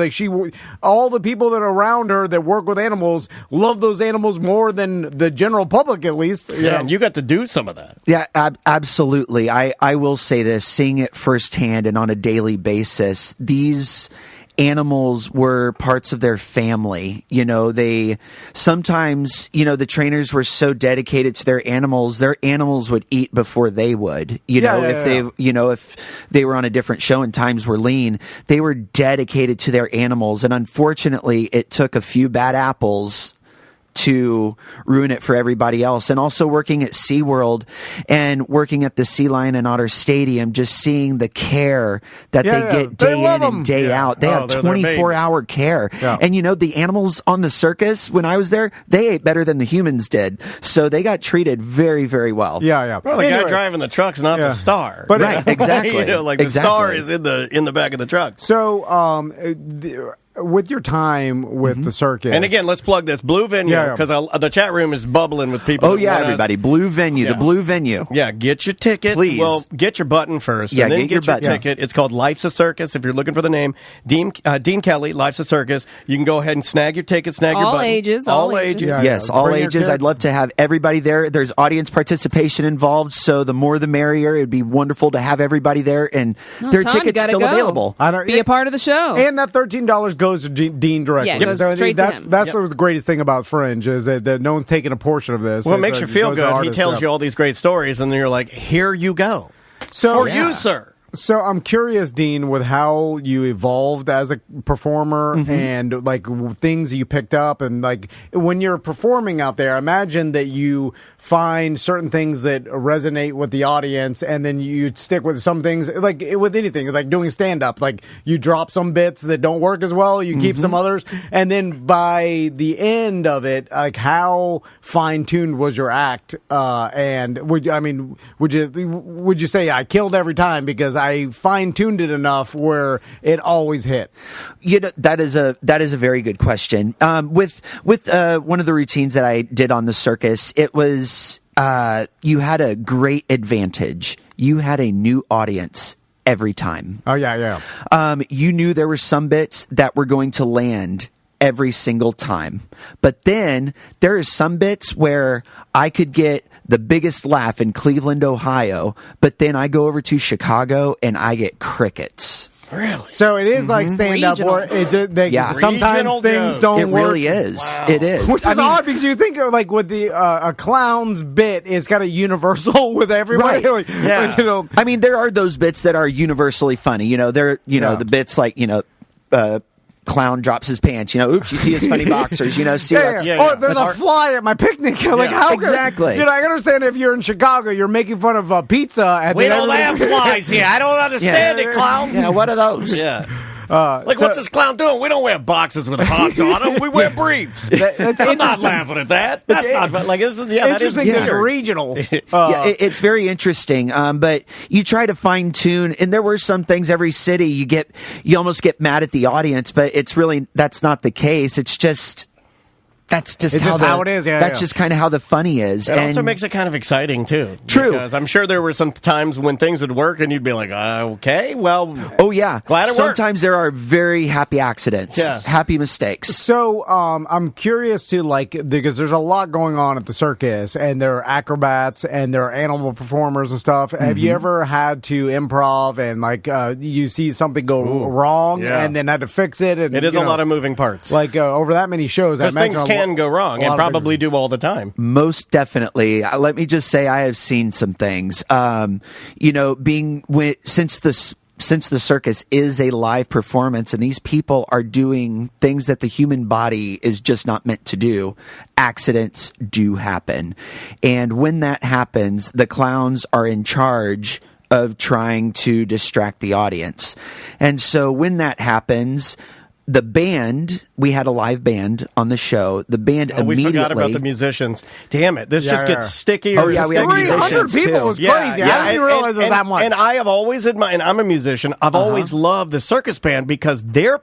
all the people that are around her that work with animals love those animals more than the general public, at least. Yeah, and you got to do some of that. Yeah, absolutely. I will say this, seeing it firsthand and on a daily basis, these animals were parts of their family. They sometimes, the trainers were so dedicated to their animals would eat before they would. If they were on a different show and times were lean, they were dedicated to their animals. And unfortunately, it took a few bad apples to ruin it for everybody else. And also working at SeaWorld and working at the Sea Lion and Otter Stadium, just seeing the care that they get day in and day out. They have 24-hour care. Yeah. And the animals on the circus, when I was there, they ate better than the humans did. So they got treated very, very well. Yeah. Well, the guy driving the truck's not the star. But, right, exactly. The star is in the back of the truck. So, with your time with the circus, and again, let's plug this Blue Venue because the chat room is bubbling with people. Oh yeah, everybody, Blue Venue, the Blue Venue. Yeah, get your ticket, please. Well, get your button first, and then get your ticket. It's called Life's a Circus. If you're looking for the name, Dean Kelly, Life's a Circus. You can go ahead and snag your ticket, snag your button. All ages. Yes, all ages. I'd love to have everybody there. There's audience participation involved, so the more the merrier. It'd be wonderful to have everybody there, and their tickets still available. Be a part of the show, and that $13 goes to Dean directly. Yeah, it goes straight to him. That's the greatest thing about Fringe is that no one's taking a portion of this. Well, it makes you feel good. He tells you all these great stories, and then you're like, here you go. For you, sir. So I'm curious, Dean, with how you evolved as a performer and things you picked up, and when you're performing out there, imagine that you find certain things that resonate with the audience, and then you stick with some things, with anything, doing stand-up, you drop some bits that don't work as well, you keep some others, and then by the end of it, how fine-tuned was your act? And would you say I killed every time because I fine-tuned it enough where it always hit? That is a very good question. With one of the routines that I did on the circus, it was you had a great advantage. You had a new audience every time. Oh yeah. You knew there were some bits that were going to land every single time, but then there are some bits where I could get the biggest laugh in Cleveland, Ohio, but then I go over to Chicago and I get crickets. Really? So it is like stand-up, or sometimes things don't work. It really is. Wow. It is. Which is odd because you think with the a clown's bit, it's kind of universal with everybody. Right. I mean, there are those bits that are universally funny. The bits clown drops his pants, oops, you see his funny boxers, Or there's a fly at my picnic. How exactly. I understand if you're in Chicago, you're making fun of pizza. We don't have flies here. I don't understand it, clown. Yeah, what are those? Yeah. What's this clown doing? We don't wear boxes with hearts on them. We wear briefs. I'm not laughing at that. That's not like this is interesting. There's regional. It's very interesting. But you try to fine tune, and there were some things. Every city you almost get mad at the audience, but that's not the case. It's just how it is. That's just kind of how the funny is. It also makes it kind of exciting too. True, because I'm sure there were some times when things would work, and you'd be like, "Okay, well, oh yeah." Glad it Sometimes there are very happy accidents, happy mistakes. So I'm curious to because there's a lot going on at the circus, and there are acrobats and there are animal performers and stuff. Mm-hmm. Have you ever had to improv and you see something go wrong and then had to fix it? And it is a lot of moving parts. Over that many shows, I imagine things can go wrong and probably do all the time. Most definitely. Let me just say I have seen some things. Since the circus is a live performance and these people are doing things that the human body is just not meant to do, accidents do happen. And when that happens, the clowns are in charge of trying to distract the audience. And so when that happens, the band, we had a live band on the show. The band immediately... We forgot about the musicians. Damn it. This just gets stickier. Oh, yeah, we had 300 people was crazy. I didn't realize it was that much. And I have always admired, and I'm a musician, I've always loved the circus band because they're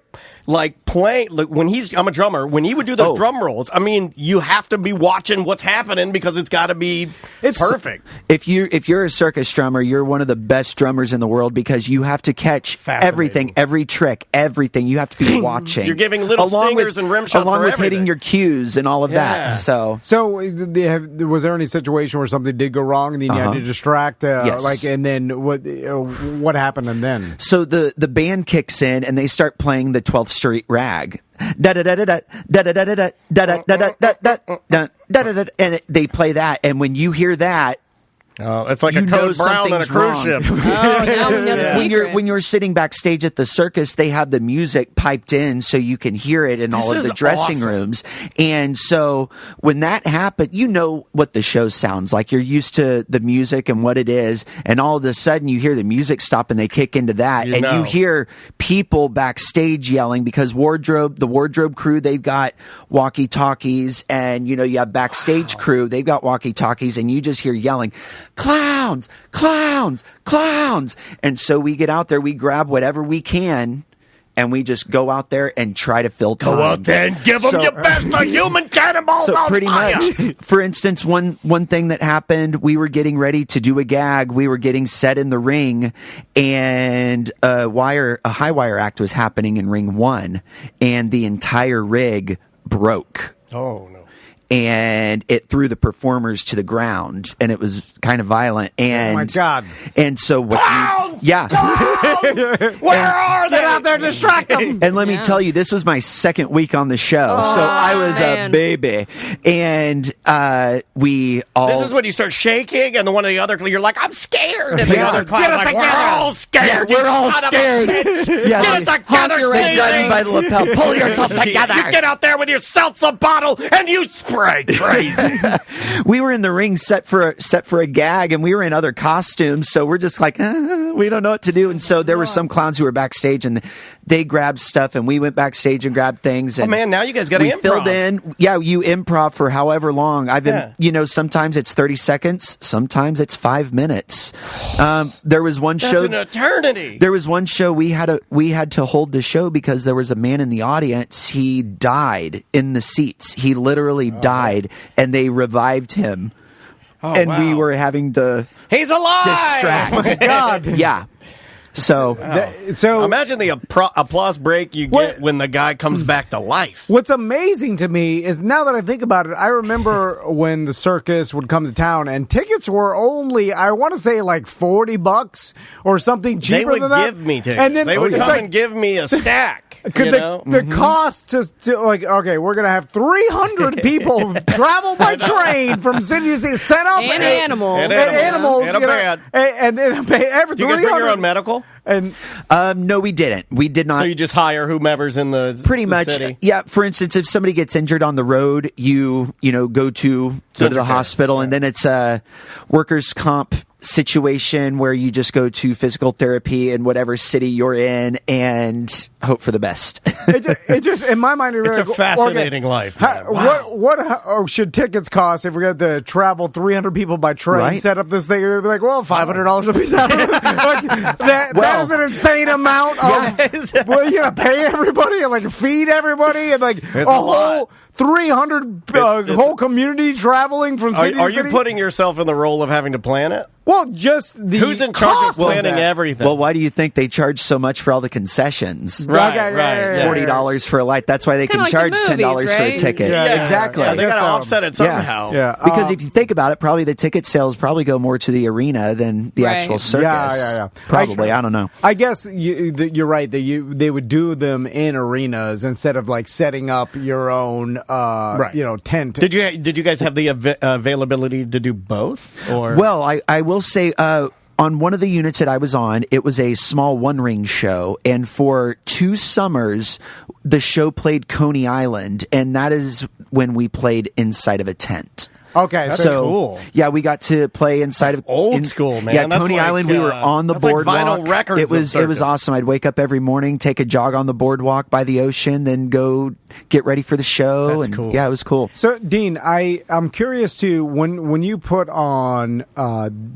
playing, when I'm a drummer, when he would do those drum rolls, I mean, you have to be watching what's happening because it's got to be perfect. If you're a circus drummer, you're one of the best drummers in the world because you have to catch everything, every trick, everything. You have to be watching. You're giving little stingers and rim shots along with everything. Hitting your cues and all of that. So was there any situation where something did go wrong and then you had to distract? Yes. And then what happened and then? So the band kicks in and they start playing the 12th Street Rag. And they play that, and when you hear that, it's like a Code Brown on a cruise ship. When you're sitting backstage at the circus, they have the music piped in so you can hear it in all of the dressing rooms. And so when that happened, you know what the show sounds like. You're used to the music and what it is, and all of a sudden you hear the music stop and they kick into that, you hear people backstage yelling because the wardrobe crew, they've got walkie-talkies, and you have backstage crew, they've got walkie-talkies, and you just hear yelling, clowns, clowns, clowns. And so we get out there, we grab whatever we can, and we just go out there and try to fill time. Go out there and give them your best, the human cannonballs on pretty fire. Much. For instance, one thing that happened, we were getting ready to do a gag. We were getting set in the ring, and a high wire act was happening in ring 1, and the entire rig broke. Oh, no. And it threw the performers to the ground, and it was kind of violent. And oh my God! And so what? Clowns! Where are they? Get out there, distract them! And let me tell you, this was my second week on the show, so I was a baby. And we all. This is when you start shaking, and one of the other, you're like, I'm scared. And the other clown's like, we're all scared. Yeah, we're all scared. Get it together, they grab you by the lapel. Pull yourself together. You get out there with your seltzer bottle, and you spray crazy. We were in the ring set for a gag, and we were in other costumes, so we're just like, we don't know what to do. And so there were some clowns who were backstage, and they grabbed stuff, and we went backstage and grabbed things. And now you guys got to improv. Filled in. Yeah, you improv for however long. I've been, sometimes it's 30 seconds, sometimes it's 5 minutes. There was one show. That's an eternity. There was one show we had to hold the show because there was a man in the audience. He died in the seats. He literally died, and they revived him. We were having to. He's alive. Distract. Oh my God. Yeah. So imagine the applause break you get when the guy comes back to life. What's amazing to me is, now that I think about it, I remember when the circus would come to town and tickets were only, I want to say, like $40 or something cheaper than that. They would give me tickets. And then they would come and give me a stack. The cost to okay, we're gonna have 300 people travel by train from city to city, set up and animals, and animals, and a band, and then pay every. Do you guys bring your own medical? And no, we didn't. We did not. So you just hire whomever's in the city. Yeah. For instance, if somebody gets injured on the road, you go to the hospital, and then it's a workers' comp situation where you just go to physical therapy in whatever city you're in, and hope for the best. it just in my mind, it's a fascinating life. Man. What should tickets cost if we got to travel 300 people by train? Right. Set up this thing, it'd be like, well, $500 a piece. That is an insane amount of. Well, you gotta pay everybody and like feed everybody and like There's a a lot. whole 300 whole community traveling from city Are to you city? putting yourself in the role of having to plan it? Well, just the Who's in charge of cost planning that. everything? Well, why do you think they charge so much for all the concessions? Right, Yeah. $40 for a light. That's why they can Kinda like charge the movies, $10 for a right? ticket. Yeah, exactly. Yeah, they got to guess so. offset it somehow. Yeah. Because if you think about it, probably the ticket sales probably go more to the arena than the Right. actual circus. Yeah. Probably. I don't know. I guess you're right that they would do them in arenas instead of like setting up your own tent. Did you guys have the availability to do both? Or Well, I will say on one of the units that I was on, it was a small one-ring show, and for 2 summers, the show played Coney Island, and that is when we played inside of a tent. Okay, That's so cool. Yeah, we got to play inside of Old school, man. Yeah, That's Coney like, Island. We were on the that's like boardwalk. vinyl records It was of circus. awesome. I'd wake up every morning, take a jog on the boardwalk by the ocean, then go get ready for the show. That's and cool. Yeah, it was cool. So, Dean, I'm curious too. When you put on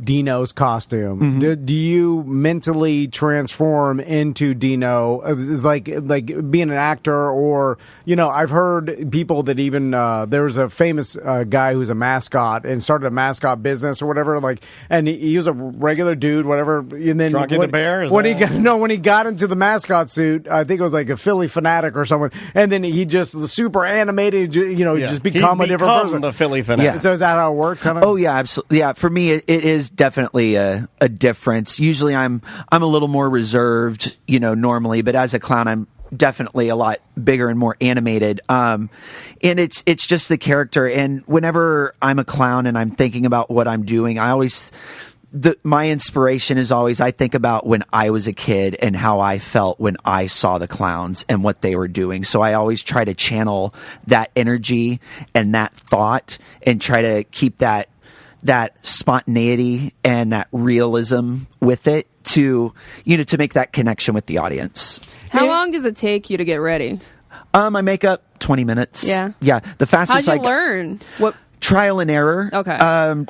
Dino's costume, do you mentally transform into Dino? Is like being an actor, or I've heard people that even there was a famous guy who's a mascot and started a mascot business or whatever. Like, and he was a regular dude, whatever. And then Drunky the Bear? Is when that- he got into the mascot suit, I think it was like a Philly Fanatic or someone, and then he just was super animated, just become a different person. The Philly fanatic. Yeah. So is that how it worked? Kind of. Oh yeah, absolutely. Yeah, for me, it is definitely a difference. Usually, I'm a little more reserved, normally, but as a clown, I'm definitely a lot bigger and more animated. And it's just the character. And whenever I'm a clown and I'm thinking about what I'm doing, my inspiration is always, I think about when I was a kid and how I felt when I saw the clowns and what they were doing. So I always try to channel that energy and that thought and try to keep that spontaneity and that realism with it to make that connection with the audience. How long does it take you to get ready? I make up 20 minutes. Yeah. Yeah. The fastest How'd you learn? What? trial and error. Okay.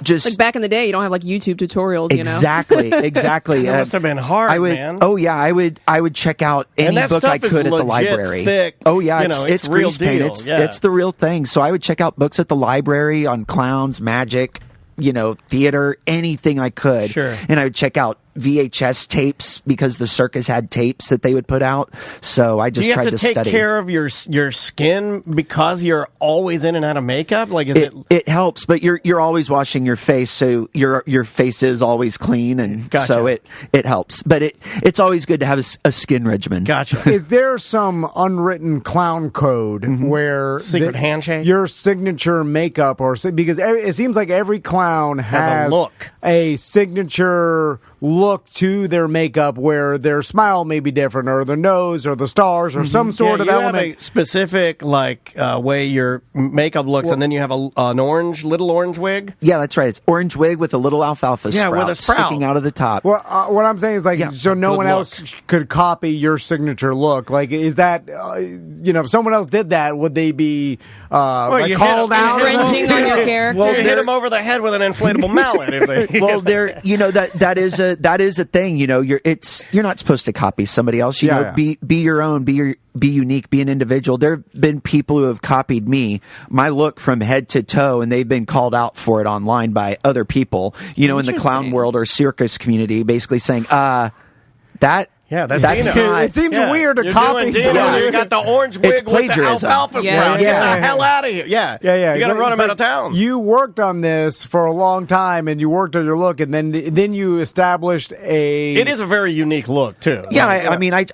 Just like back in the day, you don't have like YouTube tutorials. Exactly. Exactly. That must have been hard, man. Oh yeah, I would check out any that book stuff I is could at the legit library. thick. Oh yeah, It's real grease paint. deal. Yeah. It's the real thing. So I would check out books at the library on clowns, magic, theater, anything I could. Sure. And I would check out VHS tapes because the circus had tapes that they would put out. So I just tried to Do you have to take care of your skin because you're always in and out of makeup? Like, it helps, but you're always washing your face, so your face is always clean, and Gotcha. so it helps. But it's always good to have a skin regimen. Gotcha. Is there some unwritten clown code where Secret handshake? your signature makeup, because it seems like every clown has a look. a signature look to their makeup where their smile may be different, or their nose, or the stars, or some sort of you element. have a specific way your makeup looks, and then you have an little orange wig. Yeah, that's right. It's orange wig with a little alfalfa Yeah, sprout, with a sprout. sticking out of the top. Well, what I'm saying is so no good one look. else could copy your signature look. Like, is that if someone else did that, would they be you called hit 'em- out? Infringing on your character. Well, you hit him over the head with an inflatable mallet. If they, Well, that is a thing. You're not supposed to copy somebody else. Be your own. Be unique. Be an individual. There have been people who have copied me, my look from head to toe, and they've been called out for it online by other people. In the clown Interesting. world or circus community, basically saying, that. Yeah, that's That's Dino. not- It seems weird to You're copy. doing Dino. somebody. You got the orange wig It's with the plagiarism. alfalfa Yeah. sprout. Yeah. Get the hell out of here. Yeah. Yeah. You got to It's run him like out of town. You worked on this for a long time, and you worked on your look, and then you established a. It is a very unique look, too. Yeah,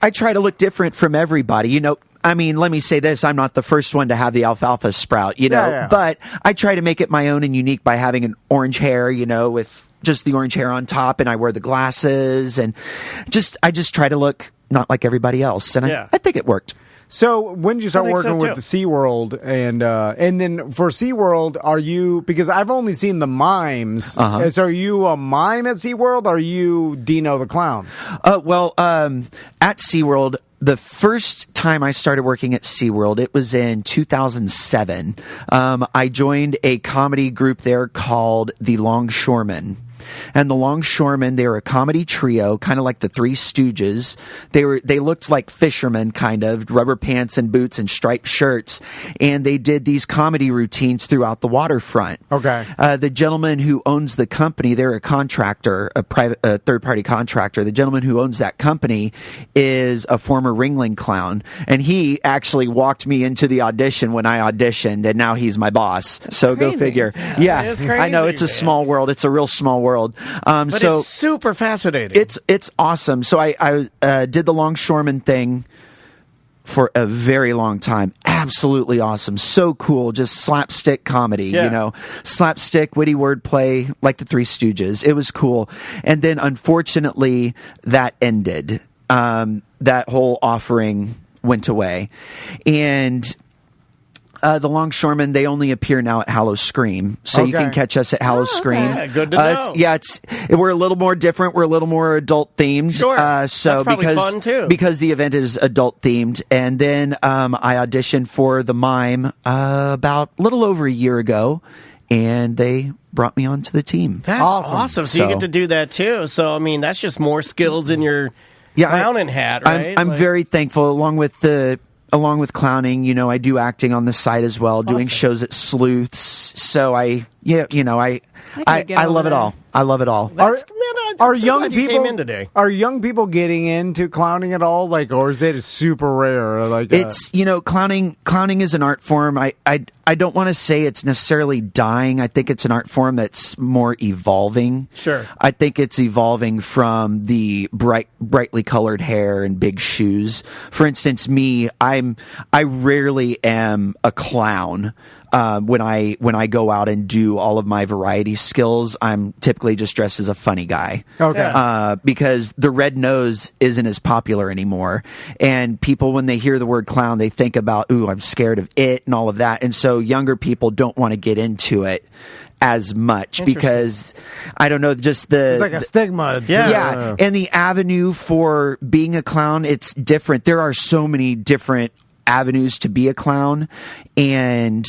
I try to look different from everybody. Let me say this. I'm not the first one to have the alfalfa sprout, Yeah. but I try to make it my own and unique by having an orange hair, with just the orange hair on top, and I wear the glasses, and I just try to look not like everybody else. And Yeah. I think it worked. So when did you start I think working so, with too. the SeaWorld? And then for SeaWorld, are you, because I've only seen the mimes, Uh-huh. so are you a mime at SeaWorld, or are you Dino the Clown? At SeaWorld, the first time I started working at SeaWorld, it was in 2007. I joined a comedy group there called The Longshoremen. And the Longshoremen, they were a comedy trio, kind of like the Three Stooges. They looked like fishermen, kind of, rubber pants and boots and striped shirts. And they did these comedy routines throughout the waterfront. Okay. The gentleman who owns the company, they're a contractor, a third-party contractor. The gentleman who owns that company is a former Ringling clown. And he actually walked me into the audition when I auditioned, and now he's my boss. So go figure. Yeah, it's crazy, I know, it's a small world. It's a real small world. But it's super fascinating. It's awesome. So I did the Longshoreman thing for a very long time. Absolutely awesome. So cool. Just slapstick comedy, slapstick, witty wordplay, like the Three Stooges. It was cool. And then unfortunately that ended. That whole offering went away. And the Longshoremen, they only appear now at Hallow Scream, so you can catch us at Hallow Scream. Yeah, good to know. We're a little more different. We're a little more adult themed. Sure, that's probably fun too. Because the event is adult themed. And then I auditioned for the Mime about a little over a year ago, and they brought me onto the team. That's awesome. So you get to do that too. So I mean, that's just more skills in your clowning hat, right? I'm very thankful. Along with clowning, I do acting on the side as well, doing shows at Sleuths. So I love it all. I love it all. Are young people getting into clowning at all? Or is it super rare? It's clowning is an art form. I don't want to say it's necessarily dying. I think it's an art form that's more evolving. Sure. I think it's evolving from the brightly colored hair and big shoes. For instance, me, I rarely am a clown. When I go out and do all of my variety skills, I'm typically just dressed as a funny guy. Okay. Because the red nose isn't as popular anymore. And people, when they hear the word clown, they think about, ooh, I'm scared of it and all of that. And so younger people don't want to get into it as much because, I don't know, just it's like a stigma. Yeah. And the avenue for being a clown, it's different. There are so many different avenues to be a clown. And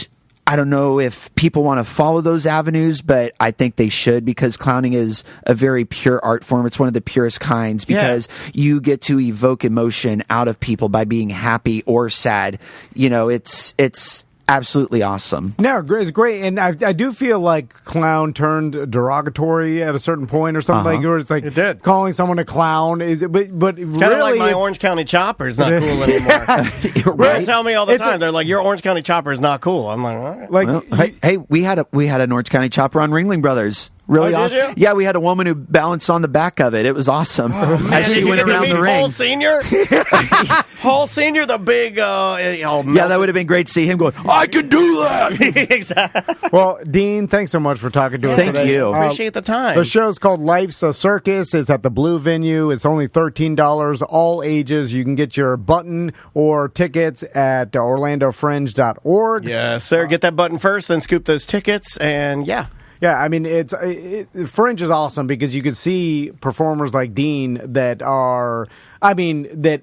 I don't know if people want to follow those avenues, but I think they should, because clowning is a very pure art form. It's one of the purest kinds because you get to evoke emotion out of people by being happy or sad. It's absolutely awesome. No, it's great. And I do feel like clown turned derogatory at a certain point or something where it's like it did. Calling someone a clown but kind of like my Orange County Chopper is not cool anymore. Right? They tell me all the time. They're like, your Orange County Chopper is not cool. I'm like, all right. Hey, we had an Orange County Chopper on Ringling Brothers. Really awesome. Yeah, we had a woman who balanced on the back of it. It was awesome. As she went around the ring. Hall Senior? Hall Senior, the big... yeah, that would have been great to see him going, I can do that! Exactly. Well, Dean, thanks so much for talking to us today. Thank you. Appreciate the time. The show's called Life's a Circus. It's at the Blue Venue. It's only $13, all ages. You can get your button or tickets at orlandofringe.org. Yes, sir. Get that button first, then scoop those tickets, and yeah. Yeah, I mean, Fringe is awesome because you can see performers like Dean that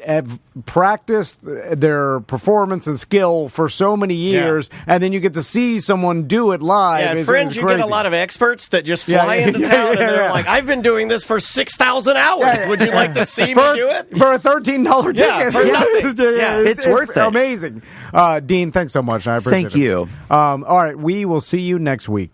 have practiced their performance and skill for so many years, and then you get to see someone do it live. Yeah, at Fringe, you get a lot of experts that just fly into town, and they're like, I've been doing this for 6,000 hours. Would you like to see me do it? For a $13 ticket. Yeah, for nothing. It's worth it. Amazing. Dean, thanks so much. I appreciate it. Thank you. All right, we will see you next week.